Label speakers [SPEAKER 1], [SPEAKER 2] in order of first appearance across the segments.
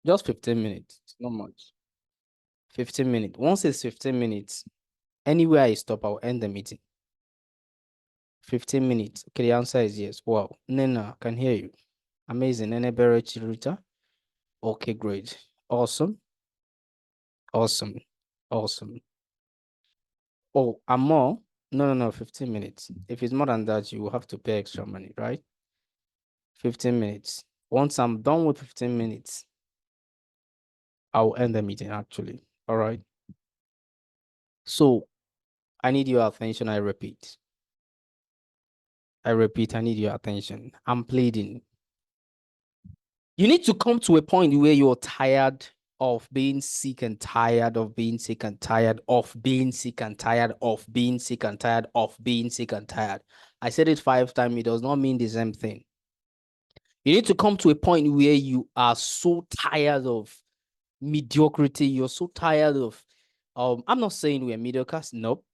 [SPEAKER 1] Just 15 minutes. It's not much. 15 minutes. Once it's 15 minutes, anywhere I stop, I'll end the meeting. 15 minutes. Okay, the answer is yes. Wow. Nena, can hear you. Amazing. Nene Bere Chiruta. Okay, great. Awesome. Awesome. Awesome. Oh, I'm more? No, 15 minutes. If it's more than that, you will have to pay extra money, right? 15 minutes. Once I'm done with 15 minutes, I'll end the meeting actually. All right. So I need your attention. I repeat. I need your attention. I'm pleading. You need to come to a point where you're tired of being sick and tired of being sick and tired of being sick and tired of being sick and tired of being sick and tired. I said it 5 times. It does not mean the same thing. You need to come to a point where you are so tired of mediocrity. You're so tired of, I'm not saying we're mediocre. Nope.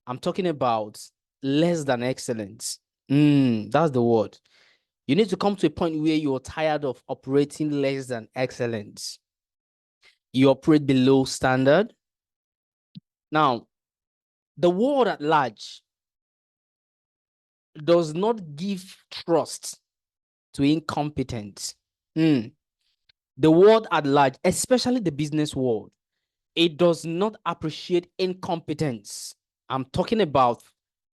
[SPEAKER 1] I'm talking about less than excellence. That's the word. You need to come to a point where you're tired of operating less than excellence. You operate below standard. Now, the world at large does not give trust to incompetence. The world at large, especially the business world, it does not appreciate incompetence. I'm talking about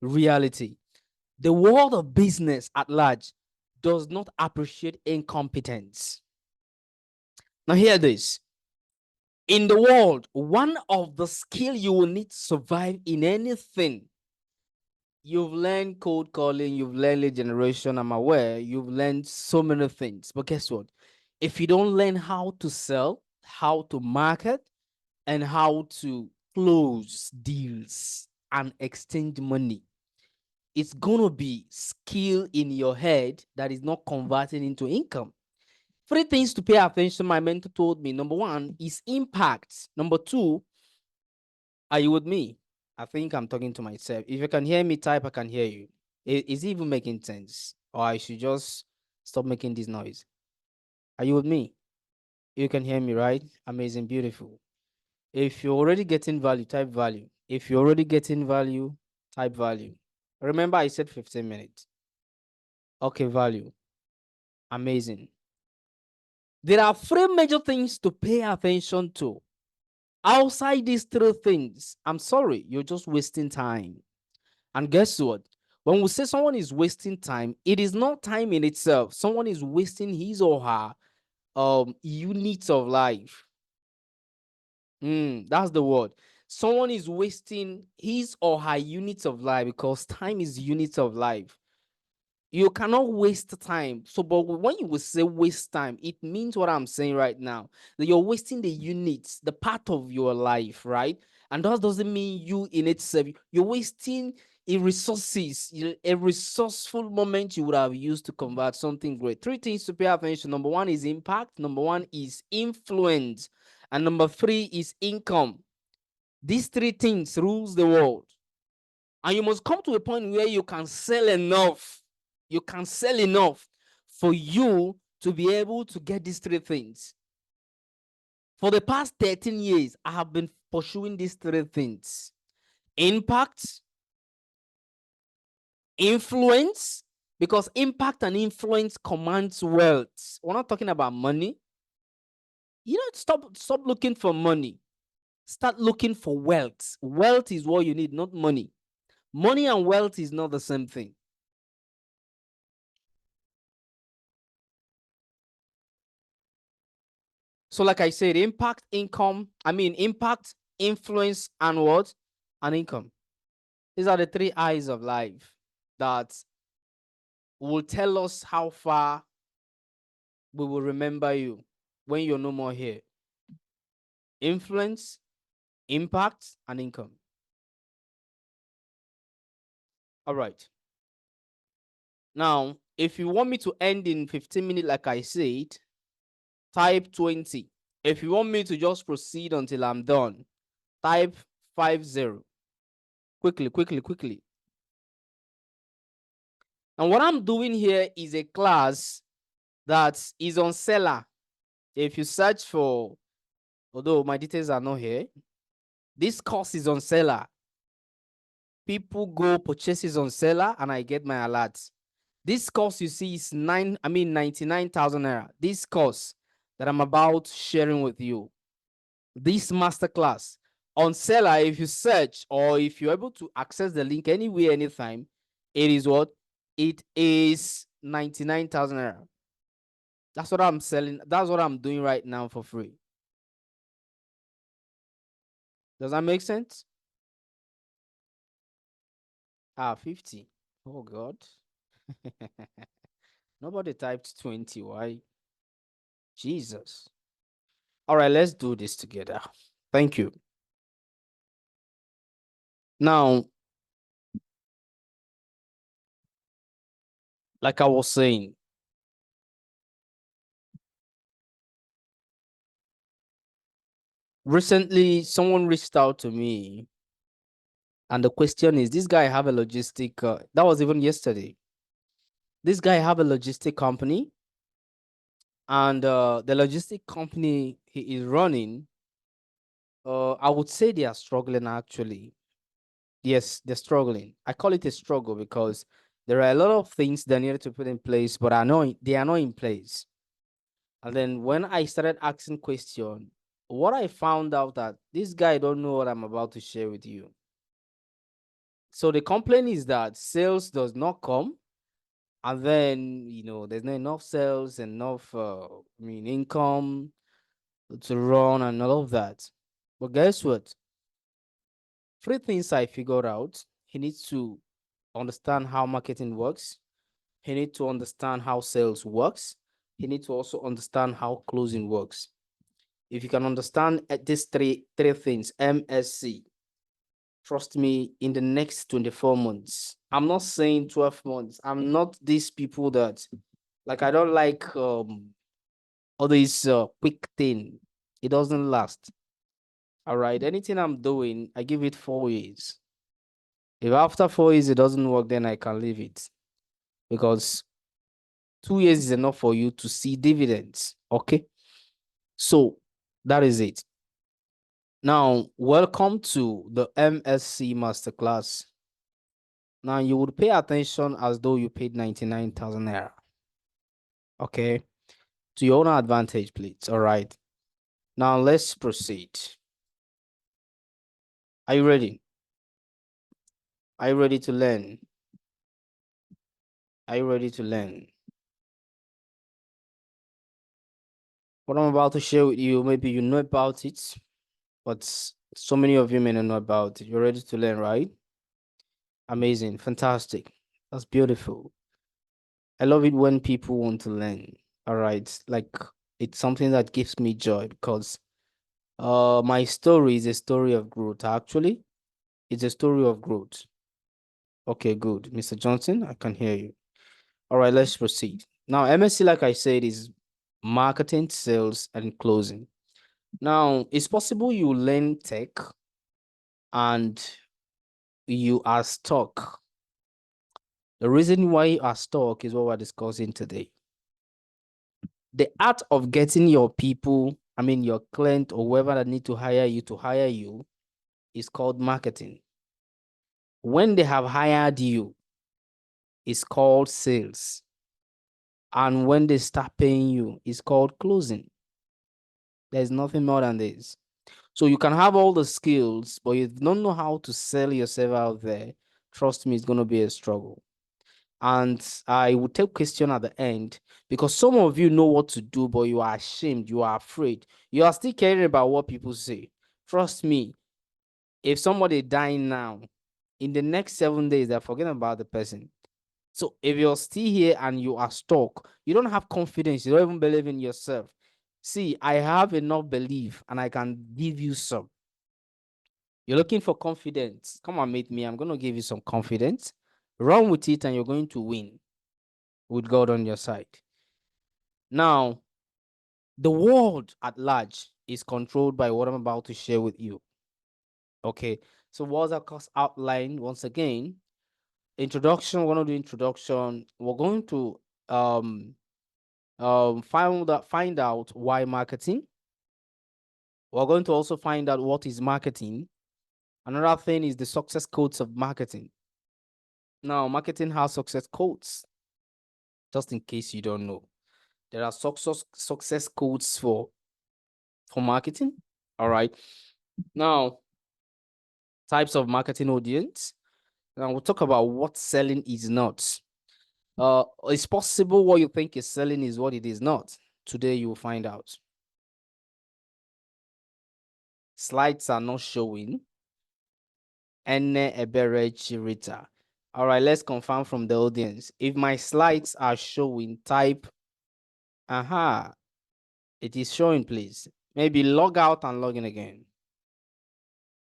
[SPEAKER 1] reality. The world of business at large does not appreciate incompetence. Now, hear this. In the world, one of the skills you will need to survive in anything, you've learned code calling, you've learned lead generation, I'm aware, you've learned so many things. But guess what? If you don't learn how to sell, how to market, and how to close deals and exchange money, it's going to be skill in your head that is not converting into income. 3 things to pay attention. My mentor told me. Number 1 is impact. Number 2, are you with me? I think I'm talking to myself. If you can hear me, type, I can hear you. Is it even making sense? Or I should just stop making this noise? Are you with me? You can hear me, right? Amazing, beautiful. If you're already getting value, type value. If you're already getting value, type value. Remember, I said 15 minutes. Okay, value. Amazing. There are 3 major things to pay attention to. Outside these 3 things, I'm sorry, you're just wasting time. And guess what? When we say someone is wasting time, it is not time in itself. Someone is wasting his or her units of life. That's the word. Someone is wasting his or her units of life, because time is units of life. You cannot waste time. So, but when you will say waste time, it means what I'm saying right now, that you're wasting the units, the part of your life, right? And that doesn't mean you in itself. You're wasting a resources, a resourceful moment you would have used to convert something great. 3 things to pay attention. Number 1 is impact. Number 1 is influence. And number 3 is income. These 3 things rules the world. And you must come to a point where you can sell enough. You can sell enough for you to be able to get these 3 things. For the past 13 years, I have been pursuing these 3 things. Impact, influence, because impact and influence commands wealth. We're not talking about money. You know, stop looking for money. Start looking for wealth. Wealth is what you need, not money. Money and wealth is not the same thing. So like I said, impact, influence, and what? And income. These are the 3 eyes of life that will tell us how far we will remember you when you're no more here. Influence, impact, and income. All right. Now, if you want me to end in 15 minutes, like I said, type 20. If you want me to just proceed until I'm done, type 50. Quickly. And what I'm doing here is a class that is on seller. If you search for, although my details are not here, this course is on seller. People go purchases on seller and I get my alerts. This course you see is 99,000 naira. This course that I'm about sharing with you, this masterclass on seller, if you search or if you're able to access the link anywhere, anytime, it is what? It is 99,000 naira. That's what I'm selling. That's what I'm doing right now for free. Does that make sense? 50. Oh God. Nobody typed 20. Why? Jesus. All right, let's do this together. Thank you. Now, like I was saying, recently someone reached out to me, and the question is, this guy have a logistic, that was even yesterday. This guy have a logistic company, and the logistic company he is running, I would say they are struggling actually. Yes, they're struggling. I call it a struggle because there are a lot of things they needed to put in place, but they are not in place. And then when I started asking question, what I found out that this guy don't know what I'm about to share with you. So the complaint is that sales does not come, and then there's not enough sales, enough income to run and all of that. But guess what? Three things I figured out. He needs to understand how marketing works. He needs to understand how sales works. He needs to also understand how closing works. If you can understand these three things, MSC, trust me, in the next 24 months, I'm not saying 12 months. I'm not these people that, like, I don't like all these quick thing. It doesn't last. All right. Anything I'm doing, I give it 4 years. If after 4 years it doesn't work, then I can leave it, because 2 years is enough for you to see dividends. Okay. So that is it. Now, welcome to the MSC Masterclass. Now, you would pay attention as though you paid 99,000 naira. Okay. To your own advantage, please. All right. Now, let's proceed. Are you ready? Are you ready to learn? Are you ready to learn? What I'm about to share with you, maybe you know about it, but so many of you may not know about it. You're ready to learn, right? Amazing. Fantastic. That's beautiful. I love it when people want to learn. All right. Like, it's something that gives me joy, because my story is a story of growth. Actually, it's a story of growth. Okay, good. Mr. Johnson, I can hear you. All right, let's proceed. Now, MSc, like I said, is marketing, sales, and closing. Now, it's possible you learn tech and you are stuck. The reason why you are stuck is what we're discussing today. The art of getting your people, your client or whoever that need to hire you is called marketing. When they have hired you, it's called sales. And when they start paying you, it's called closing. There's nothing more than this. So you can have all the skills, but you don't know how to sell yourself out there. Trust me, it's going to be a struggle. And I will take question at the end, because some of you know what to do, but you are ashamed, you are afraid. You are still caring about what people say. Trust me, if somebody dying now, in the next 7 days, they're forgetting about the person. So if you're still here and you are stuck, you don't have confidence, you don't even believe in yourself. See, I have enough belief and I can give you some. You're looking for confidence. Come and meet me. I'm going to give you some confidence. Run with it and you're going to win with God on your side. Now, the world at large is controlled by what I'm about to share with you. Okay, so what's our course outline? Once again, introduction. We're going to do introduction. We're going to Find out why marketing. We're going to also find out what is marketing. Another thing is the success codes of marketing. Now, marketing has success codes, just in case you don't know. There are success codes for marketing. All right. Now, types of marketing audience. Now we'll talk about what selling is not. It's possible what you think is selling is what it is not. Today you will find out. Slides are not showing. Ene ebere chirita. All right, let's confirm from the audience. If my slides are showing, type, aha, it is showing, please. Maybe log out and log in again.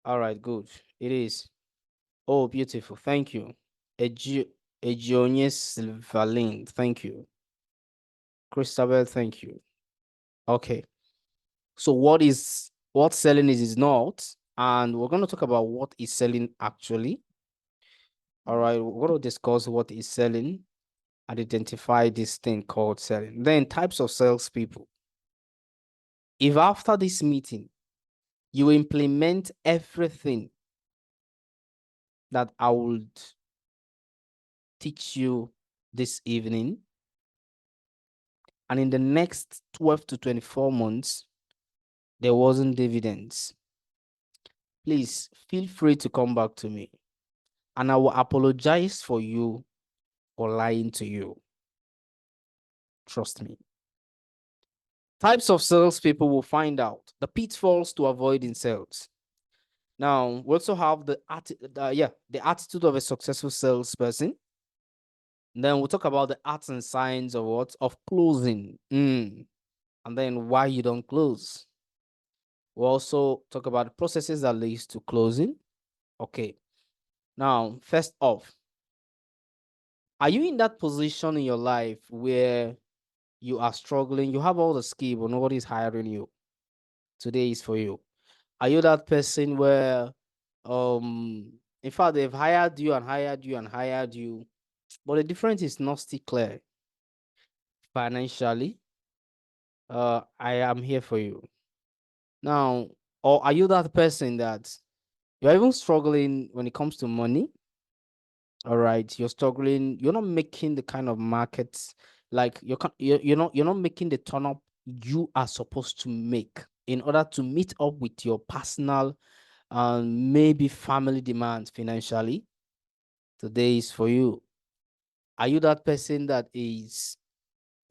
[SPEAKER 1] All right, good. It is. Oh, beautiful. Thank you. Ejionie Silverlin, thank you. Christabel, thank you. Okay. So what selling is not, and we're going to talk about what is selling actually. All right, we're going to discuss what is selling and identify this thing called selling. Then types of salespeople. If after this meeting, you implement everything that I would teach you this evening, and in the next 12 to 24 months, there wasn't dividends, please feel free to come back to me, and I will apologize for you for lying to you. Trust me. Types of salespeople will find out the pitfalls to avoid in sales. Now, we also have the attitude of a successful salesperson. Then we'll talk about the arts and science of what? Of closing. And then why you don't close. We'll also talk about the processes that leads to closing. Okay. Now, first off, are you in that position in your life where you are struggling? You have all the skill, but nobody's hiring you. Today is for you. Are you that person where, in fact, they've hired you and hired you and hired you, but the difference is not still clear financially? I am here for you. Now, or are you that person that you're even struggling when it comes to money? All right, you're struggling. You're not making the kind of markets like you're not making the turn up you are supposed to make in order to meet up with your personal and maybe family demands financially. Today is for you. Are you that person that is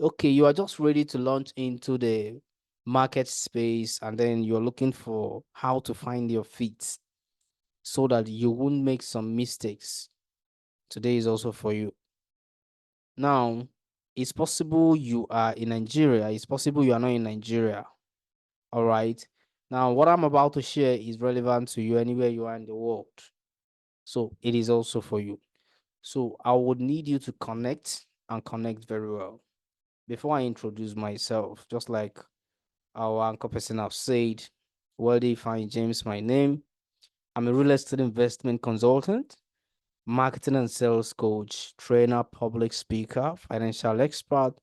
[SPEAKER 1] okay? You are just ready to launch into the market space, and then you're looking for how to find your feet so that you won't make some mistakes. Today is also for you. Now, it's possible you are in Nigeria. It's possible you are not in Nigeria. All right. Now, what I'm about to share is relevant to you anywhere you are in the world. So it is also for you. So I would need you to connect and connect very well. Before I introduce myself, just like our anchor person have said, Wealthy Fine James, my name. I'm a real estate investment consultant, marketing and sales coach, trainer, public speaker, financial expert,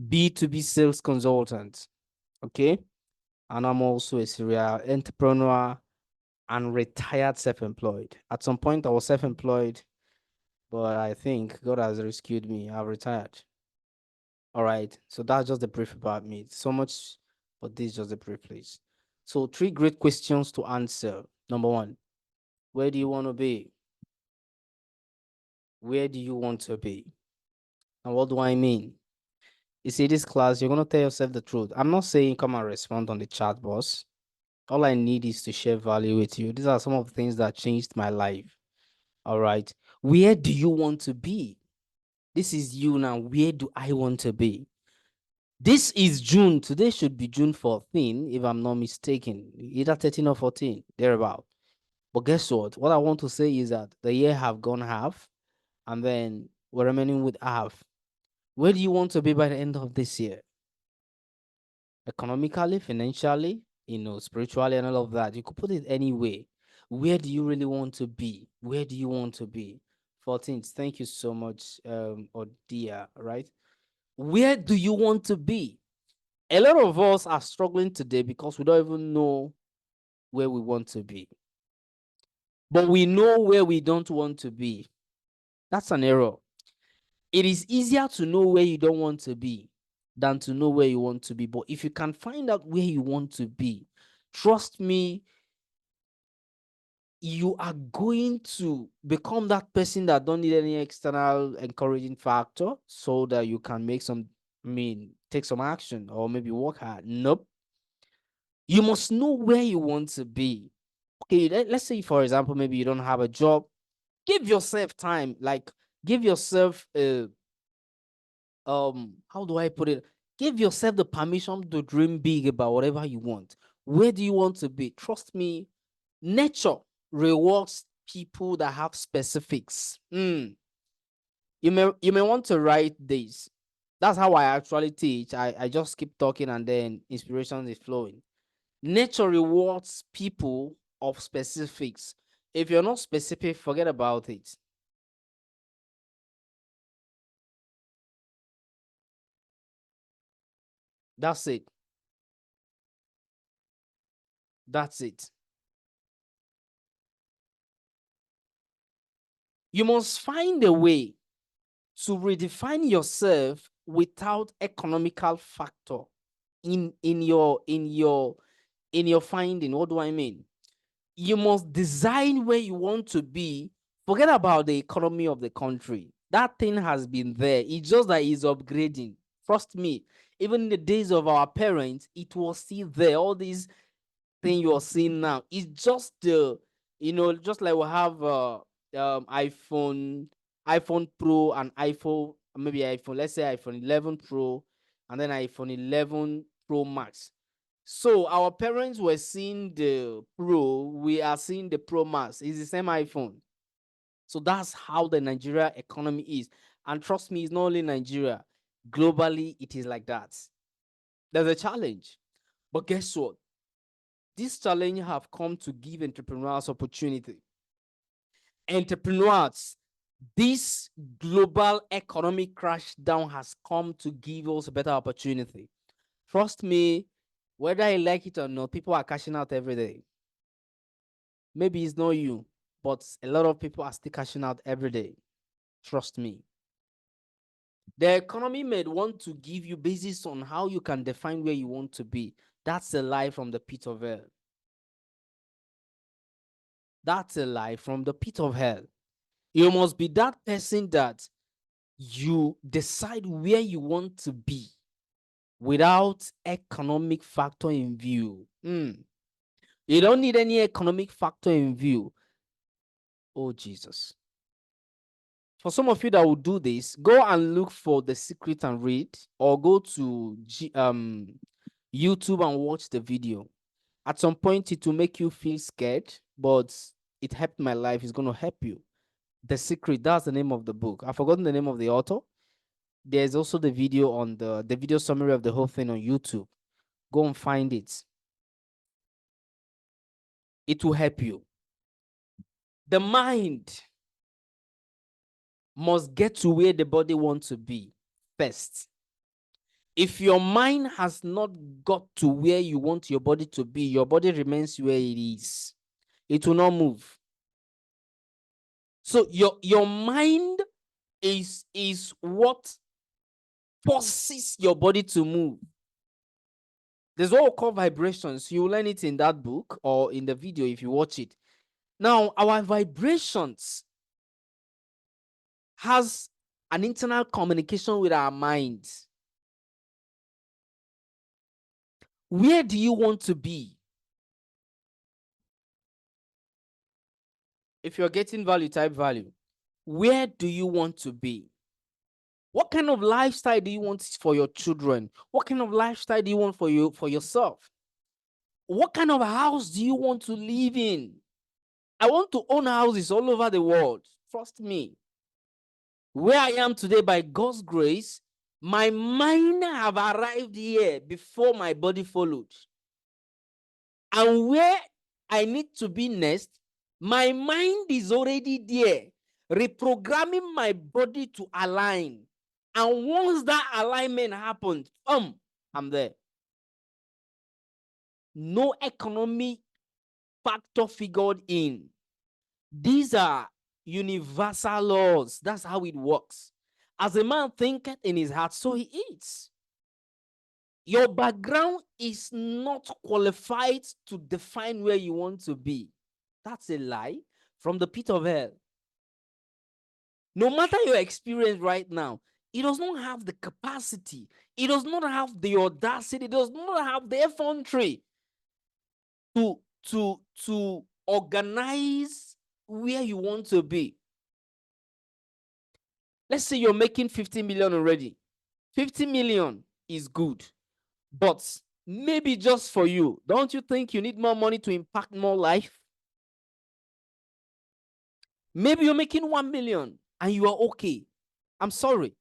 [SPEAKER 1] B2B sales consultant. Okay. And I'm also a serial entrepreneur and retired self-employed. At some point, I was self-employed, but I think God has rescued me. I've retired. All right. So that's just the brief about me. So much, but this is just the brief, please. So 3 great questions to answer. Number 1, where do you want to be? Where do you want to be? And what do I mean? You see, this class, you're going to tell yourself the truth. I'm not saying come and respond on the chat, boss. All I need is to share value with you. These are some of the things that changed my life. All right. Where do you want to be? This is you now. Where do I want to be? This is June. Today should be June 14, if I'm not mistaken. Either 13 or 14, thereabout. But guess what? What I want to say is that the year have gone half, and then we're remaining with half. Where do you want to be by the end of this year? Economically, financially, spiritually, and all of that. You could put it any way. Where do you really want to be? Where do you want to be? 14th. Thank you so much, Odia, right? Where do you want to be? A lot of us are struggling today because we don't even know where we want to be. But we know where we don't want to be. That's an error. It is easier to know where you don't want to be than to know where you want to be. But if you can find out where you want to be, trust me, you are going to become that person that don't need any external encouraging factor so that you can take some action or maybe work hard. Nope. You must know where you want to be. Okay, let's say, for example, maybe you don't have a job. Give yourself time. Like, give yourself how do I put it? Give yourself the permission to dream big about whatever you want. Where do you want to be? Trust me, nature rewards people that have specifics. You may want to write this. That's how I actually teach. I just keep talking and then inspiration is flowing. Nature rewards people of specifics. If you're not specific, forget about it. That's it. That's it. You must find a way to redefine yourself without economical factor in your finding. What do I mean? You must design where you want to be. Forget about the economy of the country. That thing has been there. It's just that it's upgrading. Trust me, even in the days of our parents, it was still there. All these thing you're seeing now is just just like we have iPhone Pro and let's say iPhone 11 Pro and then iPhone 11 Pro Max. So our parents were seeing the Pro, we are seeing the Pro Max. It's the same iPhone. So that's how the Nigeria economy is. And trust me, it's not only Nigeria. Globally, it is like that. There's a challenge. But guess what? This challenge have come to give entrepreneurs opportunity. Entrepreneurs, this global economic crash down has come to give us a better opportunity. Trust me, whether I like it or not, people are cashing out every day. Maybe it's not you, but a lot of people are still cashing out every day. Trust me. The economy may want to give you basis on how you can define where you want to be. That's a lie from the pit of hell. That's a lie from the pit of hell. You must be that person that you decide where you want to be without economic factor in view. You don't need any economic factor in view. Oh, Jesus. For some of you that will do this, go and look for The Secret and read, or go to YouTube and watch the video. At some point, it will make you feel scared, but it helped my life. It's going to help you. The Secret, that's the name of the book. I've forgotten the name of the author. There's also the video on the video summary of the whole thing on YouTube. Go and find it. It will help you. The mind must get to where the body wants to be first. If your mind has not got to where you want your body to be, your body remains where it is. It will not move. So your mind is what forces your body to move. There's what we call vibrations. You learn it in that book or in the video if you watch it. Now, our vibrations has an internal communication with our minds. Where do you want to be? If you're getting value, type value. Where do you want to be? What kind of lifestyle do you want for your children? What kind of lifestyle do you want for yourself? What kind of house do you want to live in? I want to own houses all over the world. Trust me. Where I am today, by God's grace, my mind have arrived here before my body followed. And where I need to be next, my mind is already there, reprogramming my body to align. And once that alignment happens, I'm there. No economic factor figured in. These are universal laws. That's how it works. As a man thinketh in his heart, so he is. Your background is not qualified to define where you want to be. That's a lie from the pit of hell. No matter your experience right now, it does not have the capacity, it does not have the audacity, it does not have the effrontery to organize where you want to be. Let's say you're making 50 million already. 50 million is good, but maybe just for you. Don't you think you need more money to impact more life? Maybe you're making 1 million and you are okay. I'm sorry.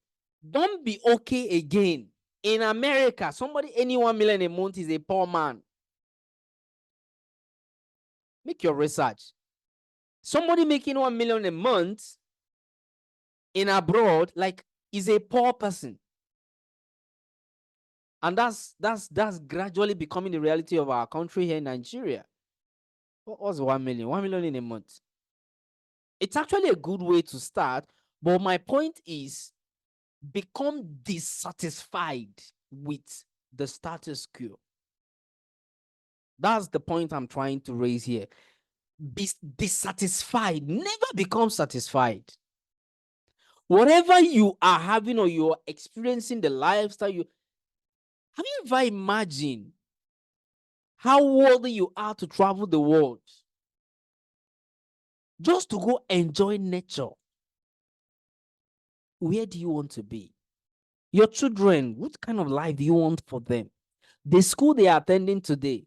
[SPEAKER 1] Don't be okay again. In America, somebody any 1 million a month is a poor man. Make your research. Somebody making 1 million a month in abroad, like, is a poor person. And that's gradually becoming the reality of our country here in Nigeria. What was 1 million? 1 million in a month. It's actually a good way to start, but my point is become dissatisfied with the status quo. That's the point I'm trying to raise here. Be dissatisfied. Never become satisfied. Whatever you are having or you're experiencing, the lifestyle have you ever imagined how worthy you are to travel the world just to go enjoy nature? Where do you want to be? Your children, what kind of life do you want for them? The school they are attending today,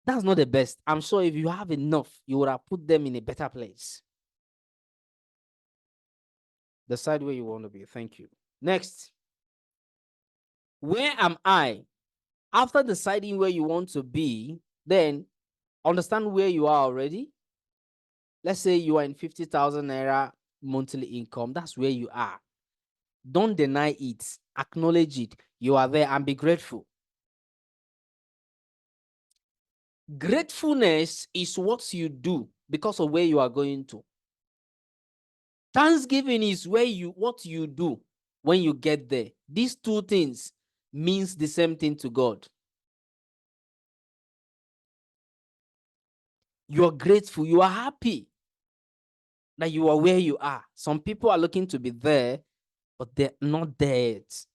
[SPEAKER 1] that's not the best. I'm sure if you have enough, you would have put them in a better place. Decide where you want to be. Thank you. Next, where am I? After deciding where you want to be, then understand where you are already. Let's say you are in 50,000 naira monthly income. That's where you are. Don't deny it. Acknowledge it. You are there and be grateful. Gratefulness is what you do because of where you are going to. Thanksgiving is what you do when you get there. These two things means the same thing to God. You are grateful. You are happy that you are where you are. Some people are looking to be there, but they're not there yet.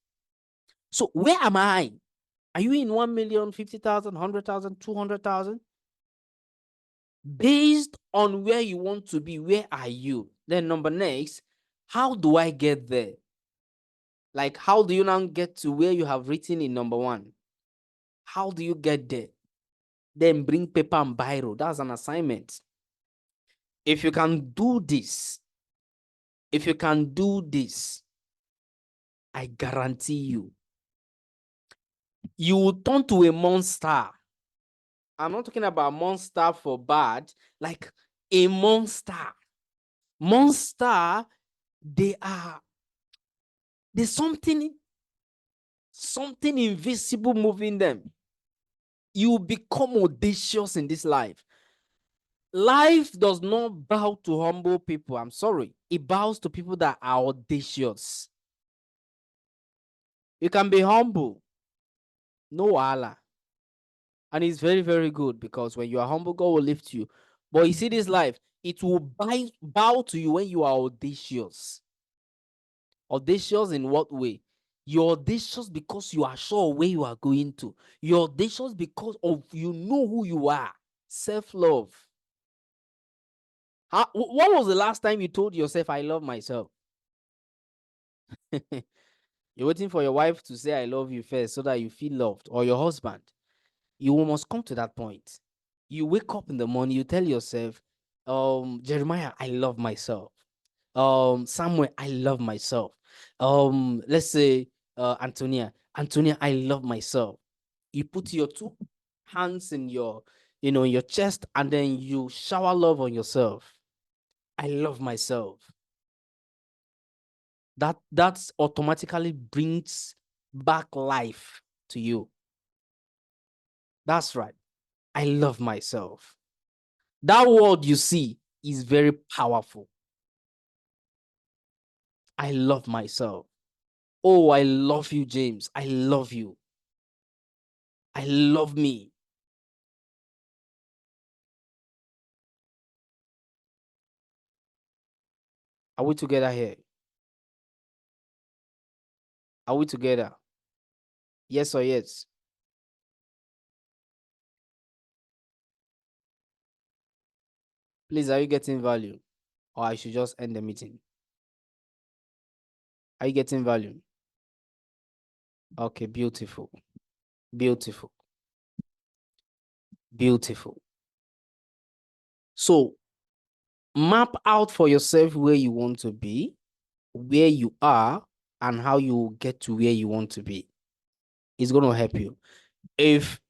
[SPEAKER 1] So where am I? Are you in 1 million, 50,000, 100,000, 200,000? Based on where you want to be, where are you? Then number next, how do I get there? Like, how do you now get to where you have written in number 1? How do you get there? Then bring paper and biro. That's an assignment. If you can do this, I guarantee you will turn to a monster. I'm not talking about monster for bad, like a monster. Monster, there's something invisible moving them. You become audacious in this life. Life does not bow to humble people. I'm sorry. It bows to people that are audacious. You can be humble. No Allah. And it's very, very good because when you are humble, God will lift you. But you see this life, it will bow to you when you are audacious. Audacious in what way? You're audacious because you are sure where you are going to. You're audacious because of you know who you are. Self-love. What was the last time you told yourself, I love myself? You're waiting for your wife to say, I love you first so that you feel loved, or your husband. You must come to that point. You wake up in the morning, you tell yourself, Jeremiah, I love myself. Samuel, I love myself. Let's say, Antonia, I love myself. You put your 2 hands in your, in your chest, and then you shower love on yourself. I love myself. That automatically brings back life to you. That's right. I love myself. That word you see is very powerful. I love myself. Oh, I love you, James. I love you. I love me. Are we together here? Are we together? Yes or yes? Please, are you getting value? Or I should just end the meeting? Are you getting value? Okay, beautiful. Beautiful. Beautiful. So map out for yourself where you want to be, where you are, and how you get to where you want to be. It's going to help you. If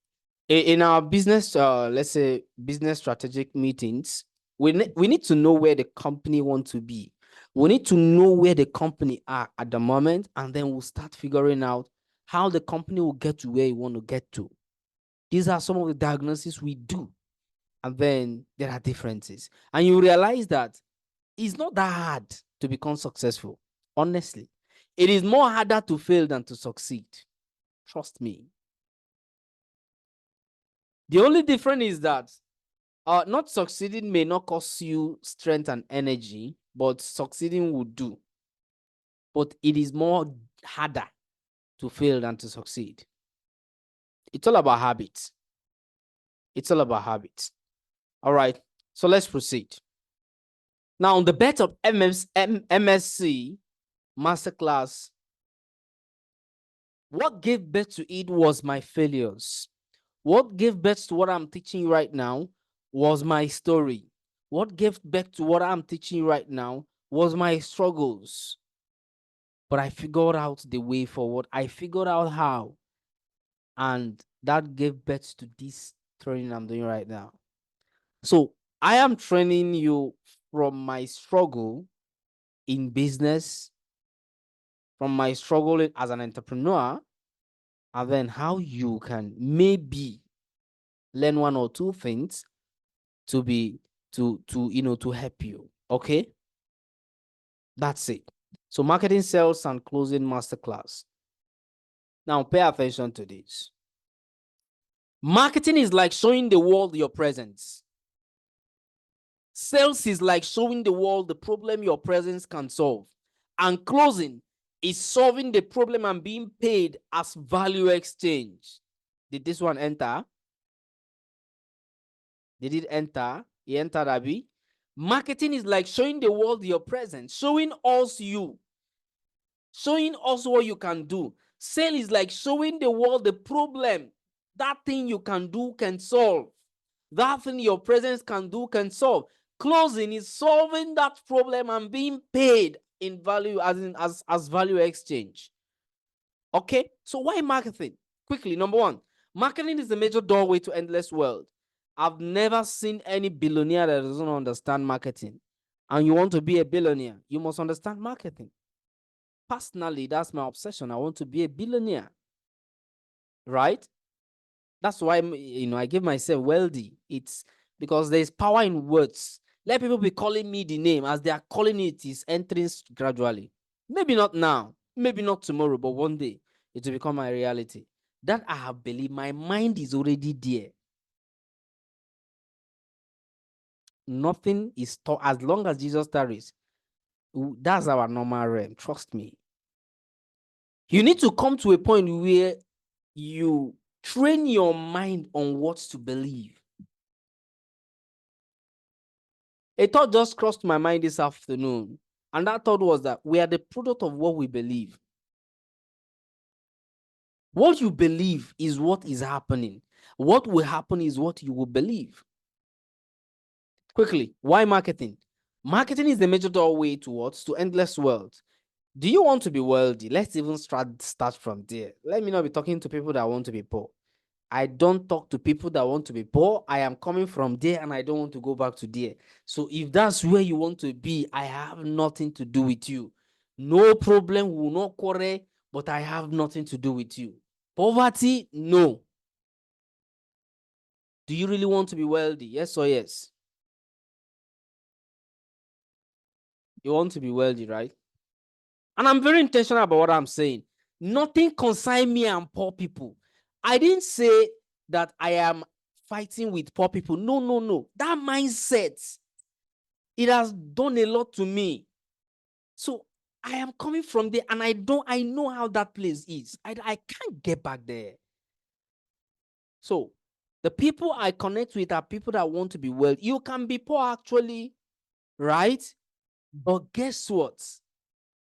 [SPEAKER 1] in our business, let's say business strategic meetings, we need to know where the company want to be. We need to know where the company are at the moment, and then we'll start figuring out how the company will get to where you want to get to. These are some of the diagnoses we do. And then there are differences. And you realize that it's not that hard to become successful. Honestly, it is more harder to fail than to succeed. Trust me. The only difference is that not succeeding may not cost you strength and energy, but succeeding will do. But it is more harder to fail than to succeed. It's all about habits. It's all about habits. All right. So let's proceed. Now, on the bet of MSc Masterclass, what gave birth to it was my failures. What gave birth to what I'm teaching you right now was my story. What gave birth to what I'm teaching you right now was my struggles. But I figured out the way forward. I figured out how. And that gave birth to this training I'm doing right now. So I am training you from my struggle in business, from my struggle as an entrepreneur, and then how you can maybe learn one or two things to to help you. Okay, that's it. So marketing, sales, and closing masterclass. Now pay attention to this. Marketing is like showing the world your presence. Sales is like showing the world the problem your presence can solve. And closing is solving the problem and being paid as value exchange. Did this one enter? Did it enter? It entered, Abby. Marketing is like showing the world your presence, showing us you, showing us what you can do. Sale is like showing the world the problem. That thing you can do can solve. That thing your presence can do can solve. Closing is solving that problem and being paid in value as value exchange. Okay, so why marketing? Quickly, number one, marketing is the major doorway to endless wealth. I've never seen any billionaire that doesn't understand marketing. And you want to be a billionaire, you must understand marketing. Personally, that's my obsession. I want to be a billionaire, right? That's why, I give myself wealthy. It's because there's power in words. Let people be calling me the name as they are calling it is entering gradually. Maybe not now, maybe not tomorrow, but one day it will become my reality. That I have believed, my mind is already there. Nothing is taught as long as Jesus tarries. That's our normal realm. Trust me. You need to come to a point where you train your mind on what to believe. A thought just crossed my mind this afternoon, and that thought was that we are the product of what we believe. What you believe is what is happening. What will happen is what you will believe. Quickly, why marketing? Marketing is the major doorway towards to endless wealth. Do you want to be wealthy? Let's even start from there. Let me not be talking to people that want to be poor. I don't talk to people that want to be poor. I am coming from there and I don't want to go back to there. So if that's where you want to be, I have nothing to do with you. No problem, we will not quarrel, but I have nothing to do with you. Poverty, no. Do you really want to be wealthy? Yes or yes? You want to be wealthy, right? And I'm very intentional about what I'm saying. Nothing concerns me and poor people. I didn't say that I am fighting with poor people. No, no, no. That mindset, it has done a lot to me. So I am coming from there, and I know how that place is. I can't get back there. So the people I connect with are people that want to be wealthy. You can be poor actually, right? But guess what?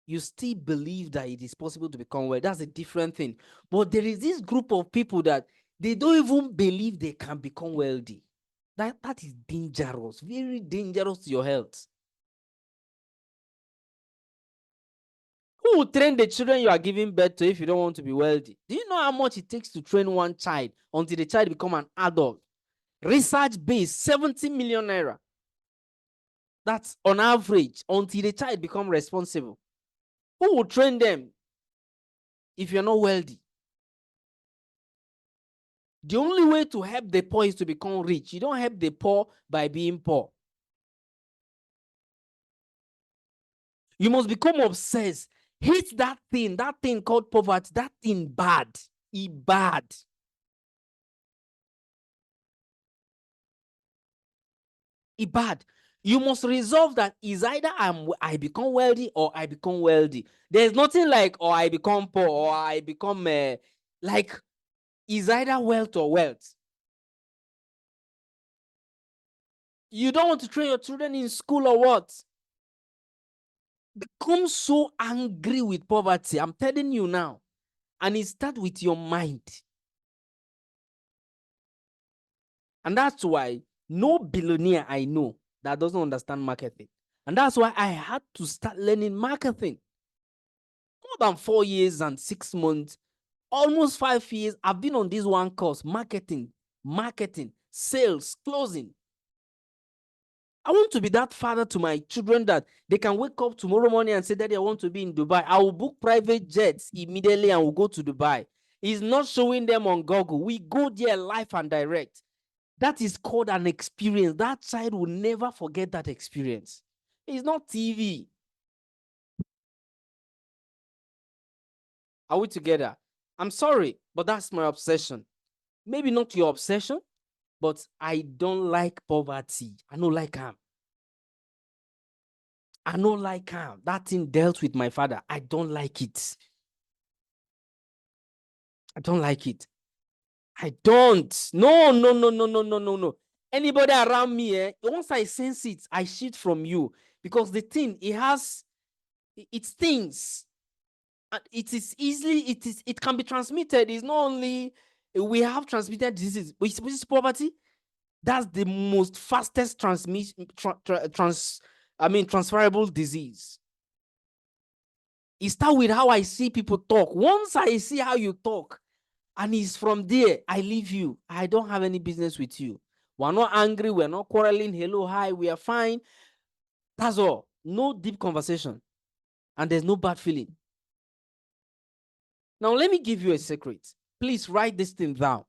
[SPEAKER 1] You still believe that it is possible to become wealthy. That's a different thing. But there is this group of people that they don't even believe they can become wealthy. That is dangerous, very dangerous to your health. Who will train the children you are giving birth to if you don't want to be wealthy? Do you know how much it takes to train one child until the child become an adult? Research based, 70 million naira. That's on average until the child become responsible. Who will train them if you're not wealthy? The only way to help the poor is to become rich. You don't help the poor by being poor. You must become obsessed. Hate that thing called poverty, that thing bad. It's bad. It's bad. You must resolve that is either I become wealthy or I become wealthy. There's nothing like or I become poor or I become like is either wealth or wealth. You don't want to train your children in school or what? Become so angry with poverty. I'm telling you now. And it starts with your mind. And that's why no billionaire I know that doesn't understand marketing. And that's why I had to start learning marketing. More than 4 years and 6 months, almost 5 years, I've been on this one course, marketing, sales, closing. I want to be that father to my children that they can wake up tomorrow morning and say, Daddy, I want to be in Dubai. I will book private jets immediately and we'll go to Dubai. It's not showing them on Google. We go there live and direct. That is called an experience. That child will never forget that experience. It's not TV. Are we together? I'm sorry, but that's my obsession. Maybe not your obsession, but I don't like poverty. I don't like him. I don't like him. That thing dealt with my father. I don't like it. I don't like it. I don't. No, no, no, no, no, no, no, no. Anybody around me, once I sense it, I shift from you because the thing it stings. And it can be transmitted. It's not only we have transmitted diseases, which is poverty. That's the most fastest transferable disease. It starts with how I see people talk. Once I see how you talk, and it's from there, I leave you. I don't have any business with you. We're not angry. We're not quarreling. Hello, hi, we are fine. That's all. No deep conversation. And there's no bad feeling. Now, let me give you a secret. Please write this thing down.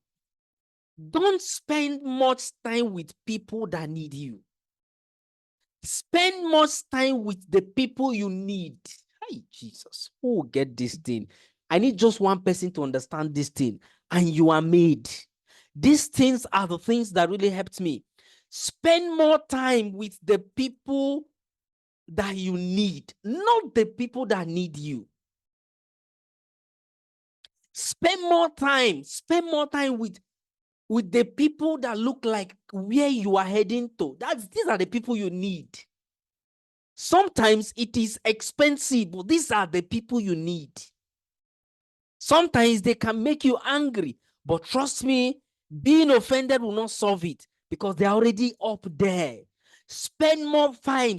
[SPEAKER 1] Don't spend much time with people that need you. Spend much time with the people you need. Hey, Jesus, who will get this thing? I need just one person to understand this thing, and you are made. These things are the things that really helped me. Spend more time with the people that you need, not the people that need you. Spend more time with the people that look like where you are heading to. These are the people you need. Sometimes it is expensive, but these are the people you need. Sometimes they can make you angry, but trust me, being offended will not solve it because they're already up there. Spend more time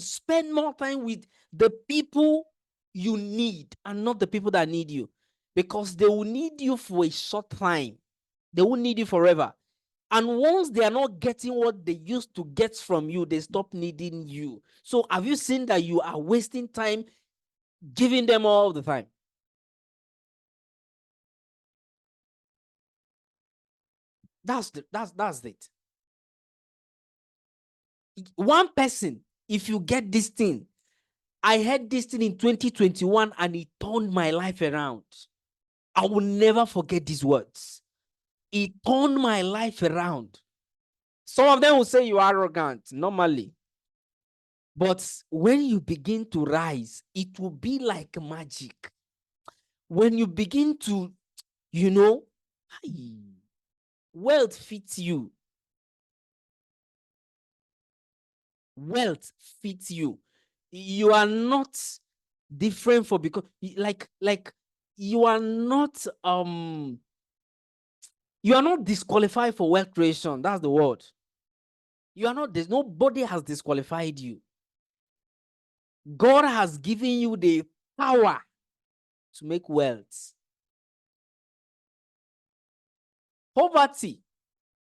[SPEAKER 1] with the people you need and not the people that need you, because they will need you for a short time. They won't need you forever. And once they are not getting what they used to get from you, they stop needing you. So have you seen that you are wasting time giving them all the time. That's it. One person, if you get this thing, I had this thing in 2021 and it turned my life around. I will never forget these words. It turned my life around. Some of them will say you are arrogant normally. But when you begin to rise, it will be like magic. When you begin to, wealth fits you. Wealth fits you. You are not different for because like you are not disqualified for wealth creation. That's the word. You are not, there's nobody has disqualified you. God has given you the power to make wealth. Poverty,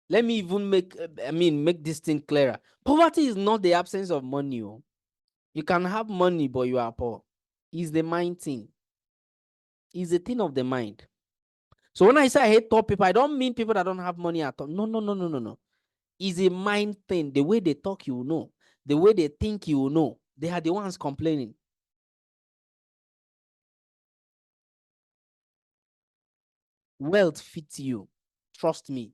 [SPEAKER 1] let me even make this thing clearer. Poverty is not the absence of money. You can have money, but you are poor. It's the mind thing. It's a thing of the mind. So when I say I hate poor people, I don't mean people that don't have money at all. No. It's a mind thing. The way they talk, you will know. The way they think, you will know. They are the ones complaining. Wealth fits you. Trust me.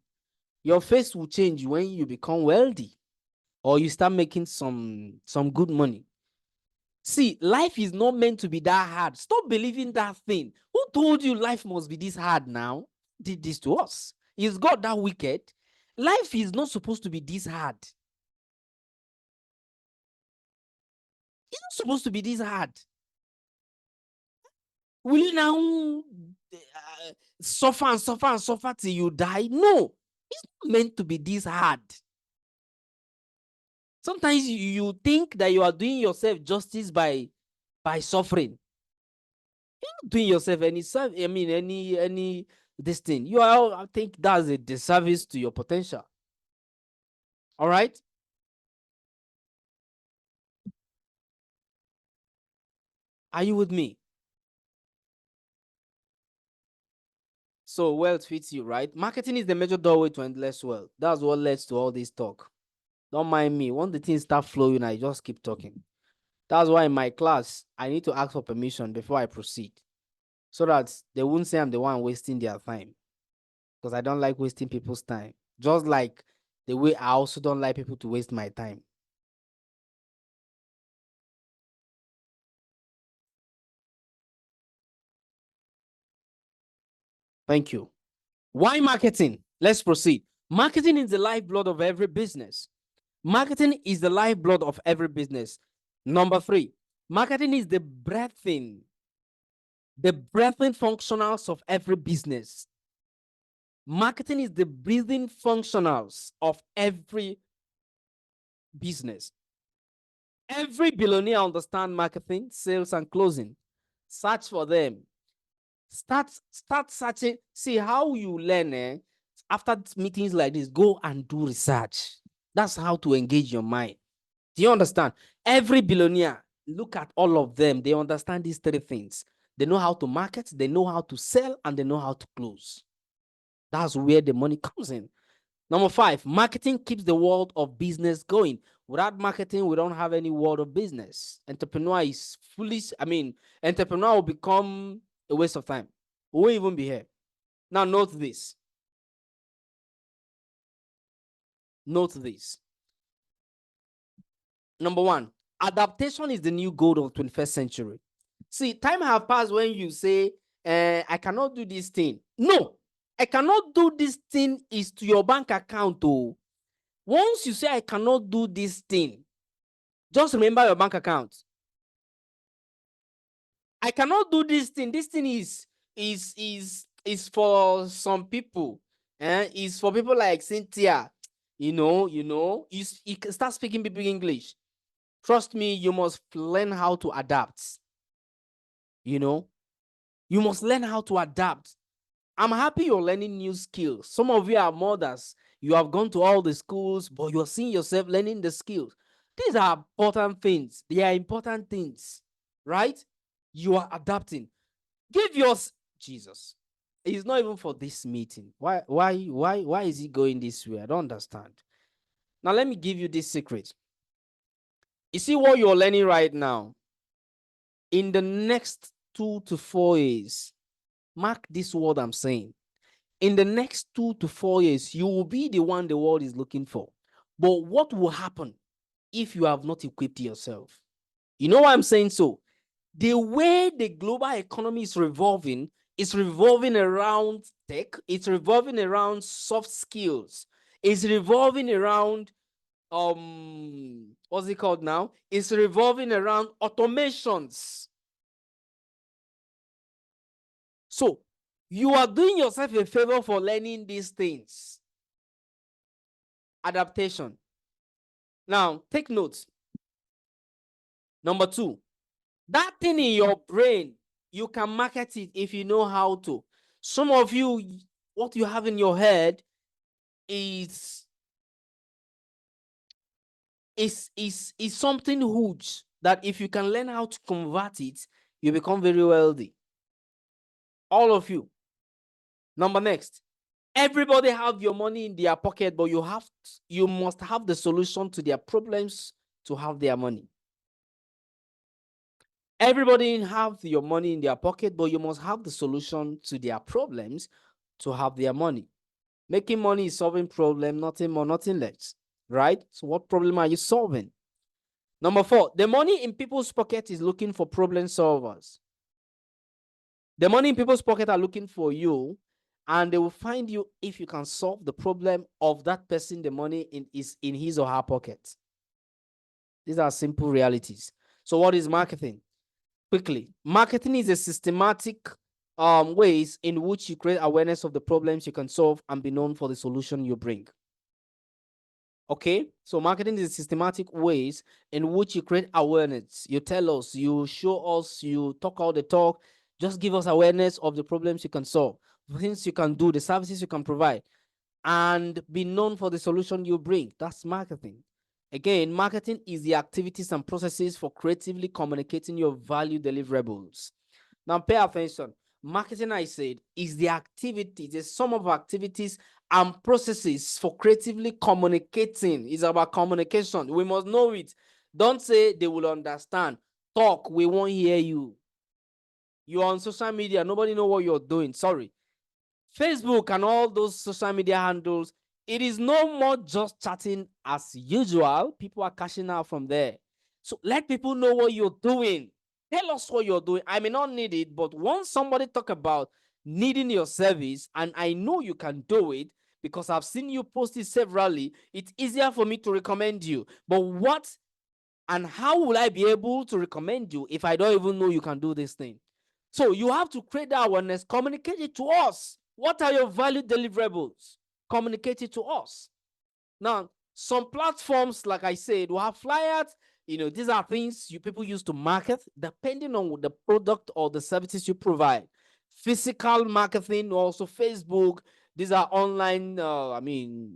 [SPEAKER 1] Your face will change when you become wealthy or you start making some good money. See, life is not meant to be that hard. Stop believing that thing. Who told you life must be this hard now? Did this to us? Is God that wicked? Life is not supposed to be this hard. It's not supposed to be this hard. Will you now suffer and suffer and suffer till you die? No, it's not meant to be this hard. Sometimes you think that you are doing yourself justice by suffering. You're not doing yourself any this thing. I think that's a disservice to your potential. All right. Are you with me? So wealth fits you, right? Marketing is the major doorway to endless wealth. That's what leads to all this talk. Don't mind me. Once the things start flowing, I just keep talking. That's why in my class, I need to ask for permission before I proceed, so that they won't say I'm the one wasting their time. Because I don't like wasting people's time. Just like the way I also don't like people to waste my time. Thank you. Why marketing? Let's proceed. Marketing is the lifeblood of every business. Marketing is the lifeblood of every business. Number 3, marketing is the breathing functionals of every business. Marketing is the breathing functionals of every business. Every billionaire understands marketing, sales, and closing. Search for them. Start searching. See how you learn. After meetings like this, go and do research. That's how to engage your mind. Do you understand? Every billionaire, look at all of them. They understand these 3 things. They know how to market, they know how to sell, and they know how to close. That's where the money comes in. Number 5, marketing keeps the world of business going. Without marketing, we don't have any world of business. Entrepreneur is foolish. Entrepreneur will become a waste of time. We won't even be here. Now, note this. Note this. Number 1, adaptation is the new goal of the 21st century. See, time have passed when you say, I cannot do this thing. No, I cannot do this thing is to your bank account. Oh. Once you say, I cannot do this thing, just remember your bank account. I cannot do this thing. This thing is for some people. It's for people like Cynthia. You start speaking big English. Trust me, you must learn how to adapt. You must learn how to adapt. I'm happy you're learning new skills. Some of you are mothers. You have gone to all the schools, but you're seeing yourself learning the skills. These are important things. They are important things, right? You are adapting. Give yours, Jesus. It's not even for this meeting. Why is he going this way? I don't understand. Now, let me give you this secret. You see what you're learning right now? In the next 2 to 4 years, mark this word I'm saying. In the next 2 to 4 years, you will be the one the world is looking for. But what will happen if you have not equipped yourself? You know why I'm saying so? The way the global economy is revolving around tech, it's revolving around soft skills, it's revolving around what's it called now? It's revolving around automations. So you are doing yourself a favor for learning these things. Adaptation. Now, take notes. Number 2, that thing in your brain, you can market it if you know how to. Some of you, what you have in your head is something huge that if you can learn how to convert it, you become very wealthy. All of you. Number next, everybody have your money in their pocket, but you must have the solution to their problems to have their money. Everybody have your money in their pocket, but you must have the solution to their problems to have their money. Making money is solving problem, nothing more, nothing less, right? So what problem are you solving? Number 4, the money in people's pocket is looking for problem solvers. The money in people's pocket are looking for you, and they will find you if you can solve the problem of that person the money is in his or her pocket. These are simple realities. So what is marketing? Quickly, marketing is a systematic ways in which you create awareness of the problems you can solve and be known for the solution you bring. Okay, so marketing is systematic ways in which you create awareness. You tell us, you show us, you talk all the talk. Just give us awareness of the problems you can solve, the things you can do, the services you can provide, and be known for the solution you bring. That's marketing. Again, marketing is the activities and processes for creatively communicating your value deliverables. Now pay attention. Marketing, I said, is the activity, the sum of activities and processes for creatively communicating. It's about communication. We must know it. Don't say they will understand. Talk, we won't hear you. You're on social media, nobody know what you're doing. Sorry. Facebook and all those social media handles, it is no more just chatting as usual. People are cashing out from there. So let people know what you're doing. Tell us what you're doing. I may not need it, but once somebody talk about needing your service, and I know you can do it because I've seen you post it severally, it's easier for me to recommend you. But what and how will I be able to recommend you if I don't even know you can do this thing? So you have to create that awareness, communicate it to us. What are your value deliverables? Communicate it to us. Now, some platforms, like I said, will have flyers. These are things people use to market depending on the product or the services you provide. Physical marketing, also Facebook. These are online,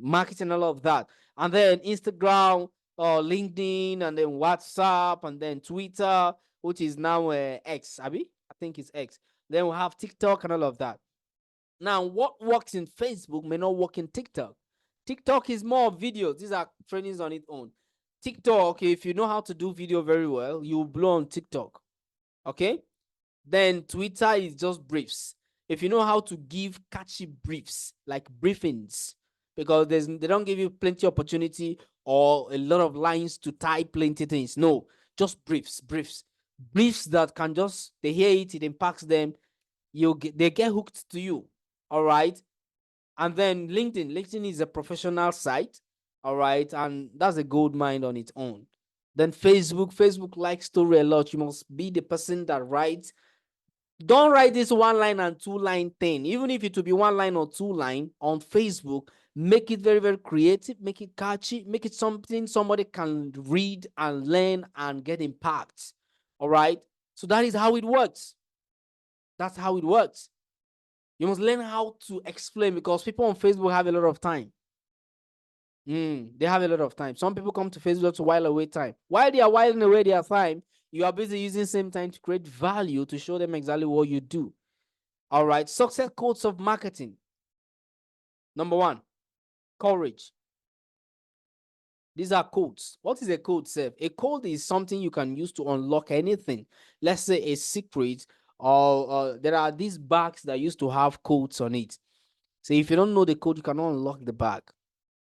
[SPEAKER 1] marketing, all of that. And then Instagram, LinkedIn, and then WhatsApp, and then Twitter, which is now X, Abby? I think it's X. Then we have TikTok and all of that. Now, what works in Facebook may not work in TikTok. TikTok is more videos. These are trainings on its own. TikTok, if you know how to do video very well, you will blow on TikTok. Okay? Then Twitter is just briefs. If you know how to give catchy briefs, like briefings, because they don't give you plenty opportunity or a lot of lines to type plenty things. No, just briefs that can just, they hear it, it impacts them. They get hooked to you. All right. And then LinkedIn is a professional site. All right. And that's a gold mine on its own. Then Facebook likes story a lot. You must be the person that writes. Don't write this 1 line and 2 line thing. Even if it will be 1 line or 2 line on Facebook, make it very, very creative, make it catchy, make it something somebody can read and learn and get impact. All right. So that is how it works. That's how it works. You must learn how to explain, because people on Facebook have a lot of time. They have a lot of time. Some people come to Facebook to while away time. While they are whiling away their time, You are busy using same time to create value to show them exactly what you do. All right. Success codes of marketing. Number 1, courage. These are codes. What is a code, Seth? A code is something you can use to unlock anything. Let's say a secret, or there are these bags that used to have codes on it. So if you don't know the code, you cannot unlock the bag.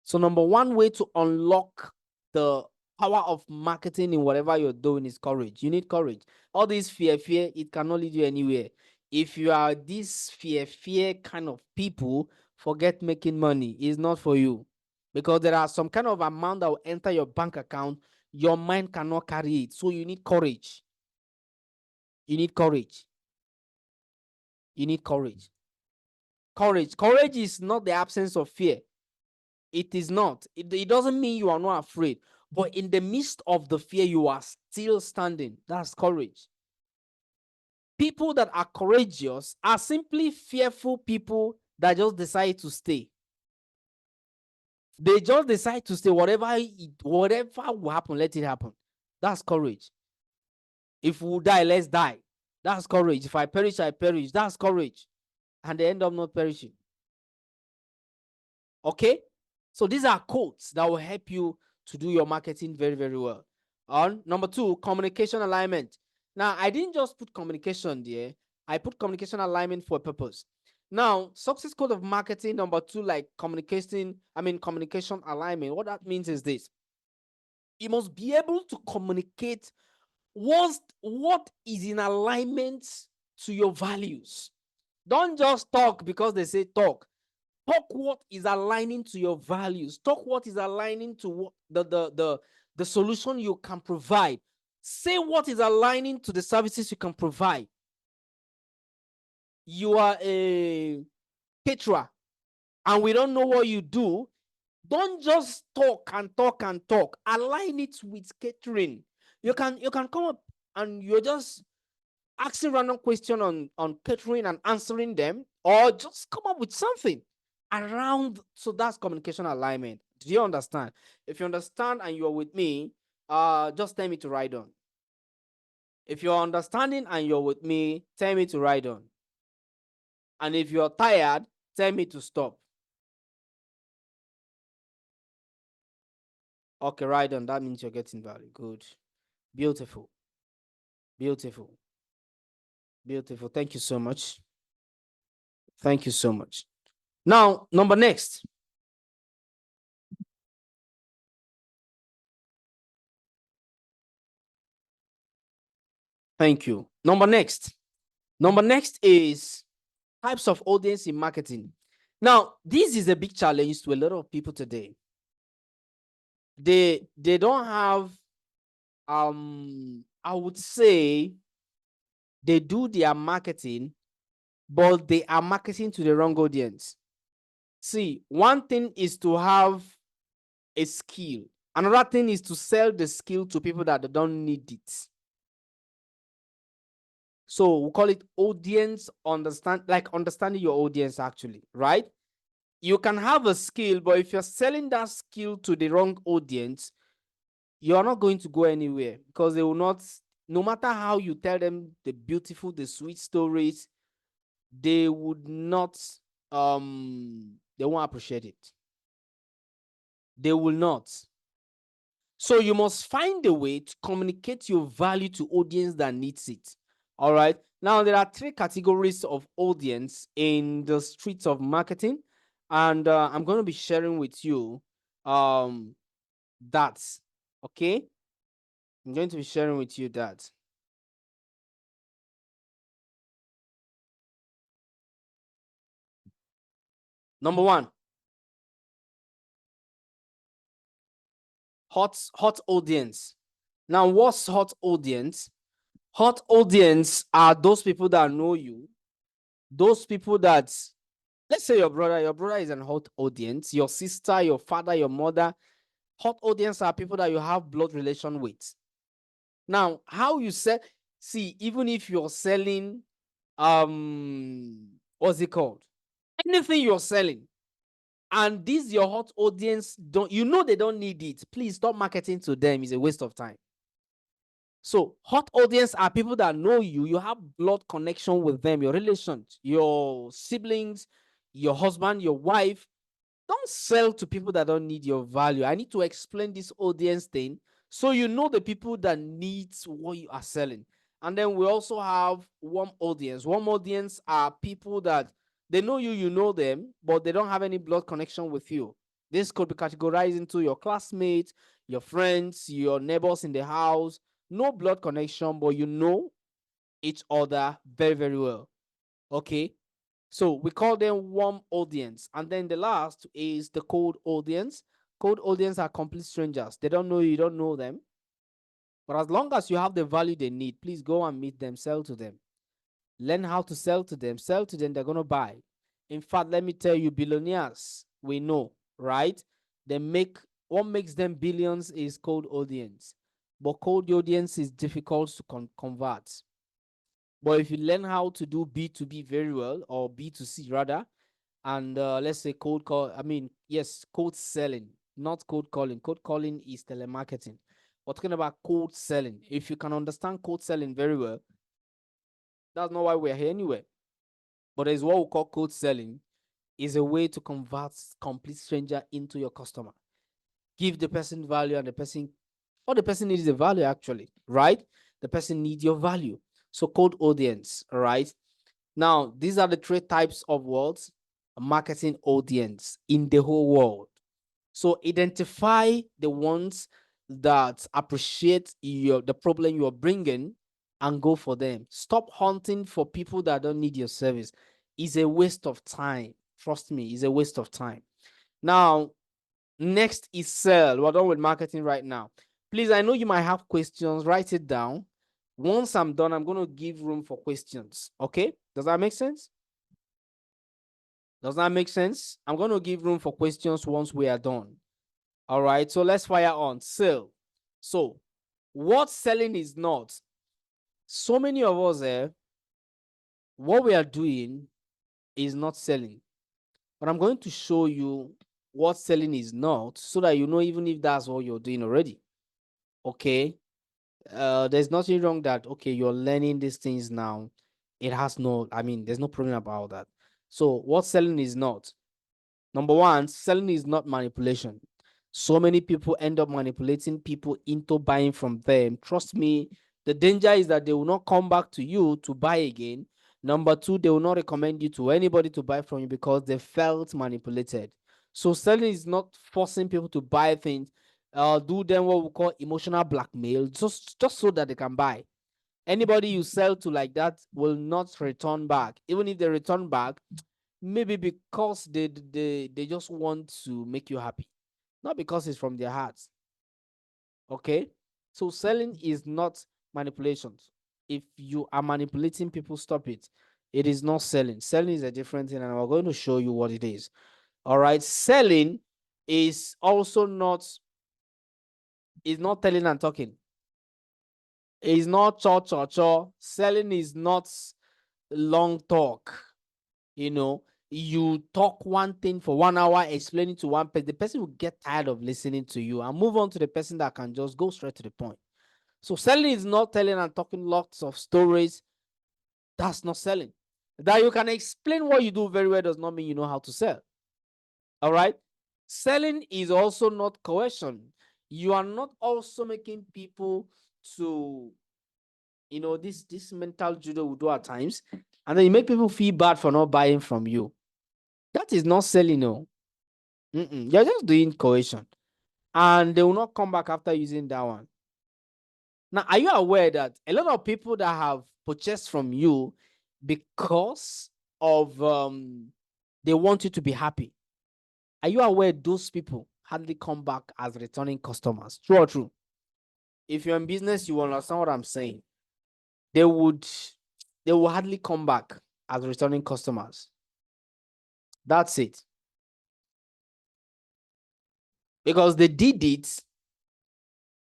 [SPEAKER 1] So number 1 way to unlock the power of marketing in whatever you're doing is courage. You need courage. All this fear, it cannot lead you anywhere. If you are this fear kind of people, forget making money. It's not for you. Because there are some kind of amount that will enter your bank account. Your mind cannot carry it. So you need courage. You need courage. You need courage. Courage is not the absence of fear. It is not. It doesn't mean you are not afraid. But in the midst of the fear, you are still standing. That's courage. People that are courageous are simply fearful people that just decide to stay. They just decide to stay. Whatever will happen, let it happen. That's courage. If we die, let's die. That's courage. If I perish, I perish. That's courage. And they end up not perishing. Okay? So these are codes that will help you to do your marketing very, very well. On number 2, communication alignment. Now, I didn't just put communication there. I put communication alignment for a purpose. Now, success code of marketing, number 2, like communication alignment. What that means is this. You must be able to communicate what is in alignment to your values. Don't just talk because they say talk. Talk what is aligning to your values. Talk what is aligning to what the solution you can provide. Say what is aligning to the services you can provide. You are a caterer and we don't know what you do. Don't just talk and talk and talk. Align it with catering. You can come up and you're just asking random question on catering and answering them, or just come up with something around. So that's communication alignment. Do you understand? If you understand and you're with me, just tell me to write on. If you're understanding and you're with me, tell me to write on. And if you're tired, tell me to stop. Okay, write on. That means you're getting value. Good. Beautiful. Beautiful. Beautiful. Thank you so much. Thank you so much. Now, number next. Thank you. Number next is types of audience in marketing. Now, this is a big challenge to a lot of people today. They don't have, I would say they do their marketing, but they are marketing to the wrong audience. See, one thing is to have a skill. Another thing is to sell the skill to people that don't need it. So we call it audience understanding your audience, actually, right? You can have a skill, but if you're selling that skill to the wrong audience, you're not going to go anywhere, because they will not, no matter how you tell them the beautiful, the sweet stories, they would not, they won't appreciate it. They will not. So you must find a way to communicate your value to audience that needs it. All right. Now, there are 3 categories of audience in the streets of marketing. And I'm going to be sharing with you that. Okay. I'm going to be sharing with you that. Number 1, hot audience. Now, what's hot audience? Hot audience are those people that know you. Those people that, let's say your brother is an hot audience, your sister, your father, your mother. Hot audience are people that you have blood relation with. Now, how you sell, see, even if you're selling, what's it called? Anything you're selling, and this your hot audience, they don't need it, please stop marketing to them. It's a waste of time. So hot audience are people that know you. You have blood connection with them, your relations, your siblings, your husband, your wife. Don't sell to people that don't need your value. I need to explain this audience thing so you know the people that needs what you are selling. And then we also have warm audience. Warm audience are people that they know you, you know them, but they don't have any blood connection with you. This could be categorized into your classmates, your friends, your neighbors in the house. No blood connection, but you know each other very, very well. Okay. So we call them warm audience. And then the last is the cold audience. Cold audience are complete strangers. They don't know you, don't know them. But as long as you have the value they need, please go and meet them, sell to them. Learn how to sell to them. Sell to them, they're going to buy. In fact, let me tell you, billionaires, we know, right? They make, what makes them billions is cold audience. But cold audience is difficult to convert. But if you learn how to do B2B very well, or B2C rather, and let's say cold call, yes, cold selling, not cold calling. Cold calling is telemarketing. We're talking about cold selling. If you can understand cold selling very well, that's not why we're here anyway. But there's what we call cold selling, is a way to convert complete stranger into your customer. Give the person value, and the person needs the value actually, right? The person needs your value. So cold audience, all right? Now, these are the three types of words, marketing audience in the whole world. So identify the ones that appreciate the problem you're bringing and go for them. Stop hunting for people that don't need your service. It's a waste of time. Trust me, it's a waste of time. Now, next is sell. We're done with marketing right now. Please, I know you might have questions. Write it down. Once I'm done, I'm going to give room for questions. Okay? Does that make sense? Does that make sense? I'm going to give room for questions once we are done. All right. So let's fire on. Sell. So what selling is not. So many of us, what we are doing is not selling. But I'm going to show you what selling is not, so that you know even if that's what you're doing already. Okay. There's nothing wrong that, okay, you're learning these things now. It has no, there's no problem about that. So what selling is not. Number one, selling is not manipulation. So many people end up manipulating people into buying from them. Trust me, the danger is that they will not come back to you to buy again. Number two, they will not recommend you to anybody to buy from you because they felt manipulated. So selling is not forcing people to buy things. Do them what we call emotional blackmail, just so that they can buy. Anybody you sell to like that will not return back. Even if they return back, maybe because they just want to make you happy, not because it's from their hearts. Okay, so selling is not manipulations. If you are manipulating people, stop it. It is not selling. Selling is a different thing, and we're going to show you what it is. All right, selling is also not, is not telling and talking. It's not cho. Selling is not long talk. You talk one thing for 1 hour, explaining to one person, the person will get tired of listening to you and move on to the person that can just go straight to the point. So selling is not telling and talking lots of stories. That's not selling. That you can explain what you do very well does not mean you know how to sell. All right. Selling is also not coercion. You are not also making people to, this mental judo we do at times, and then you make people feel bad for not buying from you. That is not selling, no. You're just doing coercion, and they will not come back after using that one. Now, are you aware that a lot of people that have purchased from you because of they want you to be happy? Are you aware those people hardly come back as returning customers? True or true? If you're in business, you understand what I'm saying. They will hardly come back as returning customers. That's it. Because they did it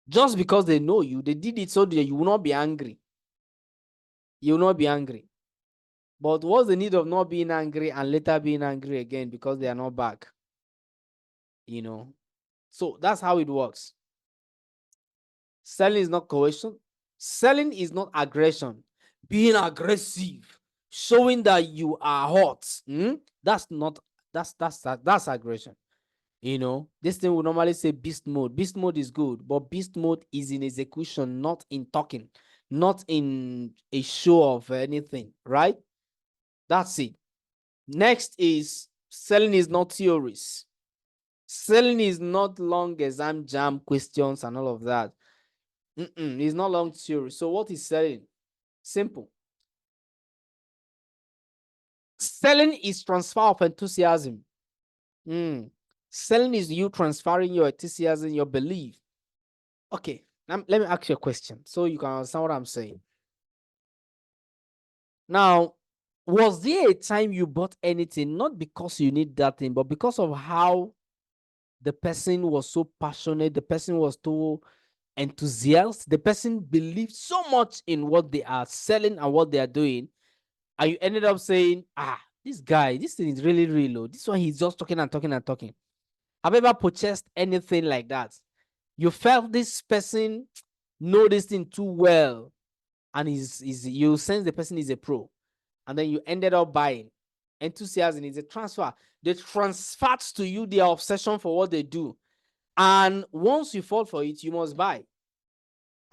[SPEAKER 1] just because they know you. They did it so that you will not be angry. You will not be angry. But what's the need of not being angry and later being angry again because they are not back? So that's how it works. Selling is not coercion. Selling is not aggression. Being aggressive, showing that you are hot. That's aggression. You know, this thing we normally say beast mode. Beast mode is good, but beast mode is in execution, not in talking, not in a show of anything, right? That's it. Next is selling is not theories. Selling is not long exam jam questions and all of that. It's not long theory. So what is selling? Simple. Selling is transfer of enthusiasm. Selling is you transferring your enthusiasm, your belief. Okay, let me ask you a question so you can understand what I'm saying. Now, was there a time you bought anything not because you need that thing, but because of how the person was so passionate, the person was so enthusiastic, the person believed so much in what they are selling and what they are doing, and you ended up saying, this guy, this thing is really real. This one, he's just talking and talking and talking. Have you ever purchased anything like that? You felt this person know this thing too well, and you sense the person is a pro, and then you ended up buying. Enthusiasm is a transfer. They transferred to you their obsession for what they do, and once you fall for it, you must buy.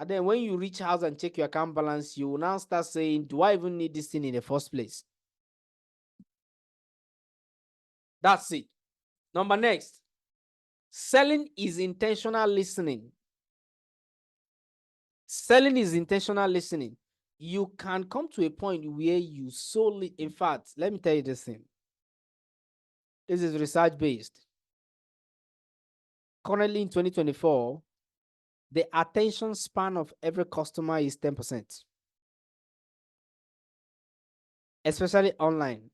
[SPEAKER 1] And then when you reach house and check your account balance, you will now start saying, do I even need this thing in the first place? That's it. Number next, selling is intentional listening. Selling is intentional listening. You can come to a point where you solely, in fact, let me tell you this thing. This is research based. Currently in 2024, the attention span of every customer is 10%, especially online.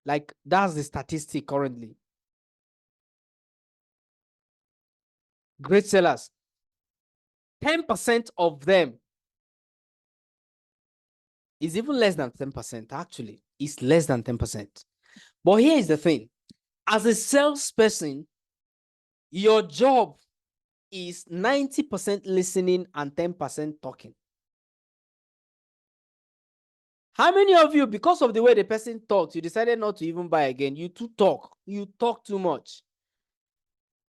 [SPEAKER 1] Like, that's the statistic currently. Great sellers, 10% of them is even less than 10%, actually. It's less than 10%. But here is the thing. As a salesperson, your job is 90% listening and 10% talking. How many of you, because of the way the person talks, you decided not to even buy again? You too talk. You talk too much.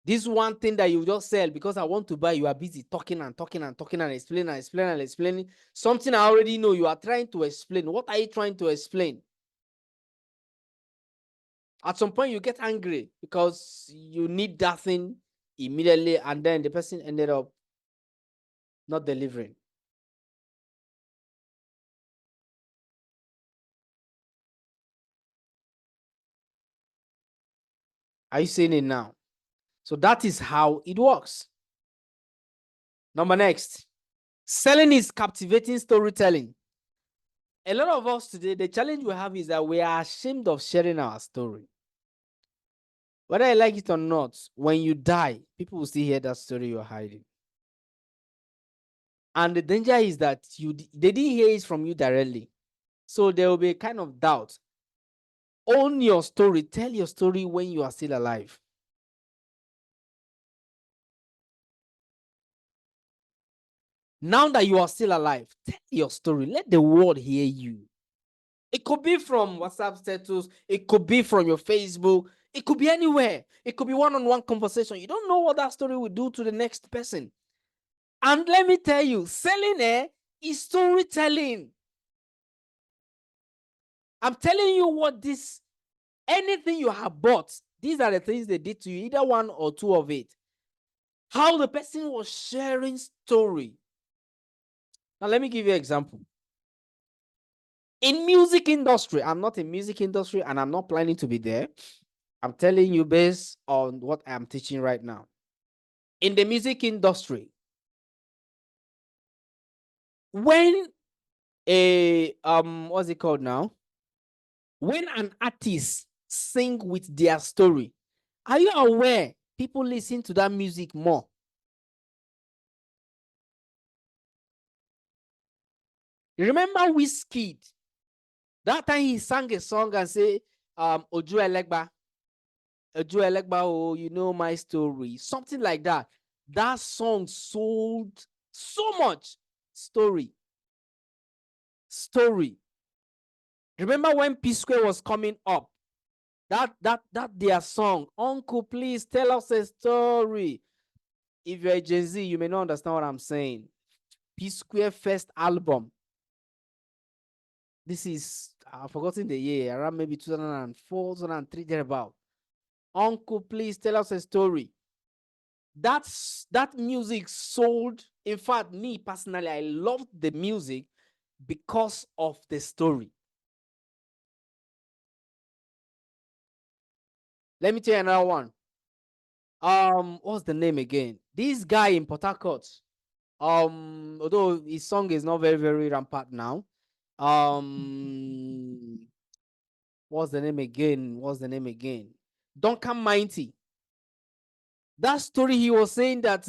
[SPEAKER 1] This one thing that you just sell because I want to buy, you are busy talking and talking and talking and explaining and explaining and explaining. Something I already know, you are trying to explain. What are you trying to explain? At some point, you get angry because you need that thing immediately, and then the person ended up not delivering. Are you seeing it now? So that is how it works. Number next, selling is captivating storytelling. A lot of us today, the challenge we have is that we are ashamed of sharing our story. Whether I like it or not, when you die, people will still hear that story you're hiding. And the danger is that they didn't hear it from you directly. So there will be a kind of doubt. Own your story. Tell your story when you are still alive. Now that you are still alive, tell your story. Let the world hear you. It could be from WhatsApp status. It could be from your Facebook. It could be anywhere. It could be one-on-one conversation. You don't know what that story will do to the next person. And let me tell you, selling is storytelling. I'm telling you what anything you have bought, these are the things they did to you, either one or two of it. How the person was sharing story. Now, let me give you an example. In music industry, I'm not in music industry and I'm not planning to be there. I'm telling you based on what I'm teaching right now. In the music industry, when what's it called now? When an artist sing with their story, are you aware people listen to that music more? Remember Wizkid? That time he sang a song and say, Oju Elegba, oh, you know my story. Something like that. That song sold so much. Story. Remember when P Square was coming up? That their song, Uncle, please tell us a story. If you're a Gen Z, you may not understand what I'm saying. P Square first album. This is, I've forgotten the year, around maybe 2004, 2003, thereabout. Uncle, please tell us a story. That music sold. In fact, me personally, I loved the music because of the story. Let me tell you another one. What's the name again? This guy in Port Harcourt. Although his song is not very, very rampant now. What's the name again? Duncan Mighty. That story, he was saying that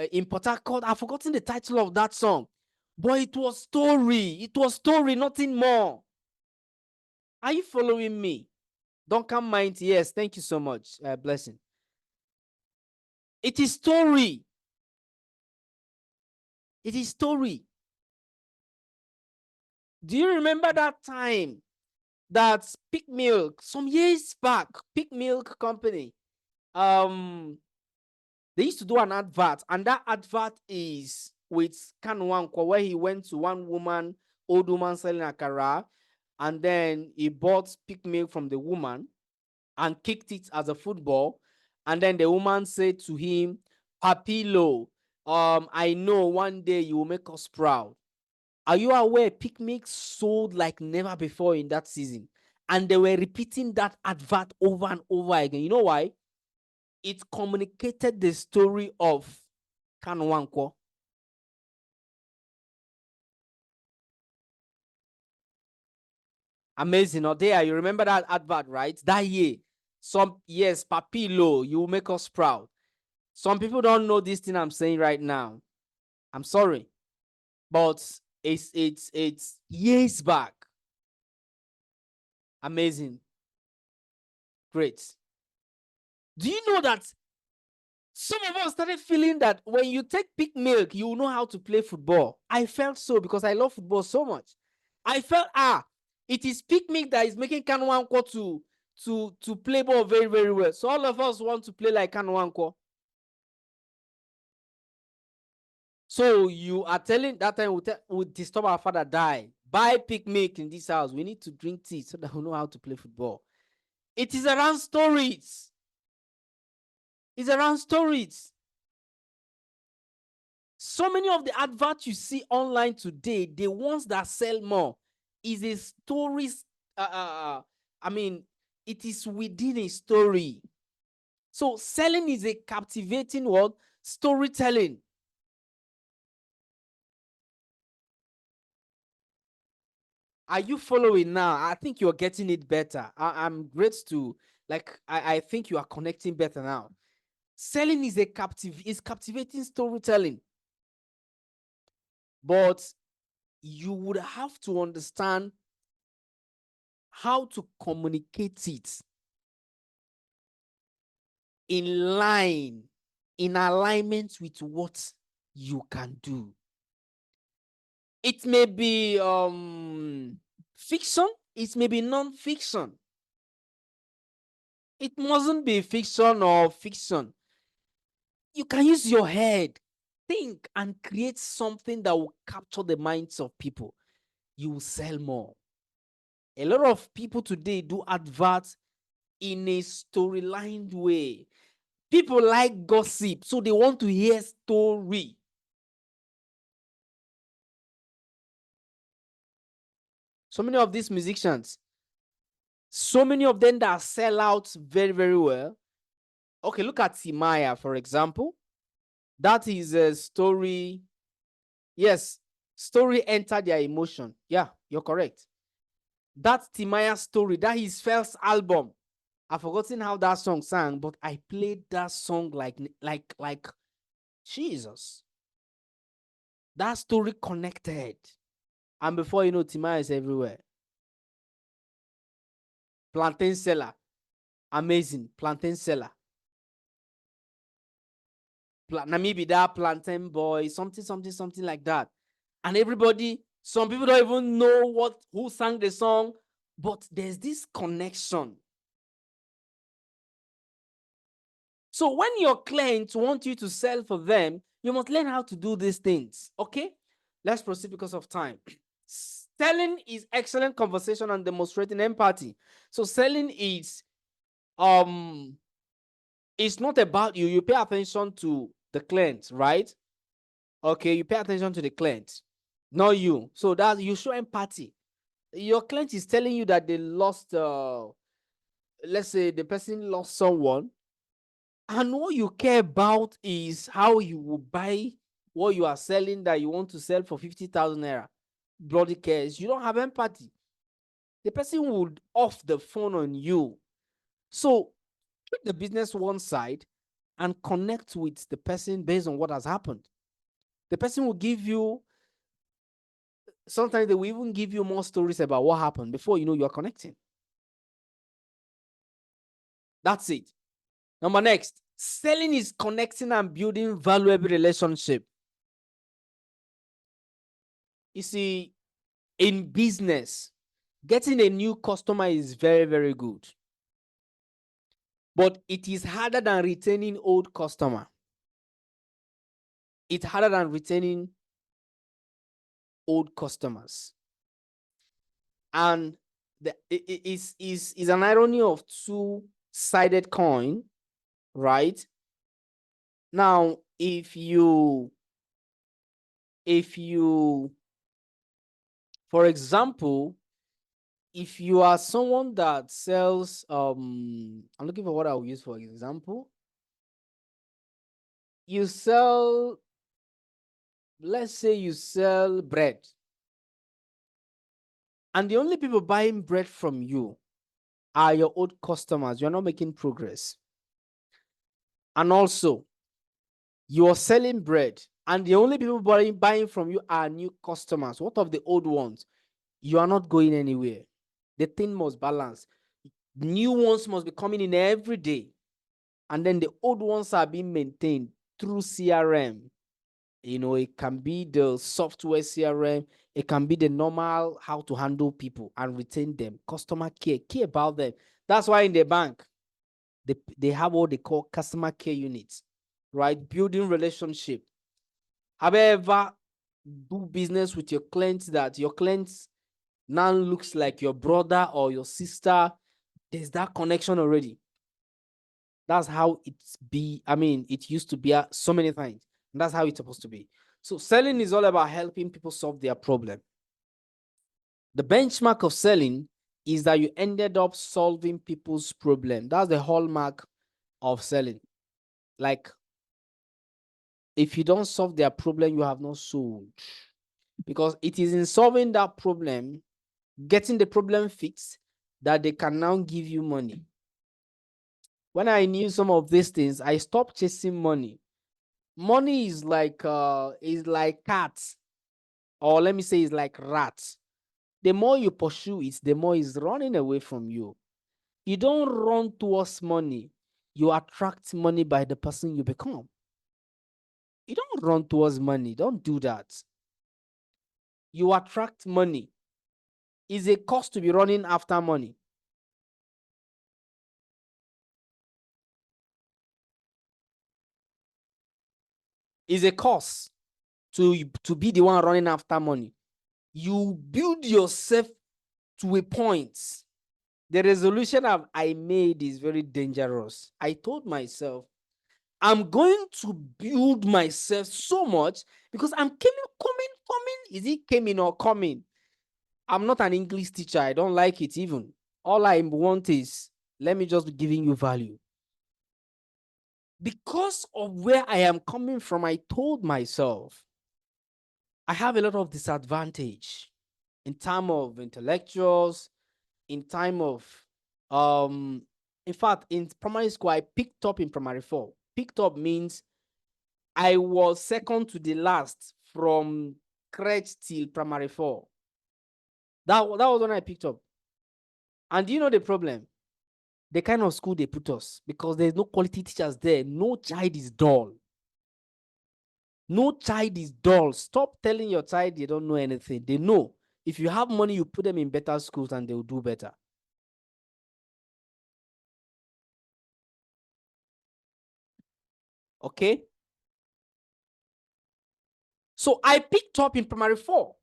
[SPEAKER 1] in Port Harcourt, I've forgotten the title of that song, but it was story, nothing more. Are you following me? Duncan Mighty, yes, thank you so much. Blessing. It is story. It is story. Do you remember that time that Peak Milk, some years back, Peak Milk Company, they used to do an advert, and that advert is with Kanwankwa, where he went to one woman, old woman selling akara, and then he bought Peak Milk from the woman and kicked it as a football. And then the woman said to him, Papilo, I know one day you will make us proud. Are you aware Peak Milk sold like never before in that season? And they were repeating that advert over and over again. You know why? It communicated the story of Kanwankwo. Amazing, or there, you remember that advert, right? That year. Yes, Papilo, you will make us proud. Some people don't know this thing I'm saying right now. I'm sorry. But it's years back. Amazing. Great. Do you know that some of us started feeling that when you take Peak Milk, you will know how to play football? I felt so because I love football so much. I felt, it is Peak Milk that is making Kanwankwo to play ball very, very well. So all of us want to play like Kanwankwo. So you are telling that time we disturb our father die. Buy Peak Milk in this house. We need to drink tea so that we know how to play football. It is around stories. It's around stories. So many of the adverts you see online today, the ones that sell more, is a story. I mean, it is within a story. So selling is a captivating word, storytelling. Are you following now? I think you're getting it better. I'm great to, like, I think you are connecting better now. Selling is captivating storytelling. But you would have to understand how to communicate it in line, in alignment with what you can do. It may be fiction, it may be non-fiction. It mustn't be fiction or fiction. You can use your head, think, and create something that will capture the minds of people. You will sell more. A lot of people today do adverts in a storyline way. People like gossip, so they want to hear story. So many of these musicians, so many of them that sell out very, very well. Okay, look at Timaya, for example. That is a story. Yes, story entered their emotion. Yeah, you're correct. That's Timaya story. That his first album. I've forgotten how that song sang, but I played that song like Jesus. That story connected. And before you know, Timaya is everywhere. Plantain seller. Amazing. Plantain seller. maybe that plantain boy, something like that. And everybody, some people don't even know who sang the song, but there's this connection. So when your clients want you to sell for them, you must learn how to do these things. Okay, let's proceed because of time. Selling is excellent conversation and demonstrating empathy. So selling is it's not about you. You pay attention to the client, right? Okay, you pay attention to the client, not you. So that you show empathy. Your client is telling you that they lost, let's say the person lost someone, and what you care about is how you will buy what you are selling that you want to sell for 50,000 naira. Bloody cares. You don't have empathy. The person would off the phone on you. So keep the business one side and connect with the person based on what has happened. The person will give you, sometimes they will even give you more stories about what happened before you know you're connecting. That's it. Number next, selling is connecting and building valuable relationship. You see, in business, getting a new customer is very, very good. But it is harder than retaining old customer. It's harder than retaining old customers. And it is an irony of two-sided coin, right? Now, if you, for example, if you are someone that sells, I'm looking for what I'll use for example. You sell, let's say you sell bread, and the only people buying bread from you are your old customers. You're not making progress. And also, you're selling bread, and the only people buying from you are new customers. What of the old ones? You are not going anywhere. The thing must balance. New ones must be coming in every day, and then the old ones are being maintained through CRM. You know, it can be the software CRM, it can be the normal how to handle people and retain them, customer care about them. That's why in the bank, they have what they call customer care units, right? Building relationship. However, do business with your clients that your clients now looks like your brother or your sister. There's that connection already. That's how it used to be so many times. And that's how it's supposed to be. So selling is all about helping people solve their problem. The benchmark of selling is that you ended up solving people's problem. That's the hallmark of selling. Like, if you don't solve their problem, you have not sold. Because it is in solving that problem, getting the problem fixed, that they can now give you money. When I knew some of these things, I stopped chasing money. Money is like cats, or let me say it's like rats. The more you pursue it, the more it's running away from you. You don't run towards money. You attract money by the person you become. You don't run towards money. Don't do that. You attract money. It's a cost to be running after money. It's a cost to be the one running after money. You build yourself to a point. The resolution I made is very dangerous. I told myself, I'm going to build myself so much because I'm coming. Is it coming or coming? I'm not an English teacher. I don't like it even. All I want is, let me just be giving you value. Because of where I am coming from, I told myself, I have a lot of disadvantage in terms of intellectuals, in time of, in fact, in primary school, I picked up in primary 4. Picked up means I was second to the last from crèche till primary 4. That was when I picked up. And do you know the problem? The kind of school they put us, because there's no quality teachers there. No child is dull. No child is dull. Stop telling your child they don't know anything. They know. If you have money, you put them in better schools and they will do better. Okay? So I picked up in primary 4.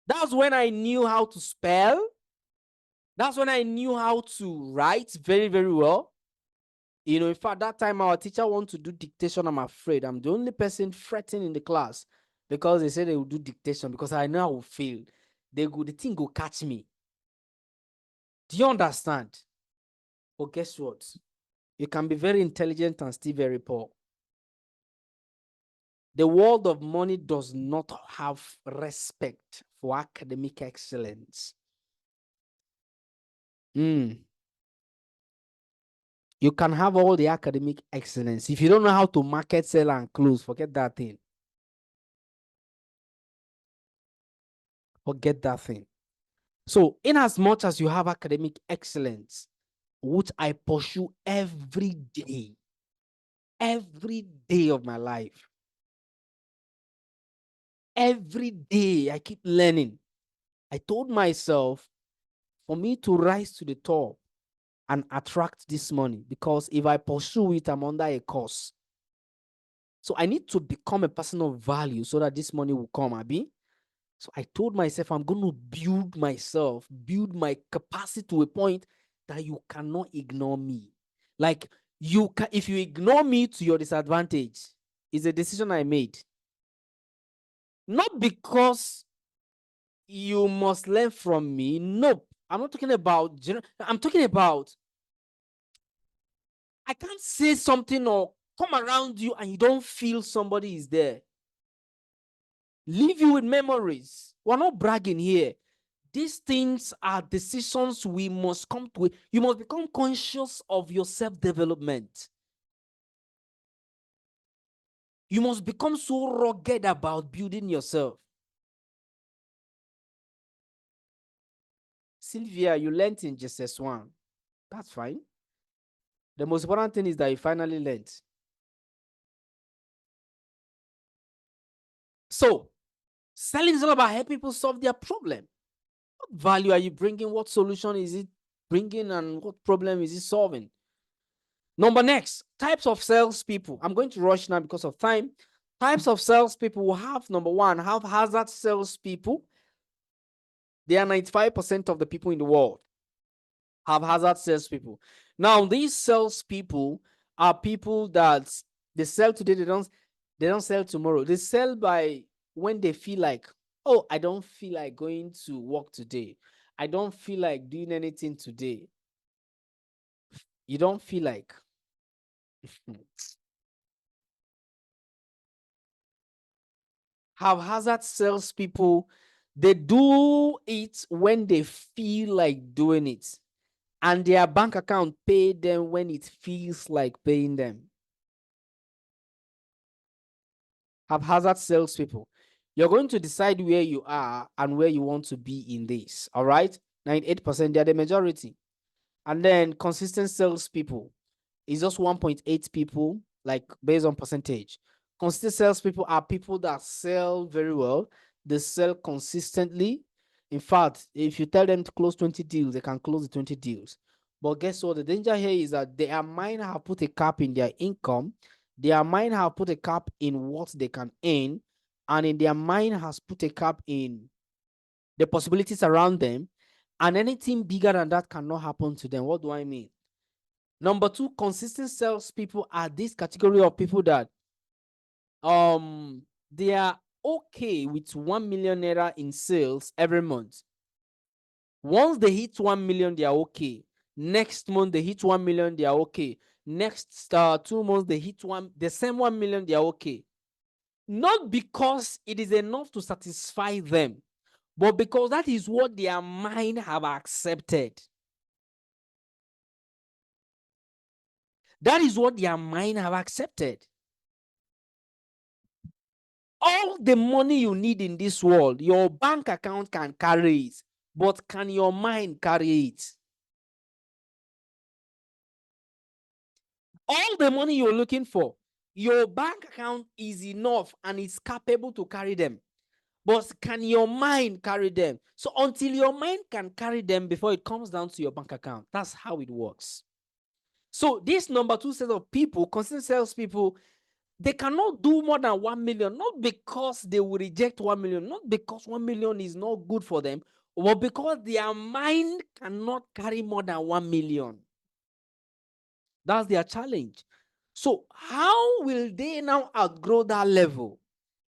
[SPEAKER 1] That's when I knew how to spell. That's when I knew how to write very, very well. In fact, that time our teacher wanted to do dictation. I'm afraid I'm the only person fretting in the class because they said they would do dictation because I know I will fail. The thing will catch me. Do you understand? But guess what? You can be very intelligent and still very poor. The world of money does not have respect for academic excellence. You can have all the academic excellence. If you don't know how to market, sell, and close, forget that thing. Forget that thing. So, in as much as you have academic excellence, which I pursue every day of my life, every day I keep learning. I told myself, for me to rise to the top and attract this money, because if I pursue it, I'm under a curse. So I need to become a person of value so that this money will come, Abi. So I told myself, I'm going to build myself, build my capacity to a point that you cannot ignore me. Like, if you ignore me to your disadvantage, it's a decision I made. Not because you must learn from me. Nope. I'm not talking about, I'm talking about, I can't say something or come around you and you don't feel somebody is there. Leave you with memories. We're not bragging here. These things are decisions we must come to. You must become conscious of your self-development. You must become so rugged about building yourself. Sylvia, you learned in JSS1. That's fine. The most important thing is that you finally learned. So, selling is all about helping people solve their problem. What value are you bringing? What solution is it bringing? And what problem is it solving? Next, types of salespeople. I'm going to rush now because of time. Types of salespeople will have, number one, haphazard salespeople. They are 95% of the people in the world. Haphazard salespeople. Now, these salespeople are people that they sell today, they don't sell tomorrow. They sell by when they feel like, oh, I don't feel like going to work today. I don't feel like doing anything today. You don't feel like. Haphazard salespeople, they do it when they feel like doing it, and their bank account pay them when it feels like paying them. Haphazard salespeople, you're going to decide where you are and where you want to be in this. All right, 98%, they're the majority. And then consistent salespeople is just 1.8 people, like based on percentage. Consistent salespeople are people that sell very well. They sell consistently. In fact, if you tell them to close 20 deals, they can close the 20 deals. But guess what? The danger here is that their mind have put a cap in their income. Their mind have put a cap in what they can earn. And in their mind has put a cap in the possibilities around them. And anything bigger than that cannot happen to them. What do I mean? Number two, consistent salespeople are this category of people that they are okay with 1 million naira in sales every month. Once they hit 1 million, they are okay. Next month they hit 1 million, they are okay. Next 2 months they hit the same 1 million, they are okay. Not because it is enough to satisfy them, but because that is what their mind have accepted. That is what their mind have accepted. All the money you need in this world, your bank account can carry it, but can your mind carry it? All the money you're looking for, Your bank account is enough and it's capable to carry them. But can your mind carry them? So until your mind can carry them before it comes down to your bank account, that's how it works. So this number two set of people, consistent salespeople, they cannot do more than 1 million, not because they will reject 1 million, not because 1 million is not good for them, but because their mind cannot carry more than 1 million. That's their challenge. So how will they now outgrow that level?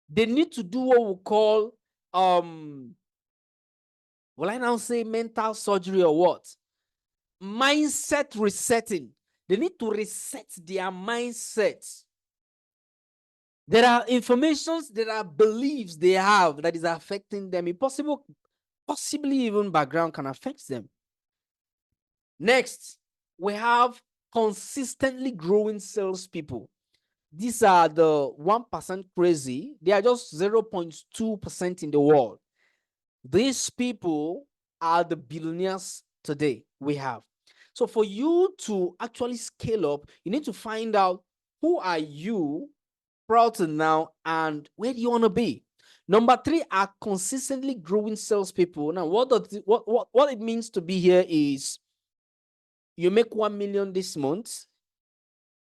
[SPEAKER 1] They need to do what we call, will I now say mental surgery or what? Mindset resetting. They need to reset their mindset. There are informations, there are beliefs they have that is affecting them. Possibly even background can affect them. Next, we have consistently growing salespeople. These are the 1% crazy. They are just 0.2% in the world. These people are the billionaires today we have. So for you to actually scale up, you need to find out who are you proud to now and where do you want to be. Number three are consistently growing salespeople. Now, what it means to be here is you make 1 million this month,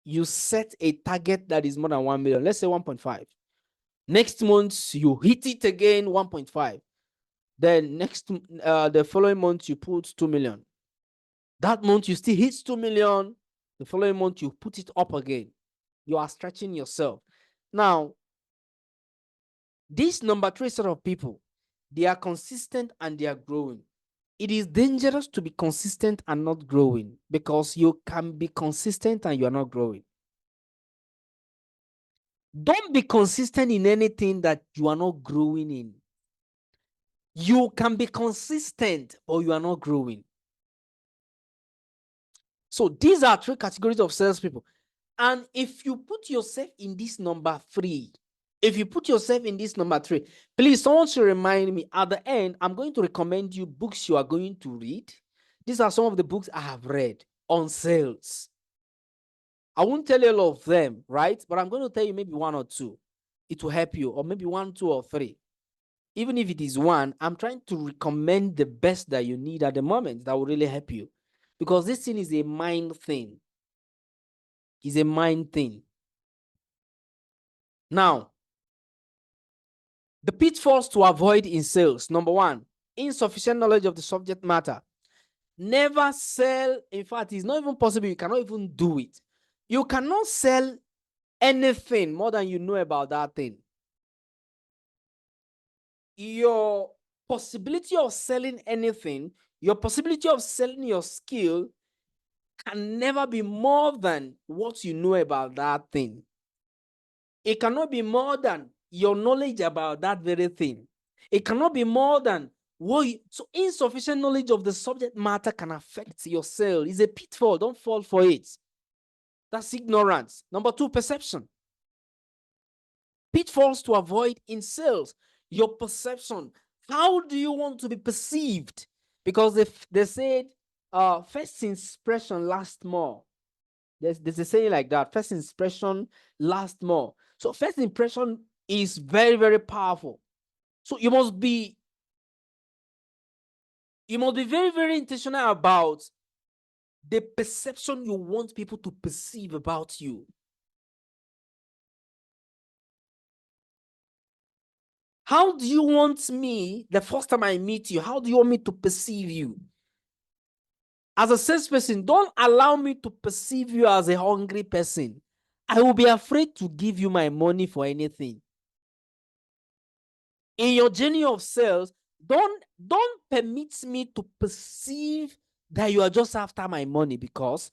[SPEAKER 1] you set a target that is more than 1 million, let's say 1.5. Next month, you hit it again, 1.5. Then the following month, you put 2 million. That month, you still hit 2 million. The following month, you put it up again. You are stretching yourself. Now, this number three set of people, they are consistent and they are growing. It is dangerous to be consistent and not growing because you can be consistent and you are not growing. Don't be consistent in anything that you are not growing in. You can be consistent, but you are not growing. So these are three categories of salespeople. And if you put yourself in this number three, please, someone should remind me at the end. I'm going to recommend you books you are going to read. These are some of the books I have read on sales. I won't tell you all of them, right? But I'm going to tell you maybe one or two. It will help you, or maybe 1, 2, or 3. Even if it is one, I'm trying to recommend the best that you need at the moment that will really help you. Because this thing is a mind thing. It's a mind thing. Now, the pitfalls to avoid in sales. Number one, insufficient knowledge of the subject matter. Never sell. In fact, it's not even possible. You cannot even do it. You cannot sell anything more than you know about that thing. Your possibility of selling anything, your possibility of selling your skill can never be more than what you know about that thing. It cannot be more than your knowledge about that very thing. It cannot be more than so insufficient knowledge of the subject matter can affect your sale. It's a pitfall. Don't fall for it. That's ignorance. Number two, perception. Pitfalls to avoid in sales. Your perception. How do you want to be perceived? Because they said first impression lasts more. There's a saying like that. First impression lasts more. So first impression is very, very powerful. So you must be very, very intentional about the perception you want people to perceive about you. How do you want me, the first time I meet you, how do you want me to perceive you? As a salesperson, don't allow me to perceive you as a hungry person. I will be afraid to give you my money for anything. In your journey of sales, don't permit me to perceive that you are just after my money, because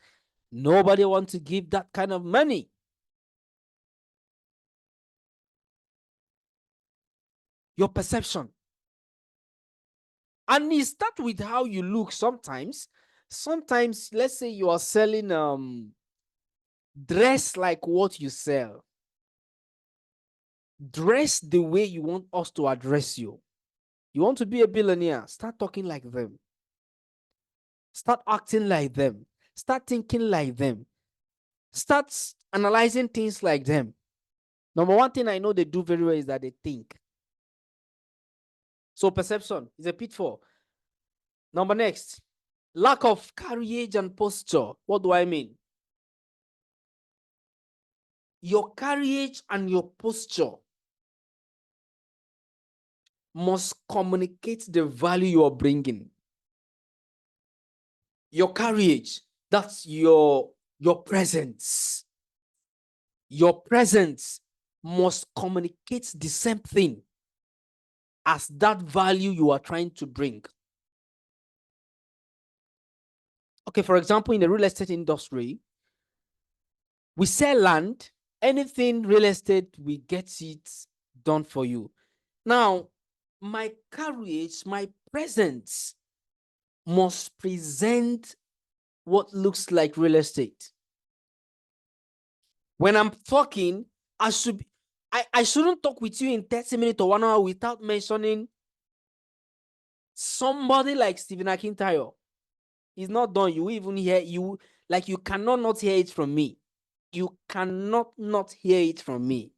[SPEAKER 1] nobody wants to give that kind of money. Your perception. And it starts with how you look sometimes. Sometimes, let's say you are selling dress like what you sell. Dress the way you want us to address you. You want to be a billionaire, start talking like them. Start acting like them. Start thinking like them. Start analyzing things like them. Number one thing I know they do very well is that they think. So perception is a pitfall. Number next, lack of courage and posture. What do I mean? Your courage and your posture must communicate the value you are bringing. Your courage, that's your presence. Your presence must communicate the same thing as that value you are trying to bring. Okay, for example, in the real estate industry, we sell land. Anything real estate, we get it done for you. Now, my courage, my presence must present what looks like real estate. When I'm talking, I shouldn't talk with you in 30 minutes or 1 hour without mentioning somebody like Stephen Akintayo. He's not done. You even hear you, like you cannot not hear it from me. You cannot not hear it from me.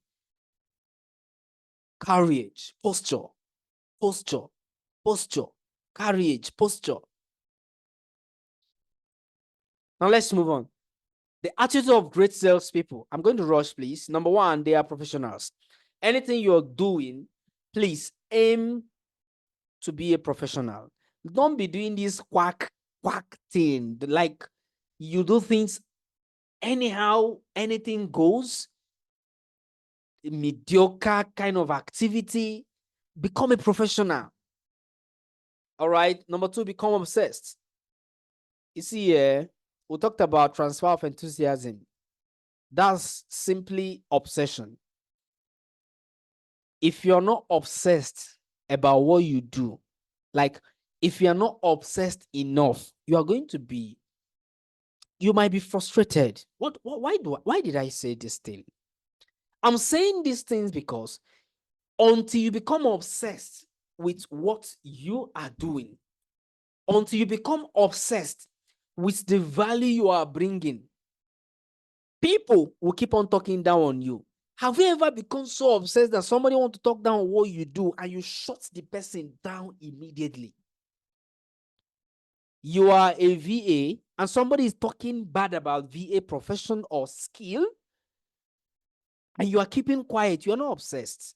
[SPEAKER 1] Courage, posture, posture, posture, courage, posture. Now let's move on. The attitude of great salespeople. I'm going to rush, please. Number one, they are professionals. Anything you're doing, please aim to be a professional. Don't be doing this quack thing. Like you do things anyhow, anything goes. Mediocre kind of activity. Become a professional. All right. Number two, become obsessed. You see, we talked about transfer of enthusiasm. That's simply obsession. If you're not obsessed about what you do, like if you're not obsessed enough, you are going to be, you might be frustrated. Why did I say this thing? I'm saying these things because until you become obsessed with what you are doing, until you become obsessed with the value you are bringing, people will keep on talking down on you. Have you ever become so obsessed that somebody wants to talk down on what you do and you shut the person down immediately? You are a VA and somebody is talking bad about VA profession or skill and you are keeping quiet. You are not obsessed.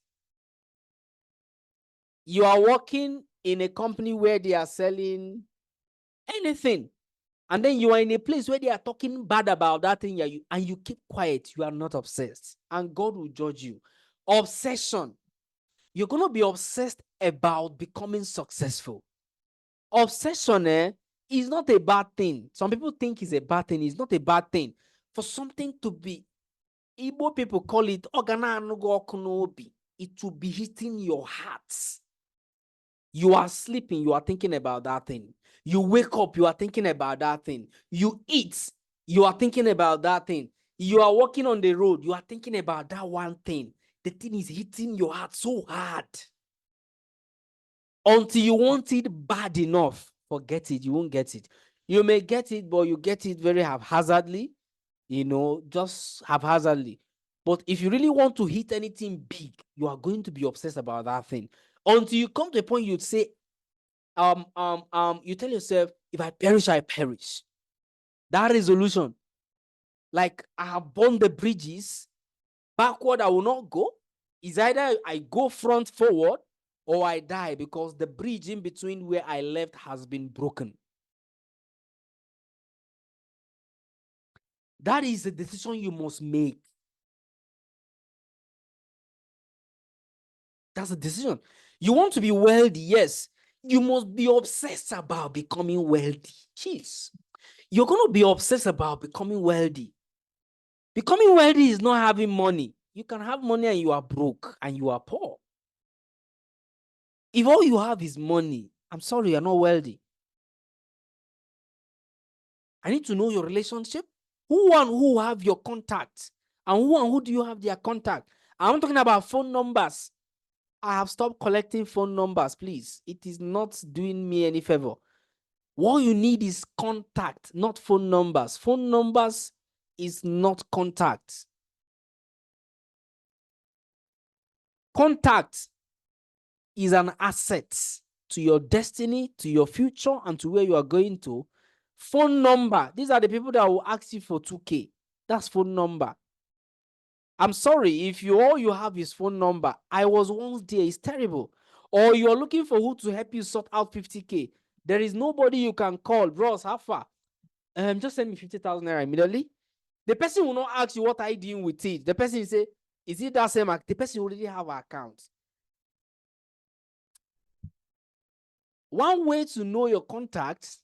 [SPEAKER 1] You are working in a company where they are selling anything, and then you are in a place where they are talking bad about that thing, and you keep quiet. You are not obsessed, and God will judge you. Obsession. You're going to be obsessed about becoming successful. Obsession is not a bad thing. Some people think it's a bad thing. It's not a bad thing. For something to be, Igbo people call it, it will be hitting your heart. You are sleeping, you are thinking about that thing. You wake up, you are thinking about that thing. You eat, you are thinking about that thing. You are walking on the road, you are thinking about that one thing. The thing is hitting your heart so hard. Until you want it bad enough, forget it, you won't get it. You may get it, but you get it very haphazardly, just haphazardly. But if you really want to hit anything big, you are going to be obsessed about that thing. Until you come to a point you'd say, you tell yourself, if I perish, I perish. That resolution, like I have burned the bridges, backward I will not go. Is either I go front forward or I die, because the bridge in between where I left has been broken. That is the decision you must make. That's a decision. You want to be wealthy, yes. You must be obsessed about becoming wealthy. Jeez. You're going to be obsessed about becoming wealthy. Becoming wealthy is not having money. You can have money and you are broke and you are poor. If all you have is money, I'm sorry, you're not wealthy. I need to know your relationship. Who have your contact? And who do you have their contact? I'm talking about phone numbers. I have stopped collecting phone numbers, please. It is not doing me any favor. What you need is contact, not phone numbers. Phone numbers is not contact. Contact is an asset to your destiny, to your future, and to where you are going to. Phone number. These are the people that will ask you for 2K. That's phone number. I'm sorry, if all you have is phone number, I was once there, it's terrible. Or you're looking for who to help you sort out 50K. There is nobody you can call. Bros, how far? Just send me 50,000 naira immediately. The person will not ask you what are you doing with it. The person will say, is it that same? The person already have an account. One way to know your contacts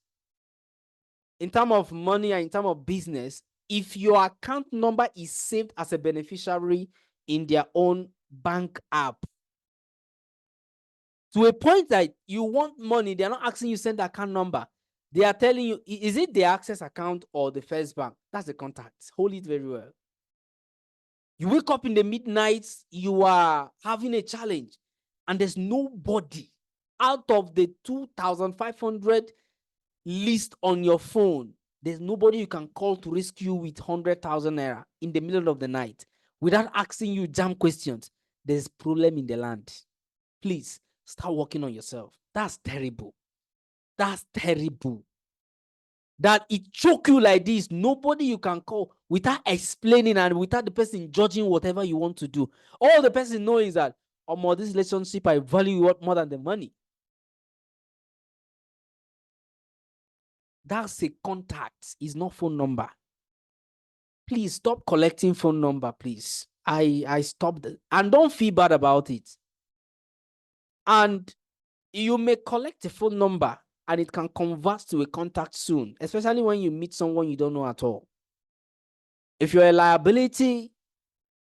[SPEAKER 1] in terms of money and in terms of business, if your account number is saved as a beneficiary in their own bank app, to a point that you want money, they're not asking you send the account number. They are telling you, is it the Access account or the First Bank? That's the contact. Hold it very well. You wake up in the midnight, you are having a challenge, and there's nobody out of the 2,500 list on your phone. There's nobody you can call to rescue with 100,000 naira in the middle of the night without asking you jam questions. There's problem in the land. Please start working on yourself. That's terrible. That's terrible. That it choke you like this. Nobody you can call without explaining and without the person judging whatever you want to do. All the person knows is that, oh, this relationship, I value more than the money. That's a contact. It's not phone number. Please stop collecting phone number, please. I stopped it. And don't feel bad about it. And you may collect a phone number and it can convert to a contact soon, especially when you meet someone you don't know at all. If you're a liability,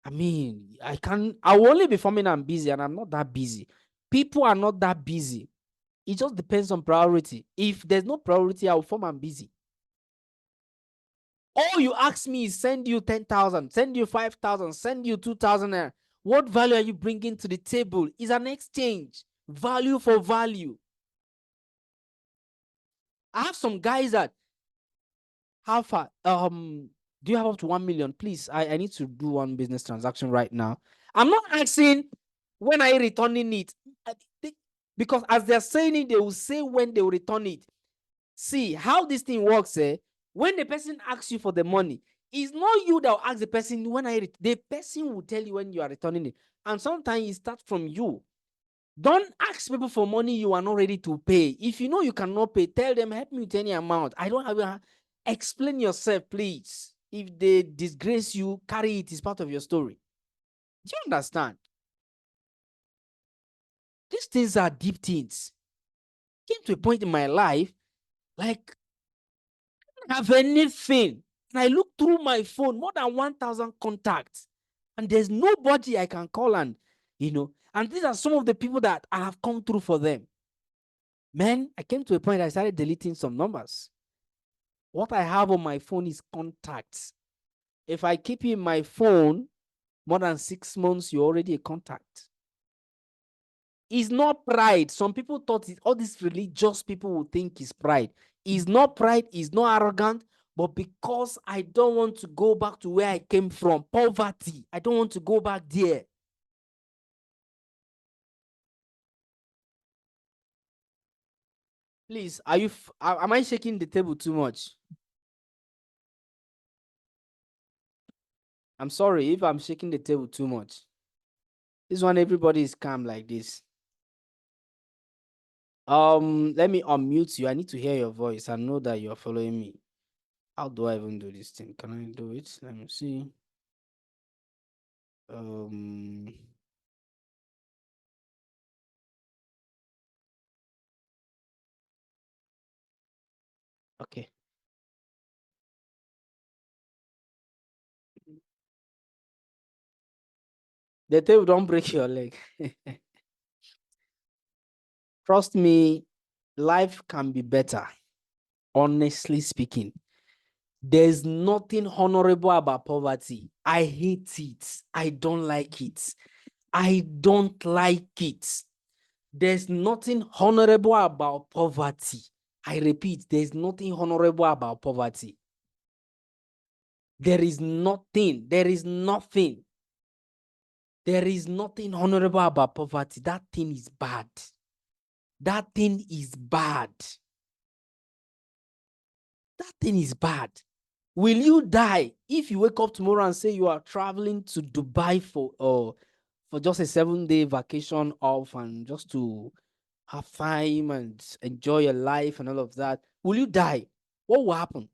[SPEAKER 1] I mean, I will only be forming I'm busy, and I'm not that busy. People are not that busy. It just depends on priority. If there's no priority, I will form I'm busy. All you ask me is send you 10,000, send you 5,000, send you 2,000. What value are you bringing to the table? Is an exchange, value for value. I have some guys that, how far? Do you have up to 1 million? Please, I need to do one business transaction right now. I'm not asking when are you returning it, because as they're saying it, they will say when they will return it. See how this thing works. When the person asks you for the money, it's not you that will ask the person when the person will tell you when you are returning it. And sometimes it starts from you. Don't ask people for money you are not ready to pay. If you know you cannot pay, tell them, help me with any amount. I don't have. Explain yourself, please. If they disgrace you, carry it. It's part of your story. Do you understand? These things are deep things. Came to a point in my life, like, I don't have anything. And I look through my phone, more than 1,000 contacts. And there's nobody I can call and, and these are some of the people that I have come through for them. Man, I came to a point I started deleting some numbers. What I have on my phone is contacts. If I keep in my phone more than 6 months, you're already a contact. It's not pride. Some people thought all these religious people will think it's pride. It's not pride, it's not arrogant, but because I don't want to go back to where I came from, poverty, I don't want to go back there. Please, am I shaking the table too much? I'm sorry if I'm shaking the table too much. This one, everybody is calm like this. Let me unmute you. I need to hear your voice and know that you're following me. How do I even do this thing? Can I do it? Let me see. Okay. The table don't break your leg. Trust me, life can be better. Honestly speaking, there's nothing honorable about poverty. I hate it. I don't like it. I don't like it. There's nothing honorable about poverty. I repeat, there's nothing honorable about poverty. There is nothing honorable about poverty. That thing is bad. That thing is bad. That thing is bad. Will you die if you wake up tomorrow and say you are traveling to Dubai for just a 7-day vacation off and just to have fun and enjoy your life and all of that? Will you die? What will happen?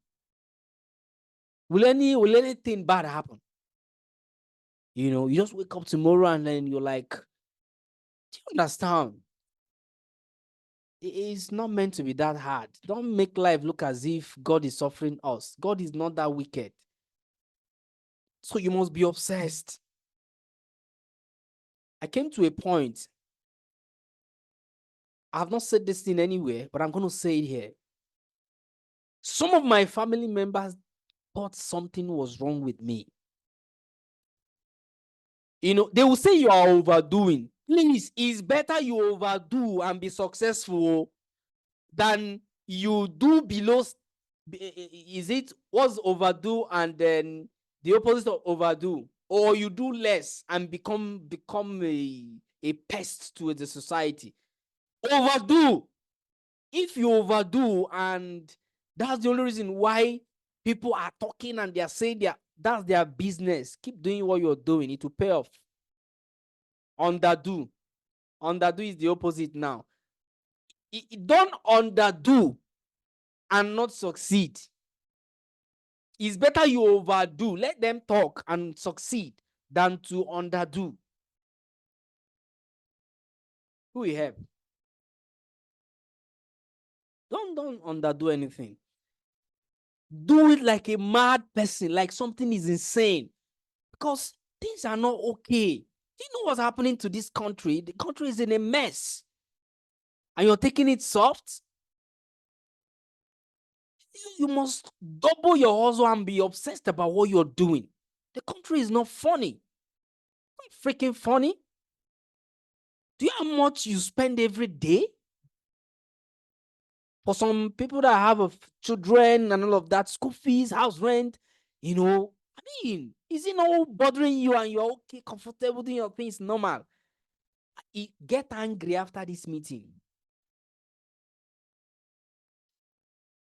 [SPEAKER 1] Will anything bad happen? You know, you just wake up tomorrow and then you're like, do you understand? It's not meant to be that hard. Don't make life look as if God is suffering us. God is not that wicked. So you must be obsessed. I came to a point. I have not said this thing anywhere, but I'm going to say it here. Some of my family members thought something was wrong with me. You know, they will say you are overdoing. Please, it's better you overdo and be successful than you do below. Is it what's overdo and then the opposite of overdo? Or you do less and become a pest to the society? Overdo. If you overdo, and that's the only reason why people are talking and they are saying that's their business. Keep doing what you're doing. It will pay off. Underdo. Underdo is the opposite now. Don't underdo and not succeed. It's better you overdo. Let them talk and succeed than to underdo. Who will help? Don't underdo anything. Do it like a mad person, like something is insane. Because things are not okay. Do you know what's happening to this country? The country is in a mess. And you're taking it soft? You must double your hustle and be obsessed about what you're doing. The country is not funny. It's not freaking funny. Do you know how much you spend every day? For some people that have children and all of that, school fees, house rent, you know, I mean, is it not bothering you and you're okay, comfortable doing your things normal? Get angry after this meeting.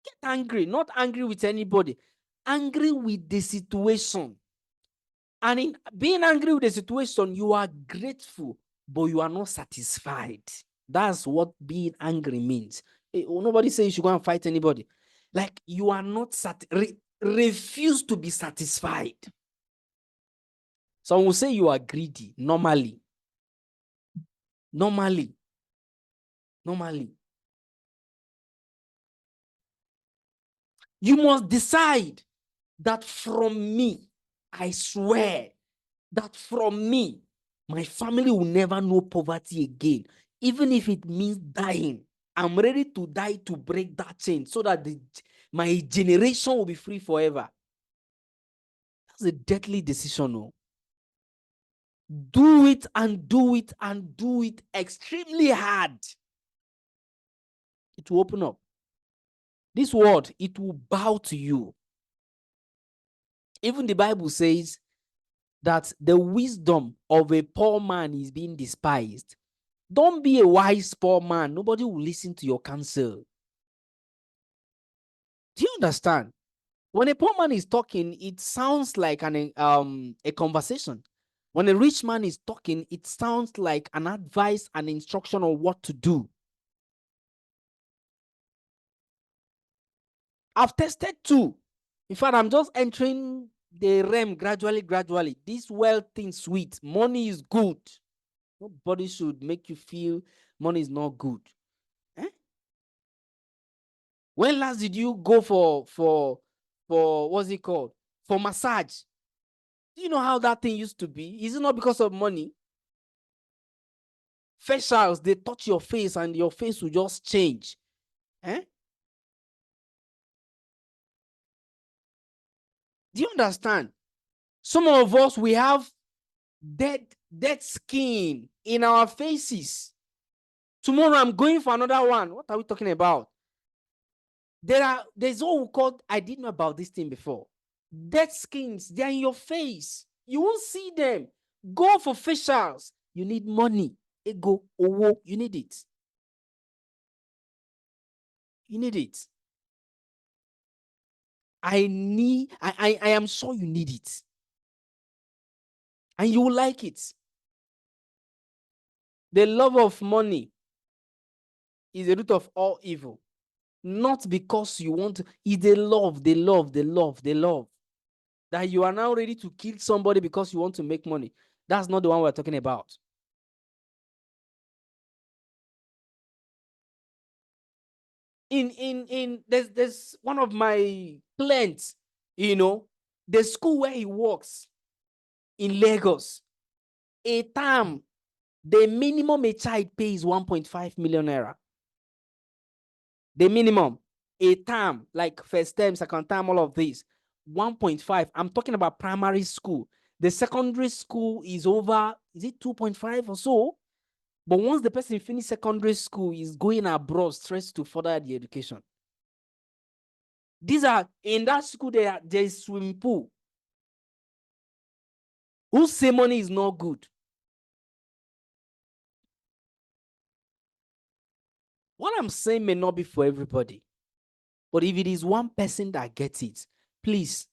[SPEAKER 1] Get angry, not angry with anybody, angry with the situation. And in being angry with the situation, you are grateful, but you are not satisfied. That's what being angry means. Nobody says you should go and fight anybody. Like, you are not refuse to be satisfied. Some will say you are greedy normally. Normally. You must decide that from me, I swear that from me, my family will never know poverty again. Even if it means dying, I'm ready to die to break that chain so that my generation will be free forever. That's a deadly decision. No? Do it and do it and do it extremely hard. It will open up. This world, it will bow to you. Even the Bible says that the wisdom of a poor man is being despised. Don't be a wise poor man. Nobody will listen to your counsel. Do you understand? When a poor man is talking, it sounds like a conversation. When a rich man is talking, it sounds like an advice and instruction on what to do. I've tested too. In fact, I'm just entering the realm gradually. This wealth thing sweet. Money is good. Nobody should make you feel money is not good. When last did you go for what's it called? For massage? Do you know how that thing used to be? Is it not because of money? Facials, they touch your face and your face will just change. Do you understand? Some of us, we have dead skin in our faces. Tomorrow I'm going for another one. What are we talking about? There's what we call, I didn't know about this thing before. Dead skins, they're in your face. You won't see them. Go for facials. You need money. Ego, owo, you need it. You need it. I am sure you need it. And you will like it. The love of money is the root of all evil. Not because you want to, it's the love, that you are now ready to kill somebody because you want to make money. That's not the one we're talking about. There's one of my clients, the school where he works in Lagos, a term, the minimum a child pays 1.5 million naira. The minimum, a term, like first term, second term, all of this, 1.5. I'm talking about primary school. The secondary school is over, is it 2.5 or so? But once the person finishes secondary school, is going abroad straight to further the education. These are, in that school, there's swimming pool. Who say money is not good? What I'm saying may not be for everybody. But if it is one person that gets it, please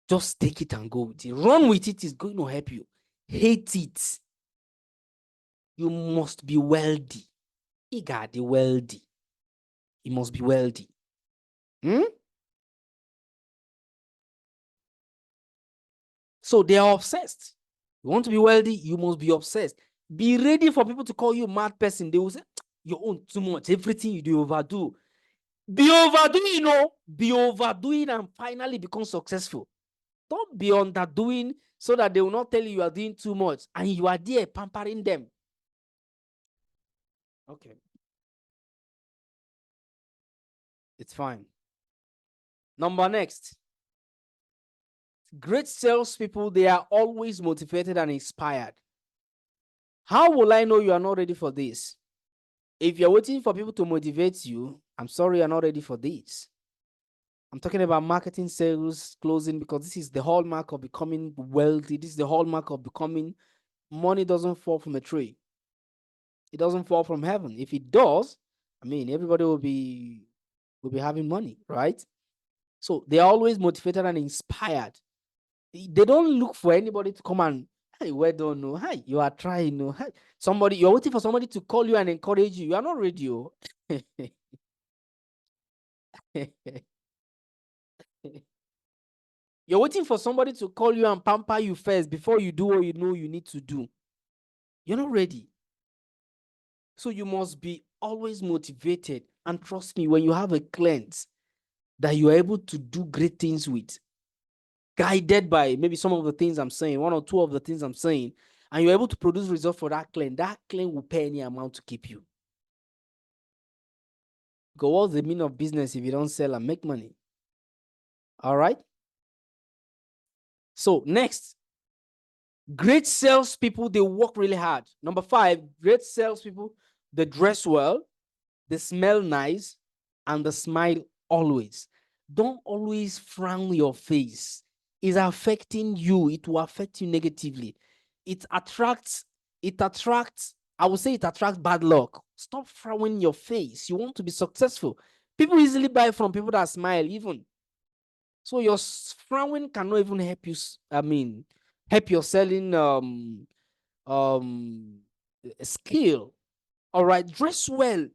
[SPEAKER 1] just take it and go with it. Run with it, is going to help you. Hate it. You must be wealthy. He got the wealthy. He must be wealthy. So they are obsessed. You want to be wealthy, you must be obsessed. Be ready for people to call you a mad person. They will say, you own too much. Everything you do, overdo. Be overdoing, be overdoing and finally become successful. Don't be underdoing so that they will not tell you are doing too much and you are there pampering them. Okay. It's fine. Next. Great salespeople, they are always motivated and inspired. How will I know you are not ready for this? If you're waiting for people to motivate you, I'm sorry you're not ready for this. I'm talking about marketing, sales, closing, because this is the hallmark of becoming wealthy. This is the hallmark of becoming, money doesn't fall from a tree. It doesn't fall from heaven. If it does, I mean, everybody will be having money, right? So they're always motivated and inspired. They don't look for anybody to come and, hey, well done, no, hi, you are trying, no, hi. You're waiting for somebody to call you and encourage you. You are not ready. You're waiting for somebody to call you and pamper you first before you do what you know you need to do. You're not ready. So you must be always motivated. And trust me, when you have a client that you're able to do great things with, guided by maybe some of the things I'm saying, one or two of the things I'm saying, and you're able to produce results for that client will pay any amount to keep you. Because what's the meaning of business if you don't sell and make money? All right. So next, great salespeople, they work really hard. Number 5, great salespeople, they dress well, they smell nice, and they smile always. Don't always frown your face. It's affecting you. It will affect you negatively. It attracts, I would say it attracts bad luck. Stop frowning your face. You want to be successful. People easily buy from people that smile even. So your frowning cannot even help you, help your selling skill. All right, dress well.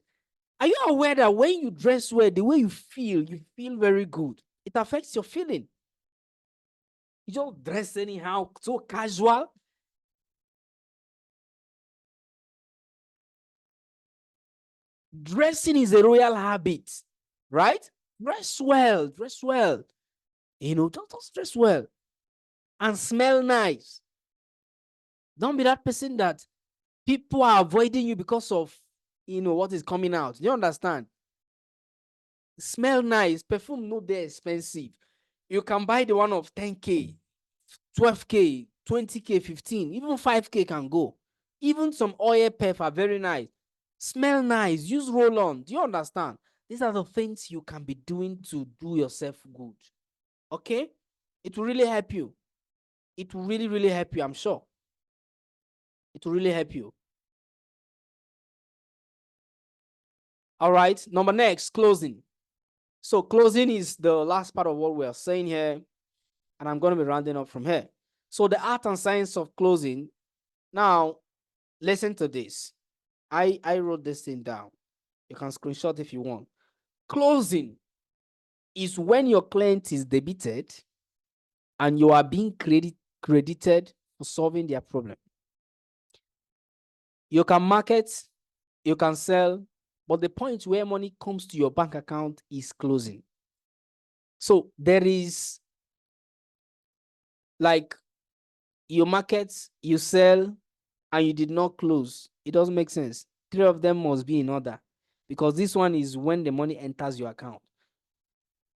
[SPEAKER 1] Are you aware that when you dress well, the way you feel very good? It affects your feeling. You don't dress anyhow, so casual. Dressing is a royal habit, right? Dress well, just dress well and smell nice. Don't be that person that people are avoiding you because of, what is coming out. You understand? Smell nice. Perfume, no, they're expensive. You can buy the one of 10K, 12K, 20K, 15, even 5K can go. Even some oil perf are very nice. Smell nice. Use roll-on. Do you understand? These are the things you can be doing to do yourself good. Okay? It will really help you. It will really, really help you, I'm sure. It will really help you. All right. Number next, closing. So closing is the last part of what we are saying here. And I'm going to be rounding up from here. So the art and science of closing. Now, listen to this. I wrote this thing down. You can screenshot if you want. Closing is when your client is debited and you are being credited for solving their problem. You can market, you can sell, but the point where money comes to your bank account is closing. So there is like you market, you sell, and you did not close. It doesn't make sense. 3 of them must be in order because this one is when the money enters your account.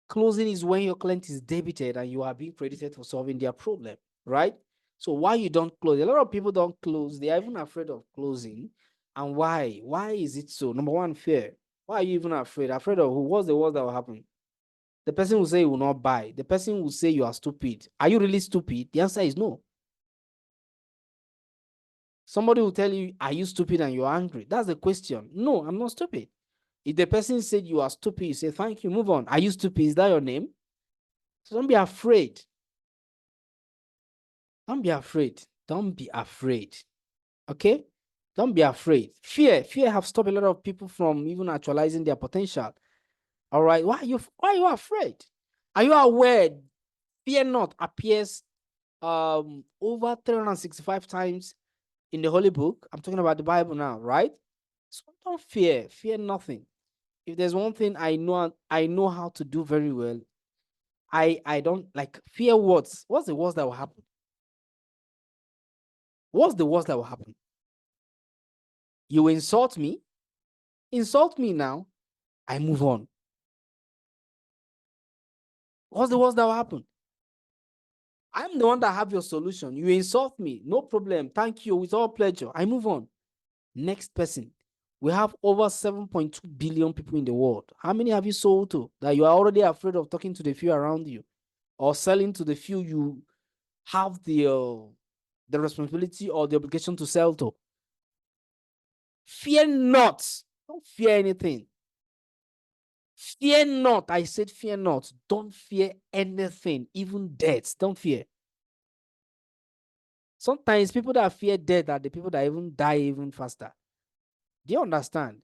[SPEAKER 1] Closing is when your client is debited and you are being credited for solving their problem, right? So why you don't close? A lot of people don't close. They are even afraid of closing. And why? Why is it so? Number one, fear. Why are you even afraid? Afraid of who? What's the worst that will happen? The person will say you will not buy. The person will say you are stupid. Are you really stupid? The answer is no. Somebody will tell you, are you stupid, and you're angry? That's the question. No, I'm not stupid. If the person said you are stupid, you say, thank you, move on. Are you stupid? Is that your name? So don't be afraid. Don't be afraid. Don't be afraid. Okay? Don't be afraid. Fear have stopped a lot of people from even actualizing their potential. All right. Why are you afraid? Are you aware fear not appears over 365 times in the Holy Book? I'm talking about the Bible now, right? So don't fear. Fear nothing. If there's one thing I know how to do very well, I don't like fear words. What's the worst that will happen? What's the worst that will happen? You insult me now, I move on. What's the worst that will happen? I'm the one that have your solution. You insult me, no problem. Thank you, with all pleasure. I move on. Next person. We have over 7.2 billion people in the world. How many have you sold to that you are already afraid of talking to the few around you or selling to the few you have the responsibility or the obligation to sell to? Fear not. Don't fear anything. Fear not. I said fear not. Don't fear anything, even death. Don't fear. Sometimes people that fear death are the people that even die even faster. Do you understand?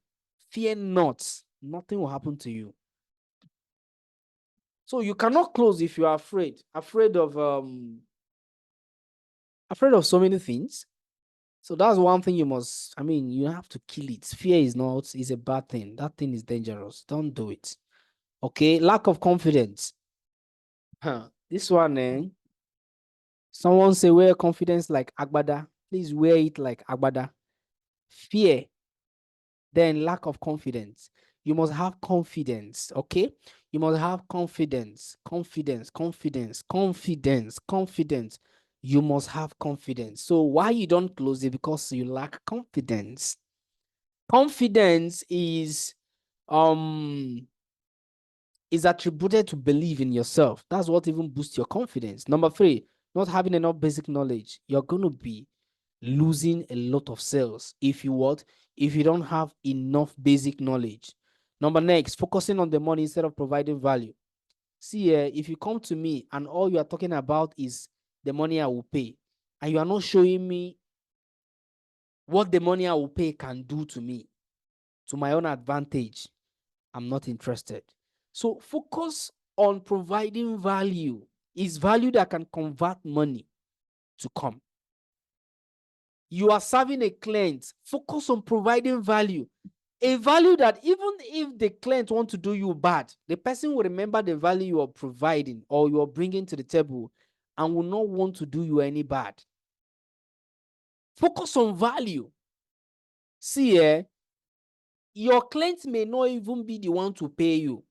[SPEAKER 1] Fear not. Nothing will happen to you. So you cannot close if you are afraid. Afraid of so many things. So that's one thing you must, you have to kill it. Fear is a bad thing. That thing is dangerous. Don't do it. Okay, lack of confidence. This one, someone say wear confidence like agbada. Please wear it like agbada. Fear, then lack of confidence. You must have confidence, okay? You must have confidence. You must have confidence. So why you don't close it? Because you lack confidence. Confidence is attributed to believe in yourself. That's what even boosts your confidence. Number 3, not having enough basic knowledge. You're going to be losing a lot of sales if you don't have enough basic knowledge. Next, focusing on the money instead of providing value. See, if you come to me and all you are talking about is the money I will pay, and you are not showing me what the money I will pay can do to me, to my own advantage, I'm not interested. So focus on providing value. Is value that can convert money to come. You are serving a client. Focus on providing value. A value that even if the client wants to do you bad, the person will remember the value you are providing or you are bringing to the table and will not want to do you any bad. Focus on value. See, your client may not even be the one to pay you.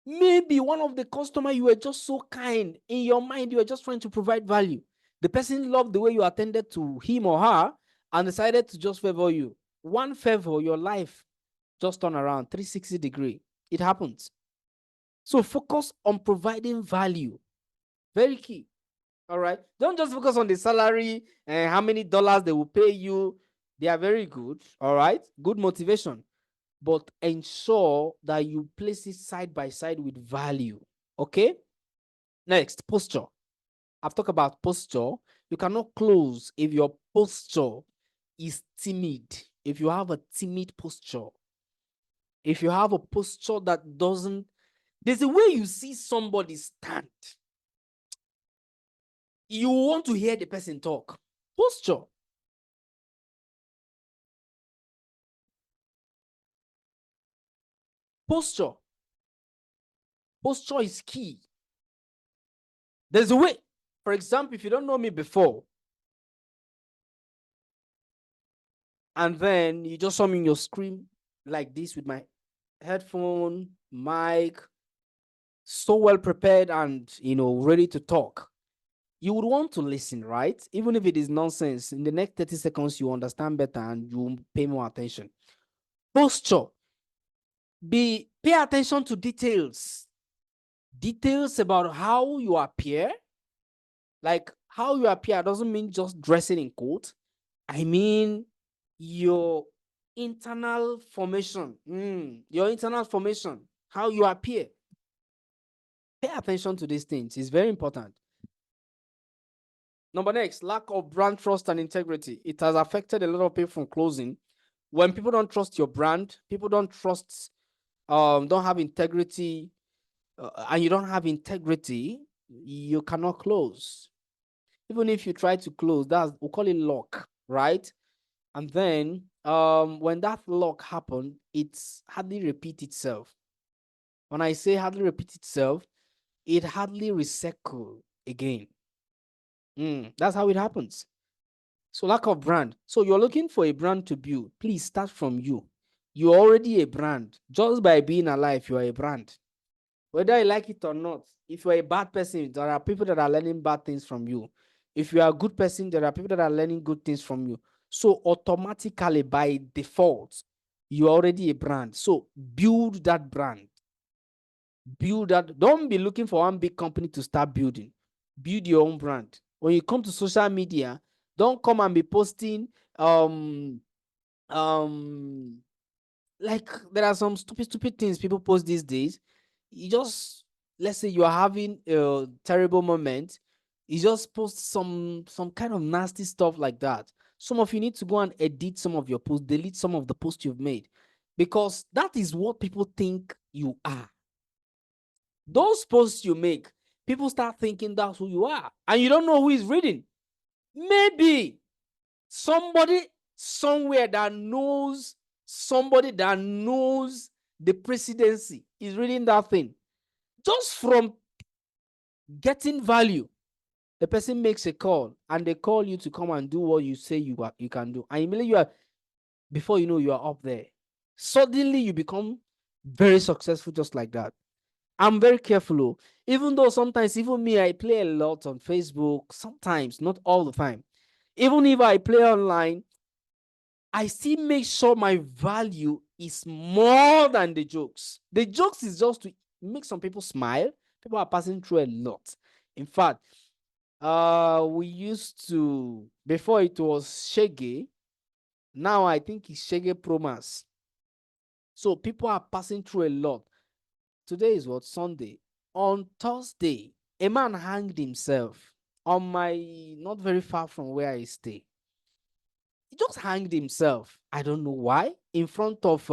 [SPEAKER 1] Maybe one of the customers, you were just so kind. In your mind, you were just trying to provide value. The person loved the way you attended to him or her and decided to just favor you. One favor, your life just turn around 360 degree. It happens. So focus on providing value. Very key. All right. Don't just focus on the salary and how many dollars they will pay you. They are very good. All right. Good motivation. But ensure that you place it side by side with value. Okay. Next, posture. I've talked about posture. You cannot close if your posture is timid. If you have a timid posture, if you have a posture that doesn't, there's a way you see somebody stand. You want to hear the person talk. Posture. Posture. Posture is key. There's a way. For example, if you don't know me before, and then you just saw me in your screen like this with my headphone, mic, so well prepared and, ready to talk, you would want to listen, right? Even if it is nonsense, in the next 30 seconds, you understand better and you pay more attention. Posture. Pay attention to details. Details about how you appear. Like how you appear doesn't mean just dressing in coat. I mean your internal formation. Your internal formation. How you appear. Pay attention to these things. It's very important. Number next, lack of brand trust and integrity. It has affected a lot of people from closing. When people don't trust your brand, people don't trust, don't have integrity, and you don't have integrity, you cannot close. Even if you try to close, we'll call it lock, right? And then when that lock happened, it's hardly repeat itself. When I say hardly repeat itself, it hardly recycle again. That's how it happens. So lack of brand. So you're looking for a brand to build. Please start from you. You're already a brand. Just by being alive, you are a brand. Whether you like it or not, if you're a bad person, there are people that are learning bad things from you. If you are a good person, there are people that are learning good things from you. So automatically, by default, you're already a brand. So build that brand. Build that. Don't be looking for one big company to start building. Build your own brand. When you come to social media, don't come and be posting like there are some stupid things people post these days. You just, let's say you are having a terrible moment, you just post some kind of nasty stuff like that. Some of you need to go and edit some of your posts, delete some of the posts you've made, because that is what people think you are. Those posts you make, people start thinking that's who you are, and you don't know who is reading. Maybe somebody somewhere that knows somebody that knows the presidency is reading that thing. Just from getting value, the person makes a call and they call you to come and do what you say you can do, and immediately before you know, you are up there. Suddenly you become very successful just like that. I'm very careful, even though sometimes, even me, I play a lot on Facebook, sometimes, not all the time. Even if I play online, I still make sure my value is more than the jokes. The jokes is just to make some people smile. People are passing through a lot. In fact, we used to, before it was Shege, now I think it's Shege Promas. So people are passing through a lot. Today is what? Sunday. On Thursday, a man hanged himself on my, not very far from where I stay. He just hanged himself. I don't know why. In front of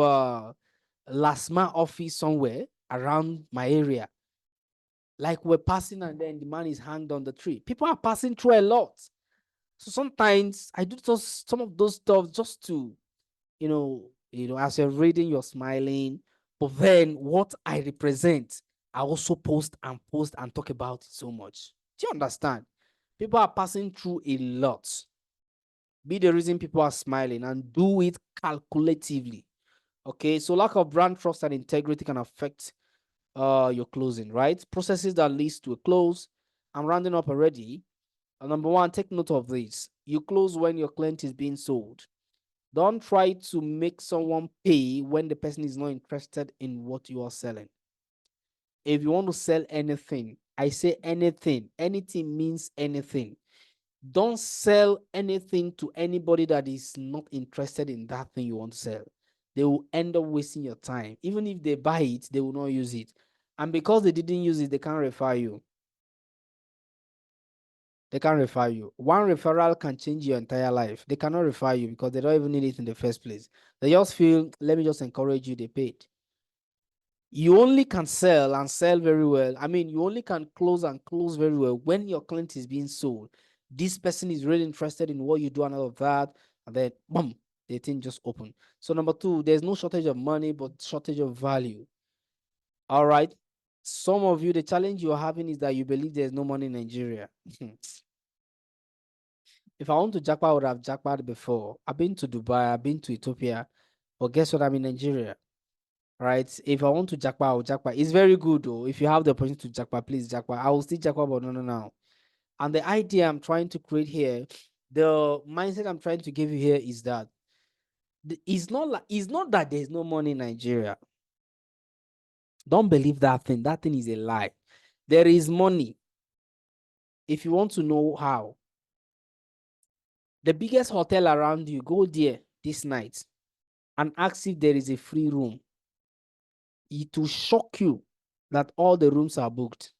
[SPEAKER 1] Lasma office somewhere around my area. Like we're passing and then the man is hanged on the tree. People are passing through a lot. So sometimes I do just some of those stuff just to, as you're reading, you're smiling. But then what I represent, I also post and talk about it so much. Do you understand? People are passing through a lot. Be the reason people are smiling, and do it calculatively. Okay, so lack of brand trust and integrity can affect your closing, right? Processes that leads to a close. I'm rounding up already. Number one, take note of this. You close when your client is being sold. Don't try to make someone pay when the person is not interested in what you are selling. If you want to sell anything, I say anything. Anything means anything. Don't sell anything to anybody that is not interested in that thing you want to sell. They will end up wasting your time. Even if they buy it, they will not use it. And because they didn't use it, they can't refer you. They can't refer you. One referral can change your entire life. They cannot refer you because they don't even need it in the first place. They just feel, let me just encourage you, they paid. You only can sell and sell very well. I mean, you only can close and close very well when your client is being sold. This person is really interested in what you do and all of that. And then, boom, the thing just open. So number two, there's no shortage of money, but shortage of value. All right. Some of you, the challenge you're having is that you believe there's no money in Nigeria. If I want to jackpot, I would have jackpot before. I've been to Dubai, I've been to Ethiopia, but guess what? I'm in Nigeria. Right? If I want to jackpot, I'll jackpot. It's very good though. If you have the opportunity to jackpot, please jackpot. I will still jackpot, but no, no, no. And the idea I'm trying to create here, the mindset I'm trying to give you here is that it's not that there's no money in Nigeria. Don't believe that thing. That thing is a lie. There is money. If you want to know how, the biggest hotel around you, go there this night and ask if there is a free room. It will shock you that all the rooms are booked.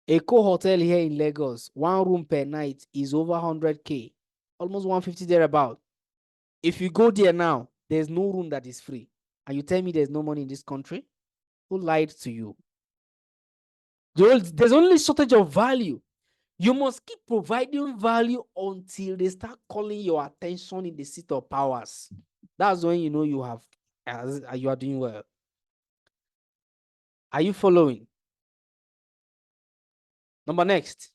[SPEAKER 1] Eco Hotel here in Lagos, 1 room per night is over 100K, almost 150 thereabout. If you go there now, there's no room that is free. And you tell me there's no money in this country? Who lied to you? There's only shortage of value. You must keep providing value until they start calling your attention in the seat of powers. That's when you know you are doing well. Are you following? Number next,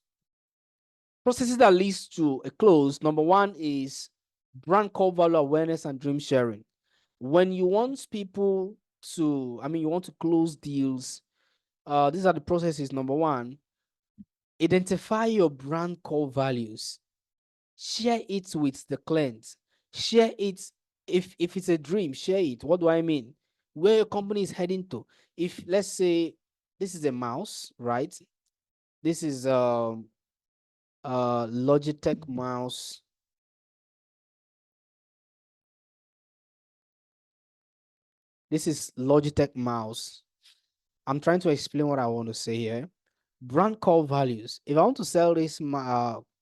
[SPEAKER 1] processes that leads to a close. Number one is brand core value awareness and dream sharing. When you want people to, you want to close deals, these are the processes. Number one, identify your brand core values. Share it with the clients. Share it. If it's a dream, share it. What do I mean? Where your company is heading to. If let's say this is a mouse, right? This is Logitech mouse. This is Logitech mouse. I'm trying to explain what I want to say here. Brand core values. If I want to sell this,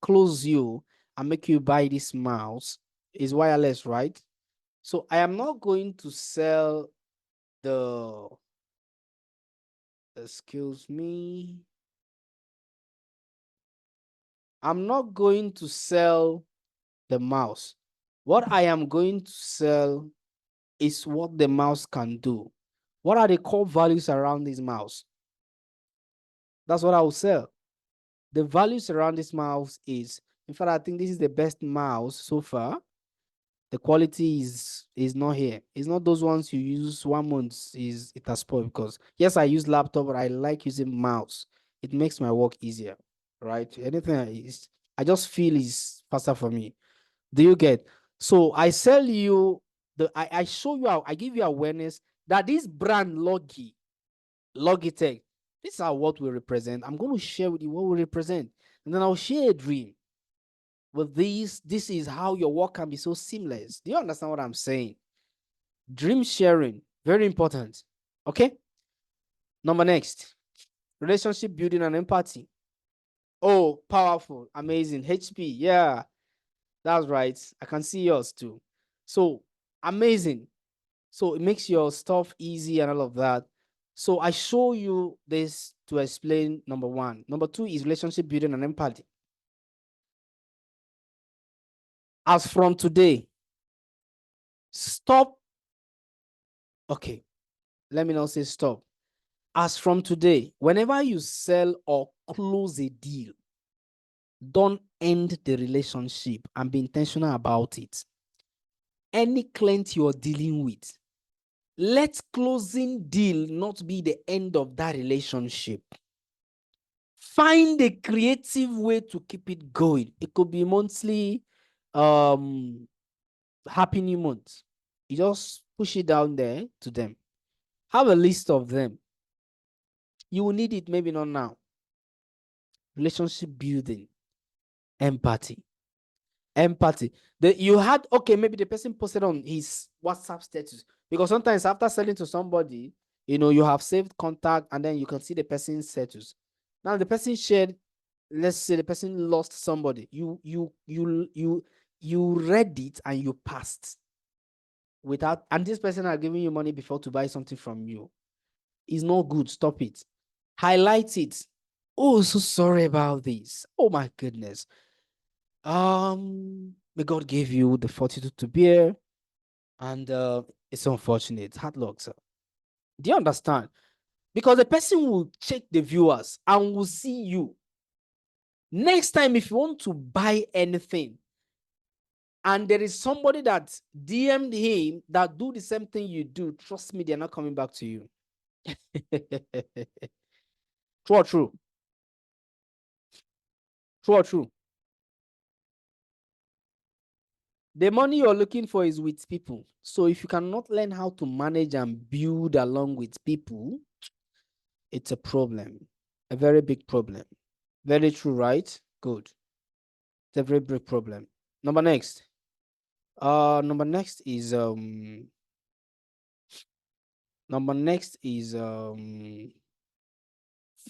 [SPEAKER 1] close you and make you buy this mouse, is wireless, right? So I am not going to sell the, excuse me. I'm not going to sell the mouse. What I am going to sell is what the mouse can do. What are the core values around this mouse? That's what I will sell. The values around this mouse is, in fact, I think this is the best mouse so far. The quality is not here. It's not those ones you use 1 month, it has spoiled, because yes, I use laptop, but I like using mouse. It makes my work easier, right? Anything I just feel is faster for me. Do you get? So I sell you I show you how, I give you awareness that this brand Logitech, these are what we represent. I'm going to share with you what we represent, and then I'll share a dream. With this is how your work can be so seamless. Do you understand what I'm saying? Dream sharing, very important. Okay. Number next, relationship building and empathy. Oh, powerful, amazing. HP, yeah, that's right. I can see yours too. So amazing. So it makes your stuff easy and all of that. So I show you this to explain number one. Number two is relationship building and empathy. As from today, stop. Okay, let me not say stop. As from today, whenever you sell or close a deal, don't end the relationship and be intentional about it. Any client you're dealing with, let closing deal not be the end of that relationship. Find a creative way to keep it going. It could be monthly, happy new month. You just push it down there to them. Have a list of them. You will need it, maybe not now. relationship building, empathy. Empathy. You had, okay, maybe the person posted on his WhatsApp status, because sometimes after selling to somebody, you have saved contact and then you can see the person's status. Now the person shared, let's say the person lost somebody. You read it and you passed without, and this person are giving you money before to buy something from you. It's not good. Stop it. Highlight it. Oh, so sorry about this. Oh my goodness. May God give you the fortitude to bear, and it's unfortunate. Hard luck, sir. Do you understand? Because the person will check the viewers and will see you. Next time, if you want to buy anything, and there is somebody that DM'd him that do the same thing you do, trust me, they're not coming back to you. True or true? True or true? The money you're looking for is with people. So if you cannot learn how to manage and build along with people, it's a problem. A very big problem. Very true, right? Good. It's a very big problem. Number next. Number next is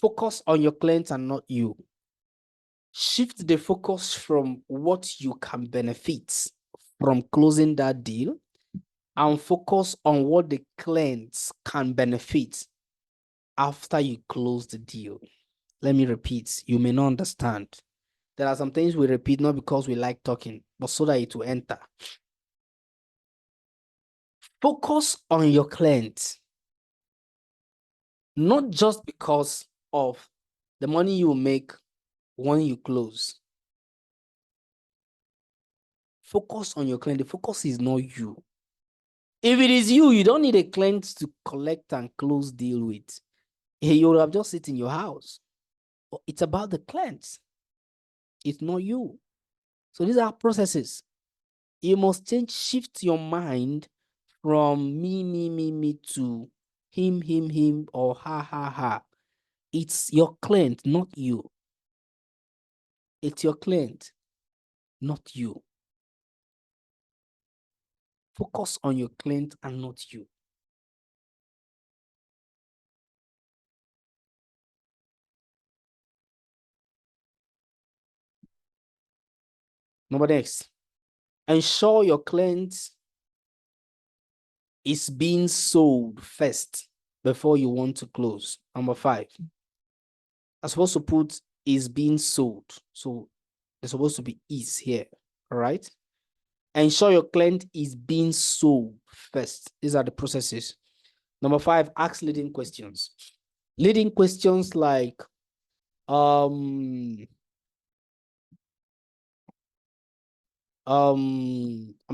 [SPEAKER 1] focus on your clients and not you. Shift the focus from what you can benefit from closing that deal and focus on what the clients can benefit after you close the deal. Let me repeat, you may not understand. There are some things we repeat not because we like talking, but so that it will enter. Focus on your clients, not just because of the money you make when you close. Focus on your client. The focus is not you. If it is you, you don't need a client to collect and close deal with. You will have just sit in your house. It's about the clients. It's not you. So these are processes. You must shift your mind from me to him, or ha. It's your client, not you. It's your client, not you. Focus on your client and not you. Number next, ensure your client is being sold first before you want to close. Number 5, I'm supposed to put is being sold. So there's supposed to be is here. All right. Ensure your client is being sold first. These are the processes. Number 5, ask leading questions. Leading questions like, I'm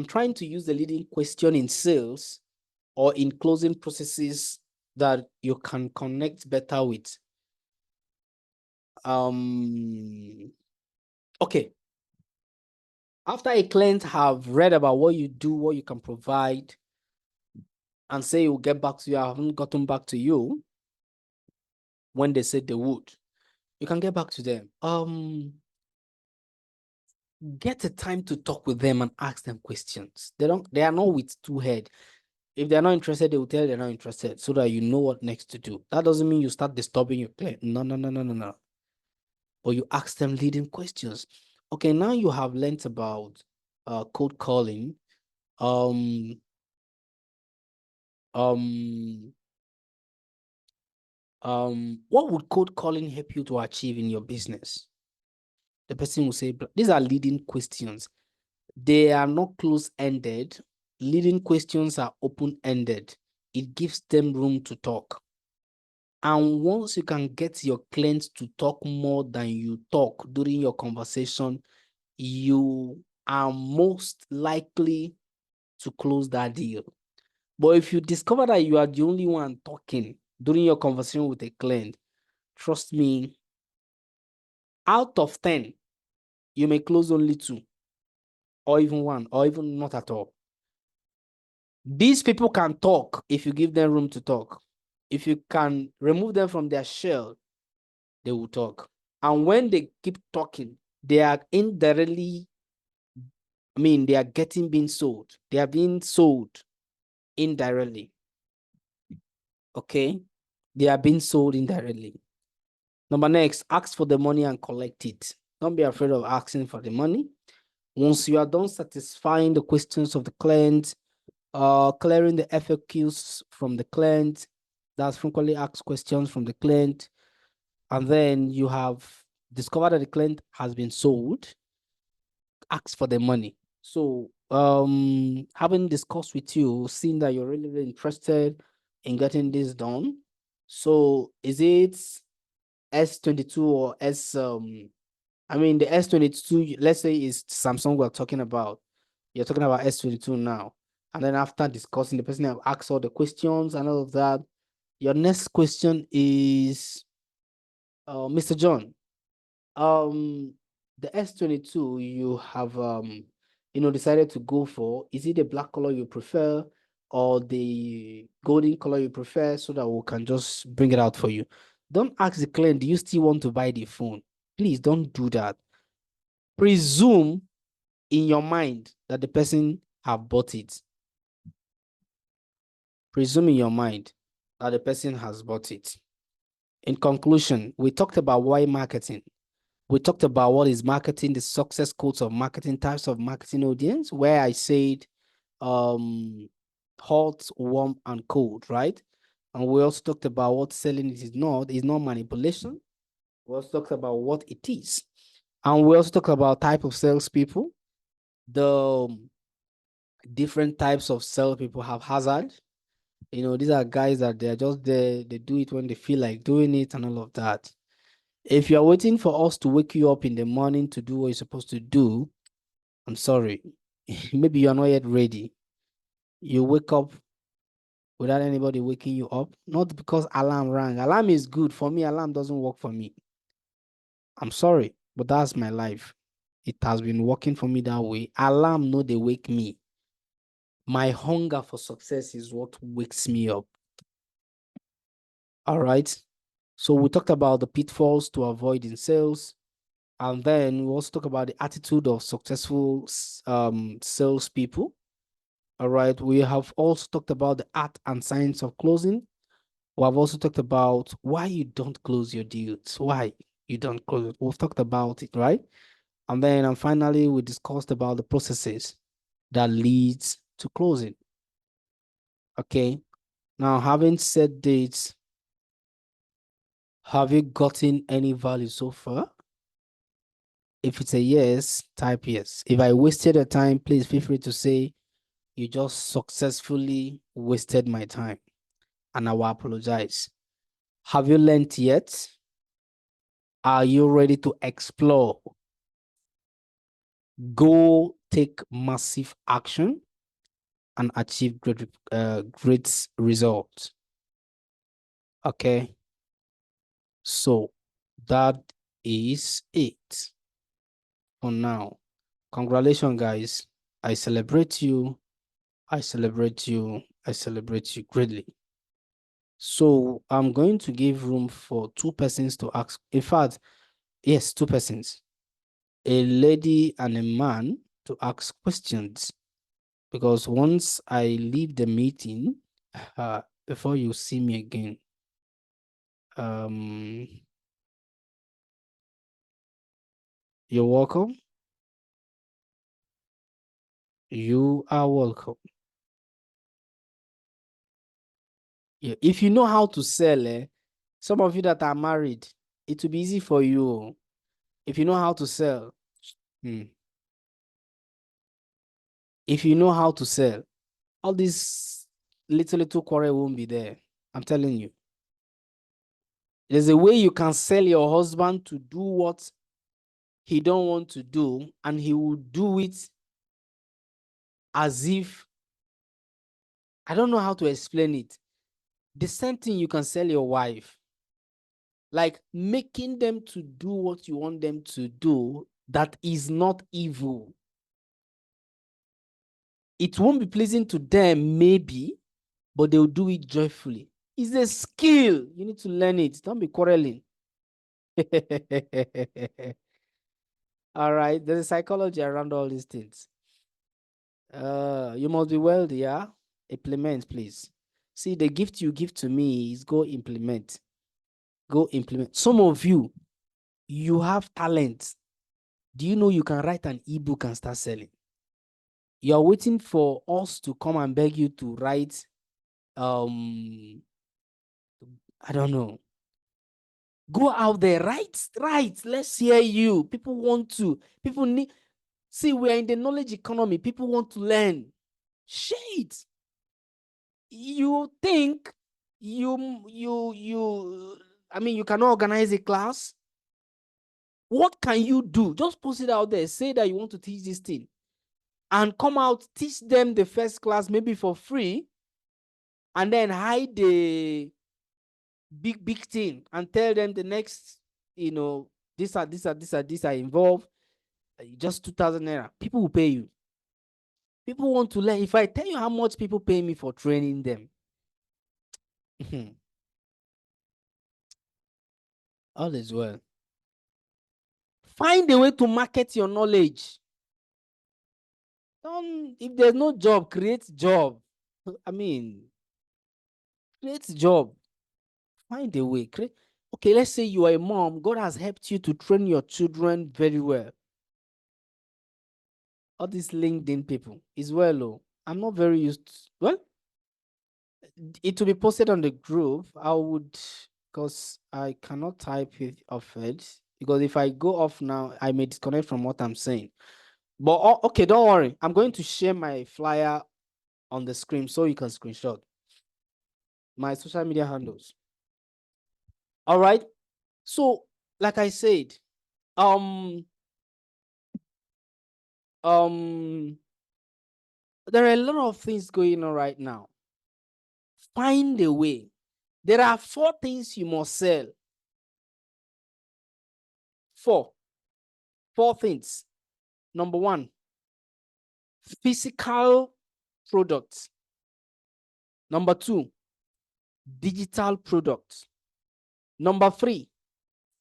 [SPEAKER 1] trying to use the leading question in sales or in closing processes that you can connect better with. Okay. After a client have read about what you do, what you can provide, and say you'll get back to you, I haven't gotten back to you when they said they would, you can get back to them. Get a time to talk with them and ask them questions. They are not with two head. If they're not interested, they will tell you they're not interested so that you know what next to do. That doesn't mean you start disturbing your client. No. But you ask them leading questions. Okay, now you have learned about cold calling. What would cold calling help you to achieve in your business? The person will say, these are leading questions. They are not close-ended. Leading questions are open-ended. It gives them room to talk. And once you can get your clients to talk more than you talk during your conversation, you are most likely to close that deal. But if you discover that you are the only one talking during your conversation with a client, trust me, out of 10, you may close only 2, or even 1, or even not at all. These people can talk if you give them room to talk. If you can remove them from their shell, they will talk. And when they keep talking, they are indirectly, they are being sold. They are being sold indirectly. Okay? They are being sold indirectly. Number next, ask for the money and collect it. Don't be afraid of asking for the money. Once you are done satisfying the questions of the client, clearing the FAQs from the client, that's frequently asked questions from the client, and then you have discovered that the client has been sold, ask for the money. So, having discussed with you, seeing that you're really, really interested in getting this done. So, is it S22 or the S22, let's say is Samsung we're talking about. You're talking about S22 now. And then after discussing, the person have asked all the questions and all of that. Your next question is, Mr. John, the S22 you have decided to go for, is it the black color you prefer or the golden color you prefer, so that we can just bring it out for you? Don't ask the client, do you still want to buy the phone? Please don't do that. Presume in your mind that the person have bought it. Presume in your mind that the person has bought it. In conclusion, we talked about why marketing. We talked about what is marketing, the success codes of marketing, types of marketing audience, where I said hot, warm, and cold, right? And we also talked about what selling is not manipulation. We also talked about what it is. And we also talked about type of salespeople. The different types of salespeople have hazard. These are guys that they are just there, they do it when they feel like doing it and all of that. If you're waiting for us to wake you up in the morning to do what you're supposed to do, I'm sorry. Maybe you're not yet ready. You wake up without anybody waking you up, not because alarm rang. Alarm is good. For me, alarm doesn't work for me. I'm sorry, but that's my life. It has been working for me that way. Alarm no, they wake me. My hunger for success is what wakes me up. All right. So we talked about the pitfalls to avoid in sales. And then we also talk about the attitude of successful salespeople. All right. We have also talked about the art and science of closing. We have also talked about why you don't close your deals. Why you don't close it. We've talked about it, right? And then finally, we discussed about the processes that leads to closing. Okay. Now, having said this, have you gotten any value so far? If it's a yes, type yes. If I wasted your time, please feel free to say you just successfully wasted my time, and I will apologize. Have you learned yet? Are you ready to explore? Go take massive action and achieve great results. Okay. So that is it for now. Congratulations, guys. I celebrate you. I celebrate you. I celebrate you greatly. So I'm going to give room for two persons to ask. In fact, yes, two persons, a lady and a man, to ask questions. Because once I leave the meeting, before you see me again, you're welcome. You are welcome. Yeah, if you know how to sell, some of you that are married, it will be easy for you. If you know how to sell, if you know how to sell, all this little quarrel won't be there. I'm telling you. There's a way you can sell your husband to do what he don't want to do, and he will do it as if, I don't know how to explain it. The same thing you can sell your wife. Like making them to do what you want them to do, that is not evil. It won't be pleasing to them, maybe, but they'll do it joyfully. It's a skill. You need to learn it. Don't be quarreling. All right. There's a psychology around all these things. You must be wealthy, yeah? Implement, please. See, the gift you give to me is go implement. Go implement. Some of you, you have talent. Do you know you can write an ebook and start selling? You're waiting for us to come and beg you to write, I don't know. Go out there, write. Let's hear you. People want to. People need. See, we're in the knowledge economy. People want to learn. Shit. You think I mean, you cannot organize a class? What can you do? Just post it out there. Say that you want to teach this thing and come out, teach them the first class, maybe for free, and then hide the big thing and tell them the next, this are involved, just 2,000 naira. People will pay you. People want to learn. If I tell you how much people pay me for training them, all is well. Find a way to market your knowledge. If there's no job, create job. I mean, create job. Find a way. Okay, let's say you are a mom. God has helped you to train your children very well. All these LinkedIn people is well. Oh, I'm not very used to, well, it will be posted on the group. I would, because I cannot type it off it. Because if I go off now, I may disconnect from what I'm saying. But okay, don't worry. I'm going to share my flyer on the screen so you can screenshot my social media handles. All right. So, like I said, there are a lot of things going on right now. Find a way. There are 4 things you must sell. 4 things. Number 1, physical products. Number 2, digital products. Number 3,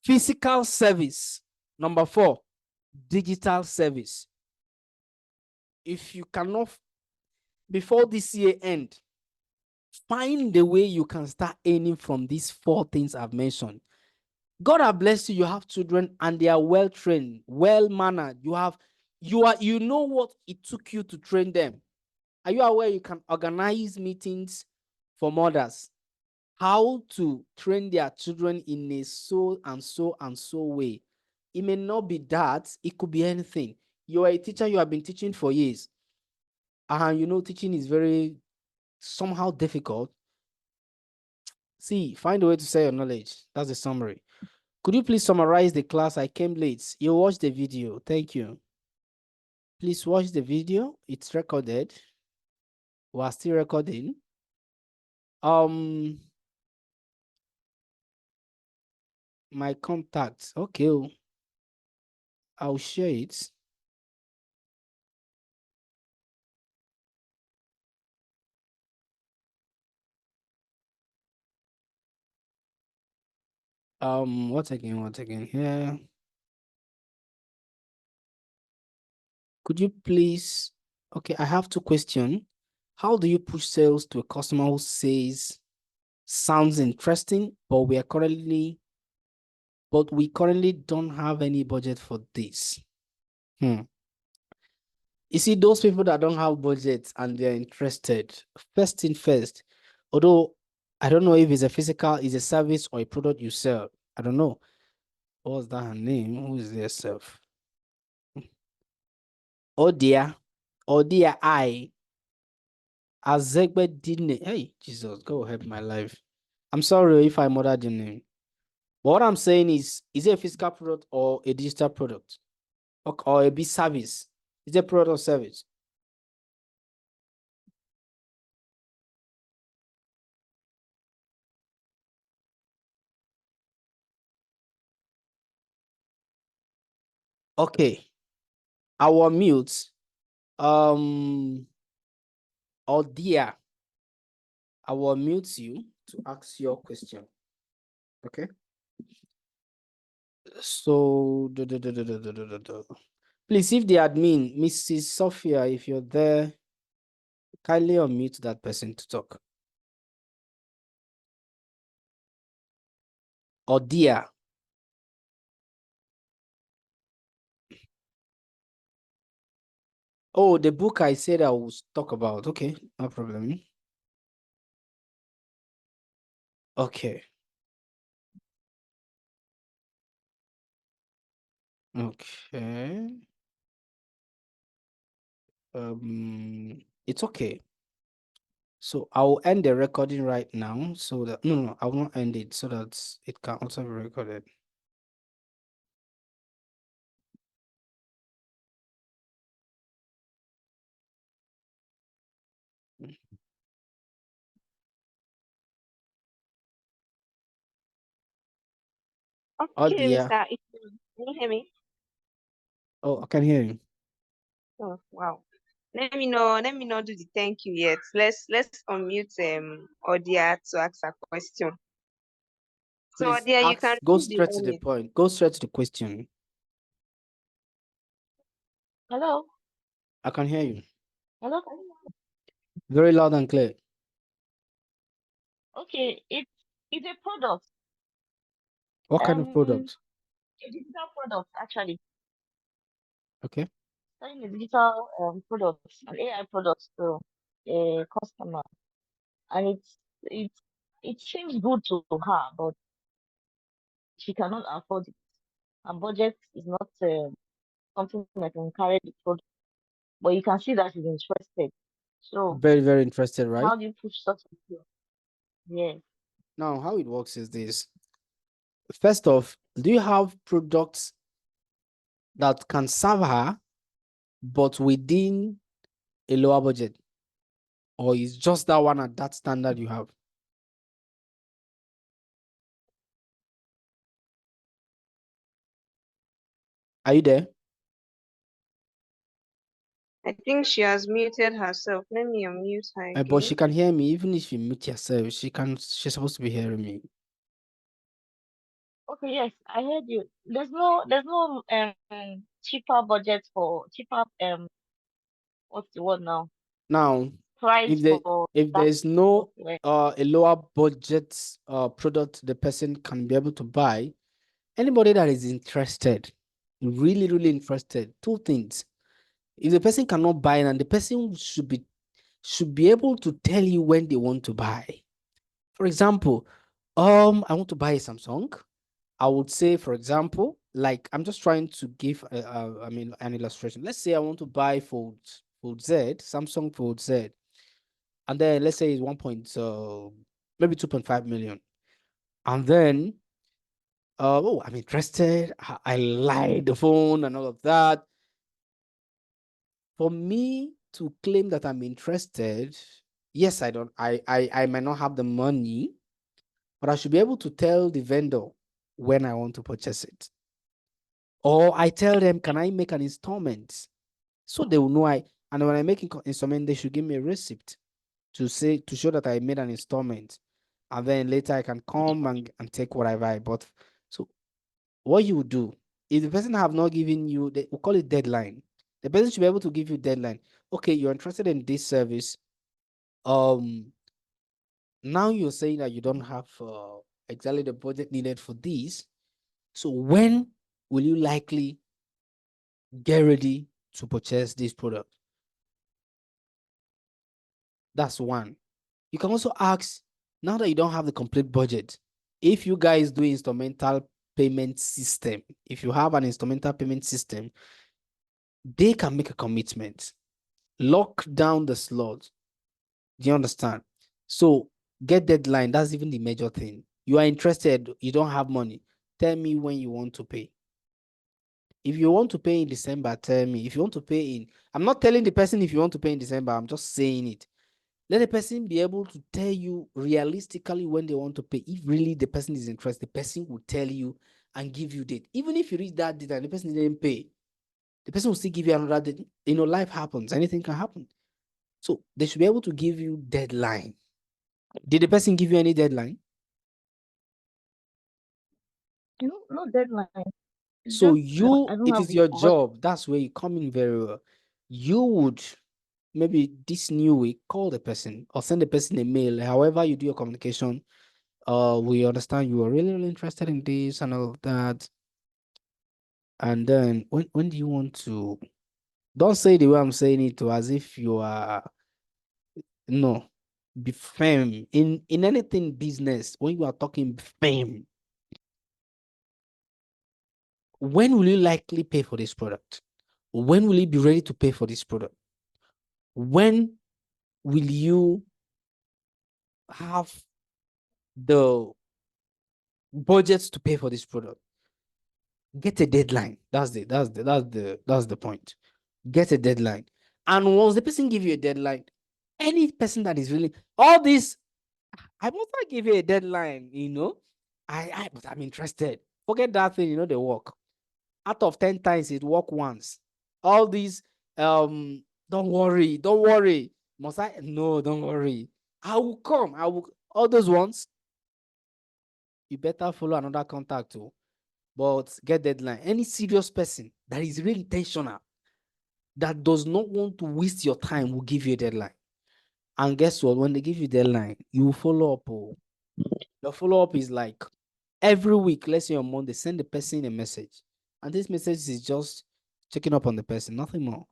[SPEAKER 1] physical service. Number 4, digital service. If you cannot, before this year end, find the way you can start earning from these 4 things I've mentioned. God has blessed you. You have children and they are well trained, well mannered. You know what it took you to train them. Are you aware you can organize meetings for mothers? How to train their children in a so and so and so way. It may not be that, it could be anything. You are a teacher, you have been teaching for years. And you know, teaching is very somehow difficult. See, find a way to sell your knowledge. That's the summary. Could you please summarize the class? I came late. You watched the video. Thank you. Please watch the video. It's recorded. We are still recording. My contacts. Okay. I'll share it. What again here? Could you please, okay, I have 2 questions. How do you push sales to a customer who says sounds interesting, but we currently don't have any budget for this? You see, those people that don't have budgets and they're interested, first thing first, although I don't know if it's a physical, is a service or a product you sell. I don't know. What's that her name? Who is their self? Oh dear. Oh dear, Azegbe didn't. Hey, Jesus, go help my life. I'm sorry if I murdered your name. But what I'm saying is it a physical product or a digital product? Or a B service? Is it a product or service? Okay. Our mute. Or dear, I will mute you to ask your question. Okay. So, please, if the admin, Mrs. Sophia, if you're there, kindly unmute that person to talk. Or dear. Oh, the book I said I will talk about. Okay, no problem. Okay. Okay. It's okay. So I'll end the recording right now so that no, I will not end it so that it can also be recorded. Oh
[SPEAKER 2] Okay,
[SPEAKER 1] dear.
[SPEAKER 2] Mr. Ethan, can you hear me?
[SPEAKER 1] Oh, I can hear you.
[SPEAKER 2] Oh, wow. Let me not do the thank you yet. Let's unmute Odia to ask a question. So
[SPEAKER 1] Please
[SPEAKER 2] Odia, you can
[SPEAKER 1] ask, go
[SPEAKER 2] read the
[SPEAKER 1] straight to the point. Go straight to the question.
[SPEAKER 2] Hello?
[SPEAKER 1] I can hear you.
[SPEAKER 2] Hello?
[SPEAKER 1] Very loud and clear.
[SPEAKER 2] Okay, it's a product.
[SPEAKER 1] What kind of
[SPEAKER 2] Um,
[SPEAKER 1] product?
[SPEAKER 2] a digital product actually.
[SPEAKER 1] Okay.
[SPEAKER 2] Selling a digital product, an AI product to a customer, and it seems good to her, but she cannot afford it. Her budget is not something that can carry the product. But you can see that she's interested. So
[SPEAKER 1] Very, very interested, right?
[SPEAKER 2] how do you push such a deal? Yes.
[SPEAKER 1] Now, how it works is this. First off, do you have products that can serve her, but within a lower budget? Or is just that one at that standard you have? Are you there?
[SPEAKER 2] I think she has muted herself. Let me unmute her
[SPEAKER 1] But she
[SPEAKER 2] again.
[SPEAKER 1] can hear me, even if you mute yourself, she's supposed to be hearing me.
[SPEAKER 2] Okay, yes, I heard you. There's no cheaper budget for cheaper what's the word now?
[SPEAKER 1] Now,
[SPEAKER 2] Price for
[SPEAKER 1] if
[SPEAKER 2] that
[SPEAKER 1] there's no
[SPEAKER 2] software.
[SPEAKER 1] a lower budget product the person can be able to buy, anybody that is interested, really, really interested, two things. If the person cannot buy, and the person should be able to tell you when they want to buy. For example, I want to buy a Samsung. I would say, for example, like I'm just trying to give, I mean, an illustration. Let's say I want to buy Fold Z, Samsung Fold Z, and then let's say it's maybe 2.5 million, and then, oh, I'm interested. I like the phone and all of that. For me to claim that I'm interested, yes, I don't. I might not have the money, but I should be able to tell the vendor when I want to purchase it. Or I tell them, can I make an installment? So they will know and when I make an installment, they should give me a receipt to show that I made an installment. And then later I can come and take whatever I bought. So what you would do, if the person have not given you, we call it deadline. The person should be able to give you deadline. Okay, you're interested in this service. Now you're saying that you don't have exactly the budget needed for this. So when will you likely get ready to purchase this product? That's one. You can also ask, now that you don't have the complete budget, if you guys do instrumental payment system, if you have an instrumental payment system, they can make a commitment, lock down the slot. Do you understand? So get deadline. That's even the major thing. You are interested, you don't have money. Tell me when you want to pay. If you want to pay in December, tell me. If you want to pay I'm not telling the person if you want to pay in December, I'm just saying it. Let the person be able to tell you realistically when they want to pay. If really the person is interested, the person will tell you and give you date. Even if you reach that date and the person didn't pay, the person will still give you another date. Life happens. Anything can happen. So they should be able to give you deadline. Did the person give you any deadline?
[SPEAKER 2] No deadline. It's
[SPEAKER 1] So
[SPEAKER 2] just I
[SPEAKER 1] you,
[SPEAKER 2] don't
[SPEAKER 1] it
[SPEAKER 2] have
[SPEAKER 1] is
[SPEAKER 2] the
[SPEAKER 1] your
[SPEAKER 2] over.
[SPEAKER 1] job. That's where you come in very well. You would maybe this new week call the person or send the person a mail. However you do your communication, we understand you are really, really interested in this and all of that. And then when do you want to? Don't say the way I'm saying it to as if you are no. Be firm in anything business. When you are talking, be firm. When will you likely pay for this product? When will you be ready to pay for this product? When will you have the budgets to pay for this product? Get a deadline. That's the point. Get a deadline. And once the person give you a deadline, any person that is really all this, I must not give you a deadline, but I'm interested. Forget that thing, they work. Out of 10 times, it work once. All these, don't worry. Must I? No, don't worry. I will come. All those ones, you better follow another contact too. But get deadline. Any serious person that is really intentional, that does not want to waste your time, will give you a deadline. And guess what? When they give you deadline, you will follow up. Oh. The follow up is like every week, let's say on Monday, send the person a message. And this message is just checking up on the person, nothing more.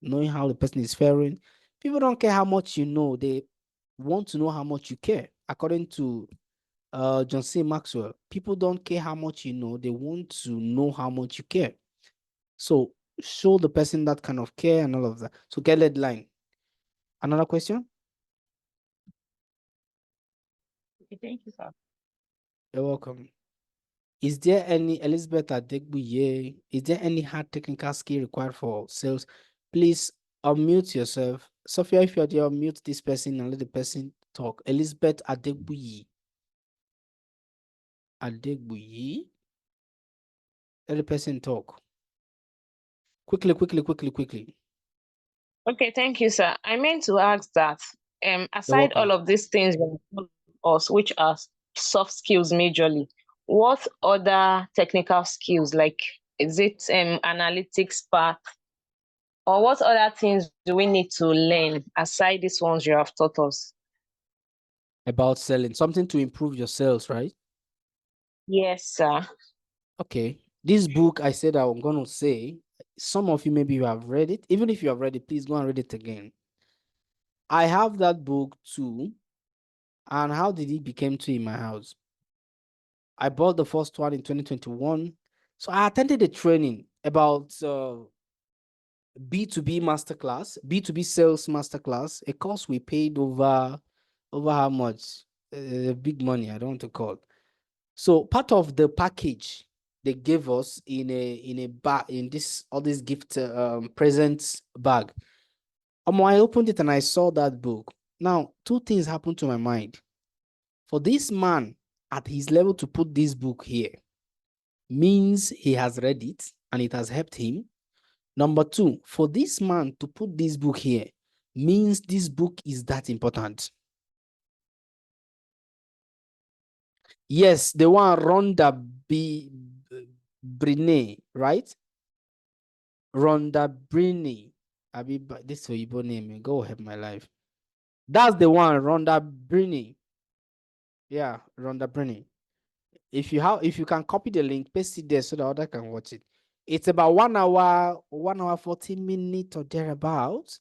[SPEAKER 1] Knowing how the person is faring. People don't care how much you know, they want to know how much you care. According to John C. Maxwell, people don't care how much you know, they want to know how much you care. So show the person that kind of care and all of that. So get deadline. Another question?
[SPEAKER 2] Okay, thank you, sir.
[SPEAKER 1] You're welcome. Is there any Elizabeth Adegbuye? Is there any hard technical skill required for sales? Please unmute yourself. Sophia, if you're there, unmute this person and let the person talk. Elizabeth Adegbuye. Adegbuye. Let the person talk. Quickly.
[SPEAKER 3] Okay, thank you, sir. I meant to ask that
[SPEAKER 1] You're
[SPEAKER 3] aside all
[SPEAKER 1] welcome.
[SPEAKER 3] of these things you have told us, which are soft skills majorly, what other technical skills, like is it analytics part, or what other things do we need to learn aside these ones you have taught us?
[SPEAKER 1] About selling. Something to improve your sales, right?
[SPEAKER 3] Yes, sir.
[SPEAKER 1] Okay. This book I said I'm going to say, some of you maybe you have read it. Even if you have read it, please go and read it again. I have that book too. And how did it become to in my house? I bought the first one in 2021. So I attended a training about B2B Masterclass, B2B Sales Masterclass, a course we paid over how much? Big money, I don't want to call. So part of the package they gave us in a bag, in this all this gift presents bag. I opened it and I saw that book. Now, two things happened to my mind. For this man at his level to put this book here means he has read it and it has helped him. Number two, for this man to put this book here means this book is that important. Yes, the one Rhonda Brine, right? Rhonda Brine. This is your name. Go help my life. That's the one, Rhonda Brine. Yeah, Rhonda Brine. If you can copy the link, paste it there so the other can watch it. It's about 1 hour 14 minutes or thereabouts.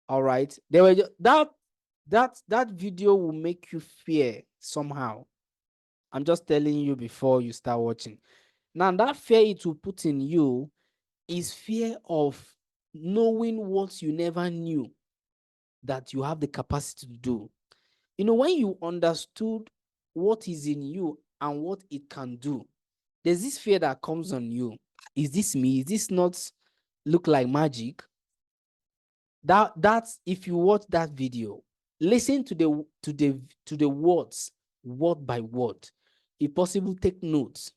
[SPEAKER 1] All right. They were that video will make you fear somehow. I'm just telling you before you start watching. Now that fear it will put in you is fear of knowing what you never knew that you have the capacity to do. When you understood what is in you and what it can do, there's this fear that comes on you. Is this me? Is this not look like magic? That's if you watch that video, listen to the words word by word. If possible, take notes.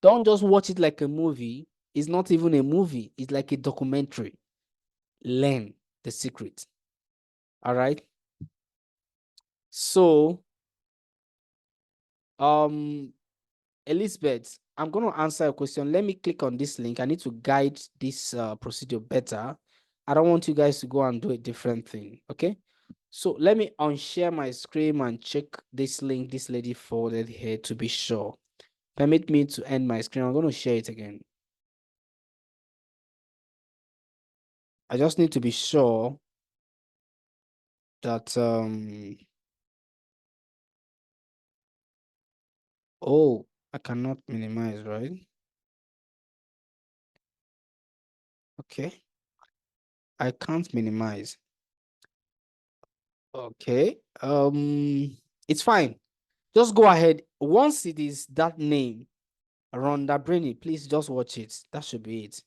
[SPEAKER 1] Don't just watch it like a movie. It's not even a movie, it's like a documentary. Learn the secret. All right. So Elizabeth, I'm going to answer a question. Let me click on this link. I need to guide this procedure better. I don't want you guys to go and do a different thing. Okay. So let me unshare my screen and check this link this lady forwarded here to be sure. Permit me to end my screen. I'm going to share it again. I just need to be sure that oh, I cannot minimize, right? Okay. I can't minimize. Okay. It's fine. Just go ahead. Once it is that name, Rhonda Brainy, please just watch it. That should be it.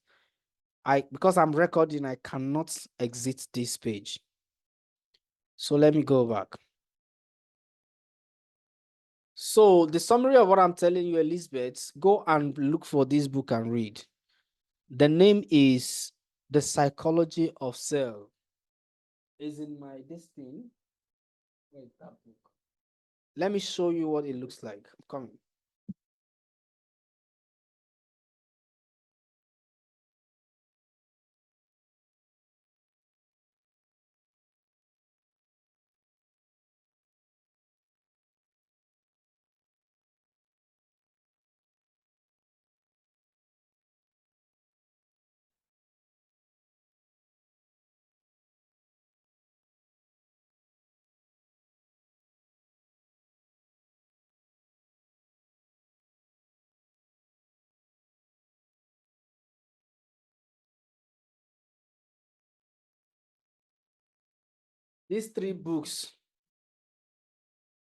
[SPEAKER 1] Because I'm recording, I cannot exit this page. So let me go back. So the summary of what I'm telling you, Elizabeth, go and look for this book and read. The name is The Psychology of Self. Is in my this thing. Wait, that book. Let me show you what it looks like. I'm coming. These 3 books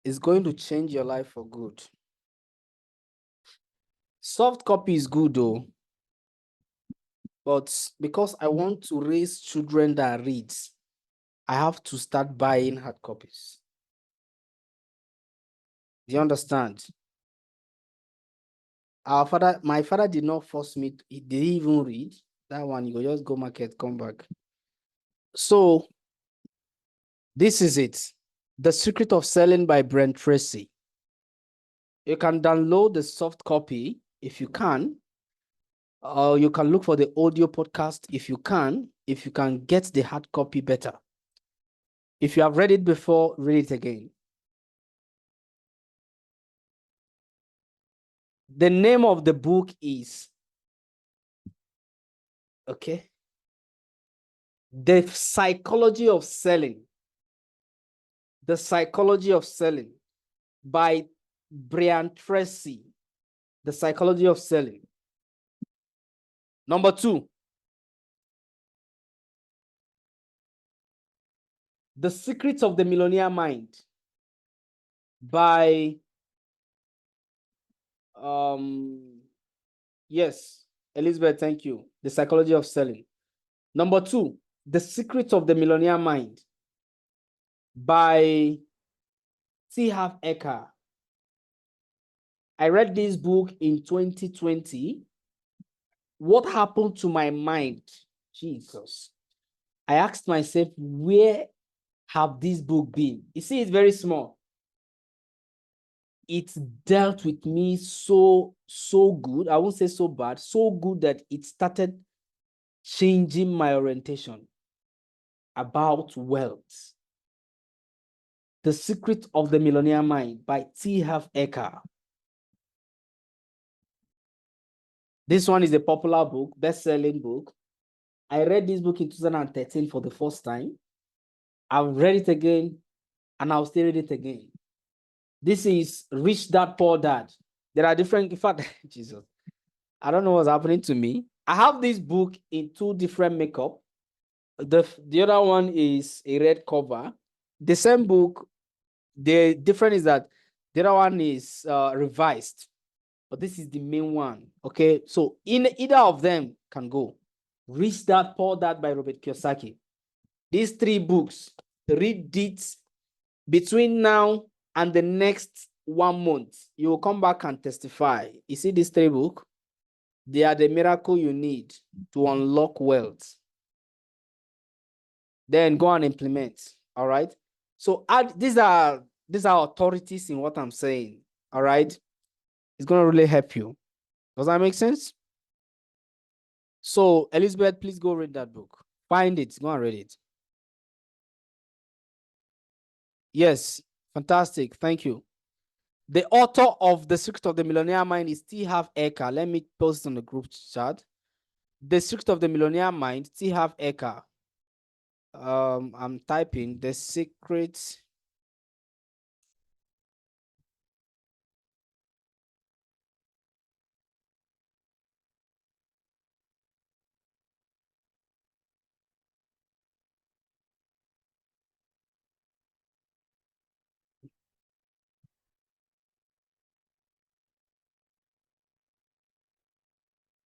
[SPEAKER 1] is going to change your life for good. Soft copy is good though, but because I want to raise children that read, I have to start buying hard copies. Do you understand? My father did not force me. He didn't even read that one. You go just go market, come back. So this is it. The Secret of Selling by Brent Tracy. You can download the soft copy if you can. You can look for the audio podcast if you can. If you can get the hard copy, better. If you have read it before, read it again. The name of the book is, okay, The Psychology of Selling. The Psychology of Selling by Brian Tracy. The Psychology of Selling. Number 2, The Secrets of the Millionaire Mind by yes, Elizabeth, thank you. The Psychology of Selling. Number 2, The Secrets of the Millionaire Mind by T. Harv Eker. I read this book in 2020. What happened to my mind? Jesus. I asked myself, where have this book been? You see, it's very small. It dealt with me so good. I won't say so bad, so good that it started changing my orientation about wealth. The Secret of the Millionaire Mind by T. Harv Eker. This one is a popular book, best-selling book. I read this book in 2013 for the first time. I've read it again, and I'll still read it again. This is Rich Dad, Poor Dad. There are different, in fact, Jesus, I don't know what's happening to me. I have this book in 2 different makeup. The other one is a red cover. The same book, the difference is that the other one is revised, but this is the main one. Okay, so in either of them can go. Rich Dad, Poor Dad by Robert Kiyosaki. These 3 books, read it between now and the next 1 month. You will come back and testify. You see these 3 books? They are the miracle you need to unlock wealth. Then go and implement. All right. So these are authorities in what I'm saying. All right. It's going to really help you. Does that make sense? So, Elizabeth, please go read that book. Find it. Go and read it. Yes, fantastic. Thank you. The author of The Secret of the Millionaire Mind is T. Harv Eker. Let me post it on the group chat. The Secret of the Millionaire Mind, T. Harv Eker. I'm typing The Secret.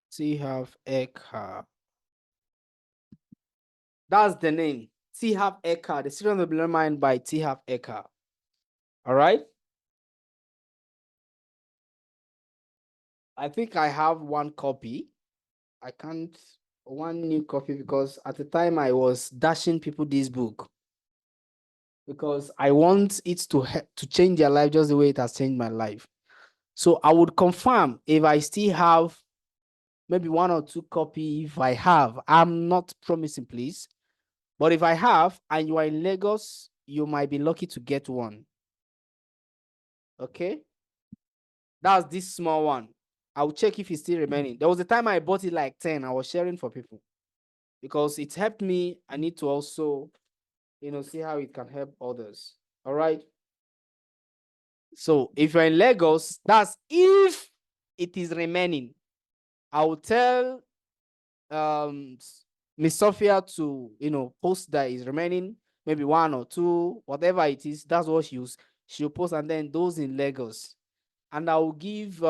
[SPEAKER 1] T. Harv Eker. That's the name. T. Harv Eker. The Secret of the Millionaire Mind by T. Harv Eker. All right. I think I have one copy. I can't one new copy because at the time I was dashing people this book because I want it to change their life just the way it has changed my life. So I would confirm if I still have maybe one or two copy. If I have, I'm not promising, please. But if I have and you are in Lagos, you might be lucky to get one. Okay. That's this small one. I'll check if it's still remaining. There was a time I bought it like 10. I was sharing for people because it helped me. I need to also, see how it can help others. All right. So if you're in Lagos, that's if it is remaining. I will tell Miss Sophia to post that is remaining, maybe one or two, whatever it is. That's what she'll post, and then those in Lagos. And I will give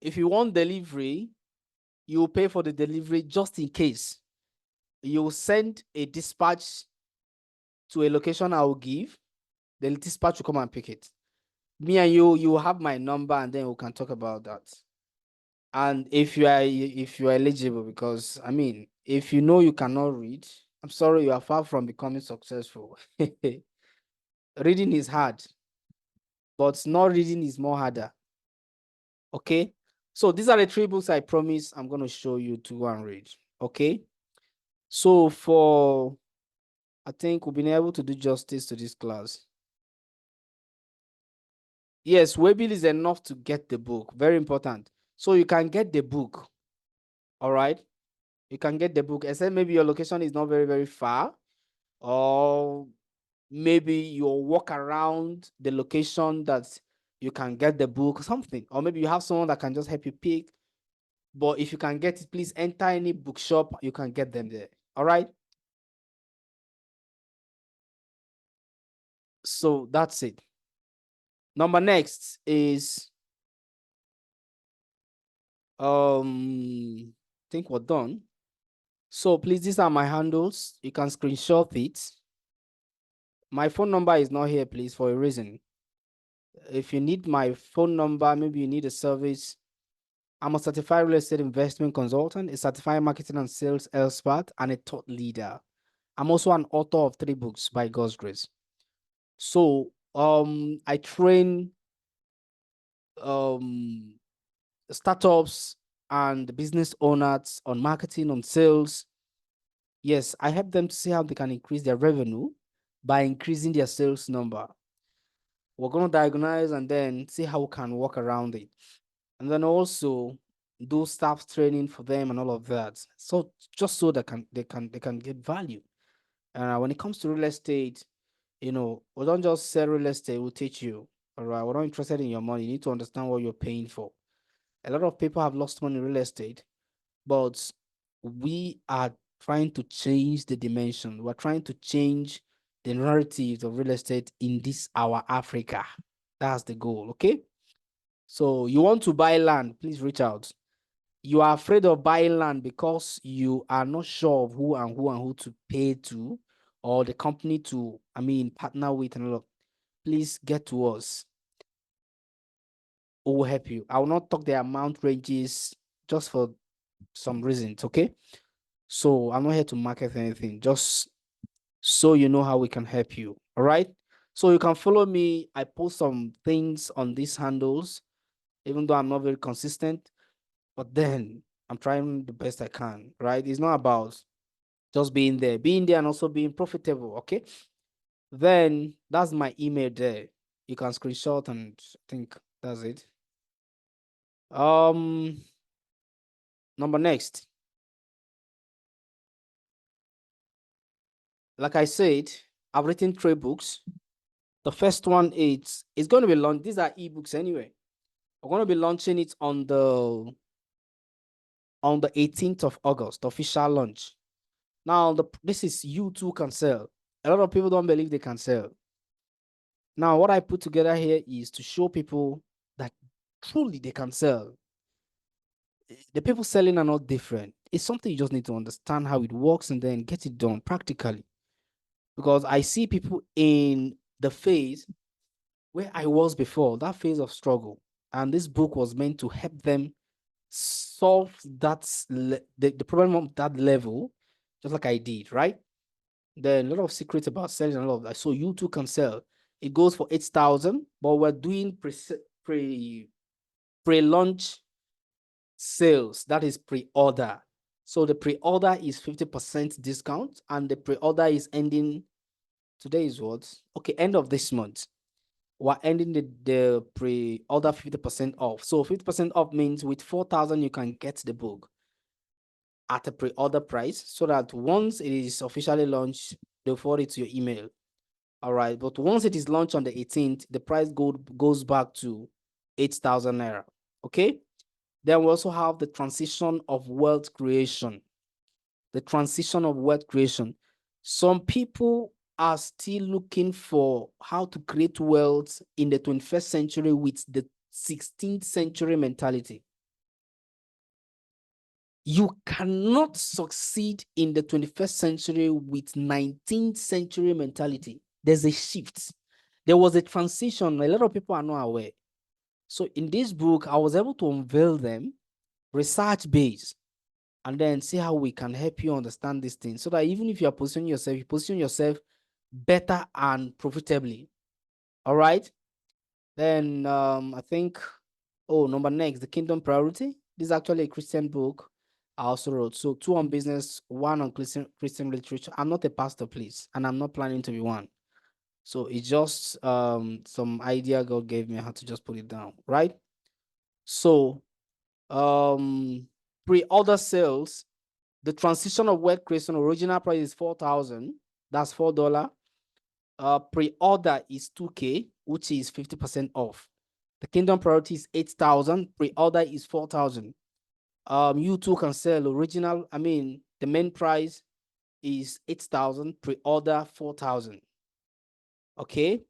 [SPEAKER 1] if you want delivery, you pay for the delivery just in case. You send a dispatch to a location I will give. The dispatch will come and pick it. Me and you have my number, and then we can talk about that. And if you are eligible, because I mean, if you know you cannot read, I'm sorry, you are far from becoming successful. Reading is hard, but not reading is more harder. Okay, so these are the 3 books I promise I'm going to show you to go and read. Okay, so I think we've been able to do justice to this class. Yes, Waybill is enough to get the book. Very important. So you can get the book. All right. You can get the book, except maybe your location is not very, very far, or maybe you'll walk around the location that you can get the book or something, or maybe you have someone that can just help you pick. But if you can get it, please enter any bookshop, you can get them there. All right. So that's it. Number next is I think we're done. So please, these are my handles. You can screenshot it. My phone number is not here, please, for a reason. If you need my phone number, maybe you need a service. I'm a certified real estate investment consultant, a certified marketing and sales expert, and a thought leader. I'm also an author of 3 books by God's grace. So I train startups and business owners on marketing, on sales. Yes, I help them to see how they can increase their revenue by increasing their sales number. We're going to diagnose and then see how we can work around it. And then also do staff training for them and all of that. So just so they can get value. When it comes to real estate, we don't just sell real estate, we'll teach you. All right. We're not interested in your money. You need to understand what you're paying for. A lot of people have lost money in real estate, but we are trying to change the dimension. We're trying to change the narrative of real estate in this our Africa. That's the goal. Okay. So you want to buy land, please reach out. You are afraid of buying land because you are not sure of who to pay to, or the company to, partner with and all. Please get to us. We will help you. I will not talk the amount ranges just for some reasons, okay? So I'm not here to market anything, just so you know how we can help you. All right. So you can follow me. I post some things on these handles, even though I'm not very consistent, but then I'm trying the best I can, right? It's not about just being there and also being profitable. Okay. Then that's my email there. You can screenshot and I think that's it. Number next. Like I said, I've written 3 books. The first one is it's going to be launched. These are ebooks anyway. We're going to be launching it on the 18th of August, official launch. Now, this is you too can sell. A lot of people don't believe they can sell. Now, what I put together here is to show people that truly they can sell. The people selling are not different. It's something you just need to understand how it works and then get it done practically. Because I see people in the phase where I was before, that phase of struggle. And this book was meant to help them solve the problem of that level, just like I did, right? There are a lot of secrets about selling and all of that. So you too can sell. It goes for 8,000, but we're doing pre-launch sales. That is pre-order. So the pre-order is 50% discount, and the pre-order is ending. Today is what? Okay, end of this month. We're ending the pre-order 50% off. So 50% off means with 4,000 you can get the book at a pre-order price, so that once it is officially launched, they'll forward it to your email. All right, but once it is launched on the 18th, the price goes back to 8,000 naira. Okay. Then we also have the transition of wealth creation. The transition of wealth creation. Some people are still looking for how to create wealth in the 21st century with the 16th century mentality. You cannot succeed in the 21st century with 19th century mentality. There's a shift. There was a transition. A lot of people are not aware. So in this book, I was able to unveil them, research-based, and then see how we can help you understand these things, so that even if you are positioning yourself, you position yourself better and profitably. All right. Then I think, number next, The Kingdom Priority. This is actually a Christian book I also wrote. So 2 on business, 1 on Christian literature. I'm not a pastor, please, and I'm not planning to be one. So it's just some idea God gave me how to just put it down, right? So pre-order sales, the transition of wealth creation, original price is 4,000. That's $4. Pre-order is 2K, which is 50% off. The Kingdom Priority is 8,000. Pre-order is 4,000. You too can sell original. I mean, the main price is 8,000. Pre-order 4,000. Okay.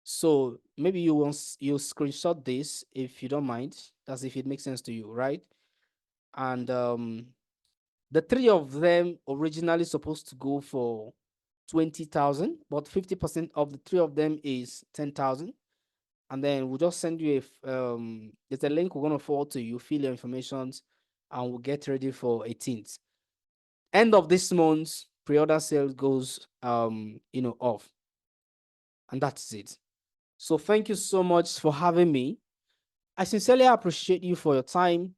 [SPEAKER 1] So maybe you screenshot this if you don't mind. That's if it makes sense to you, right? And the 3 of them originally supposed to go for 20,000, but 50% of the 3 of them is 10,000. And then we'll just send you there's a link we're going to forward to you, fill your information, and we'll get ready for 18th. End of this month, pre-order sales goes off. And that's it. So thank you so much for having me. I sincerely appreciate you for your time.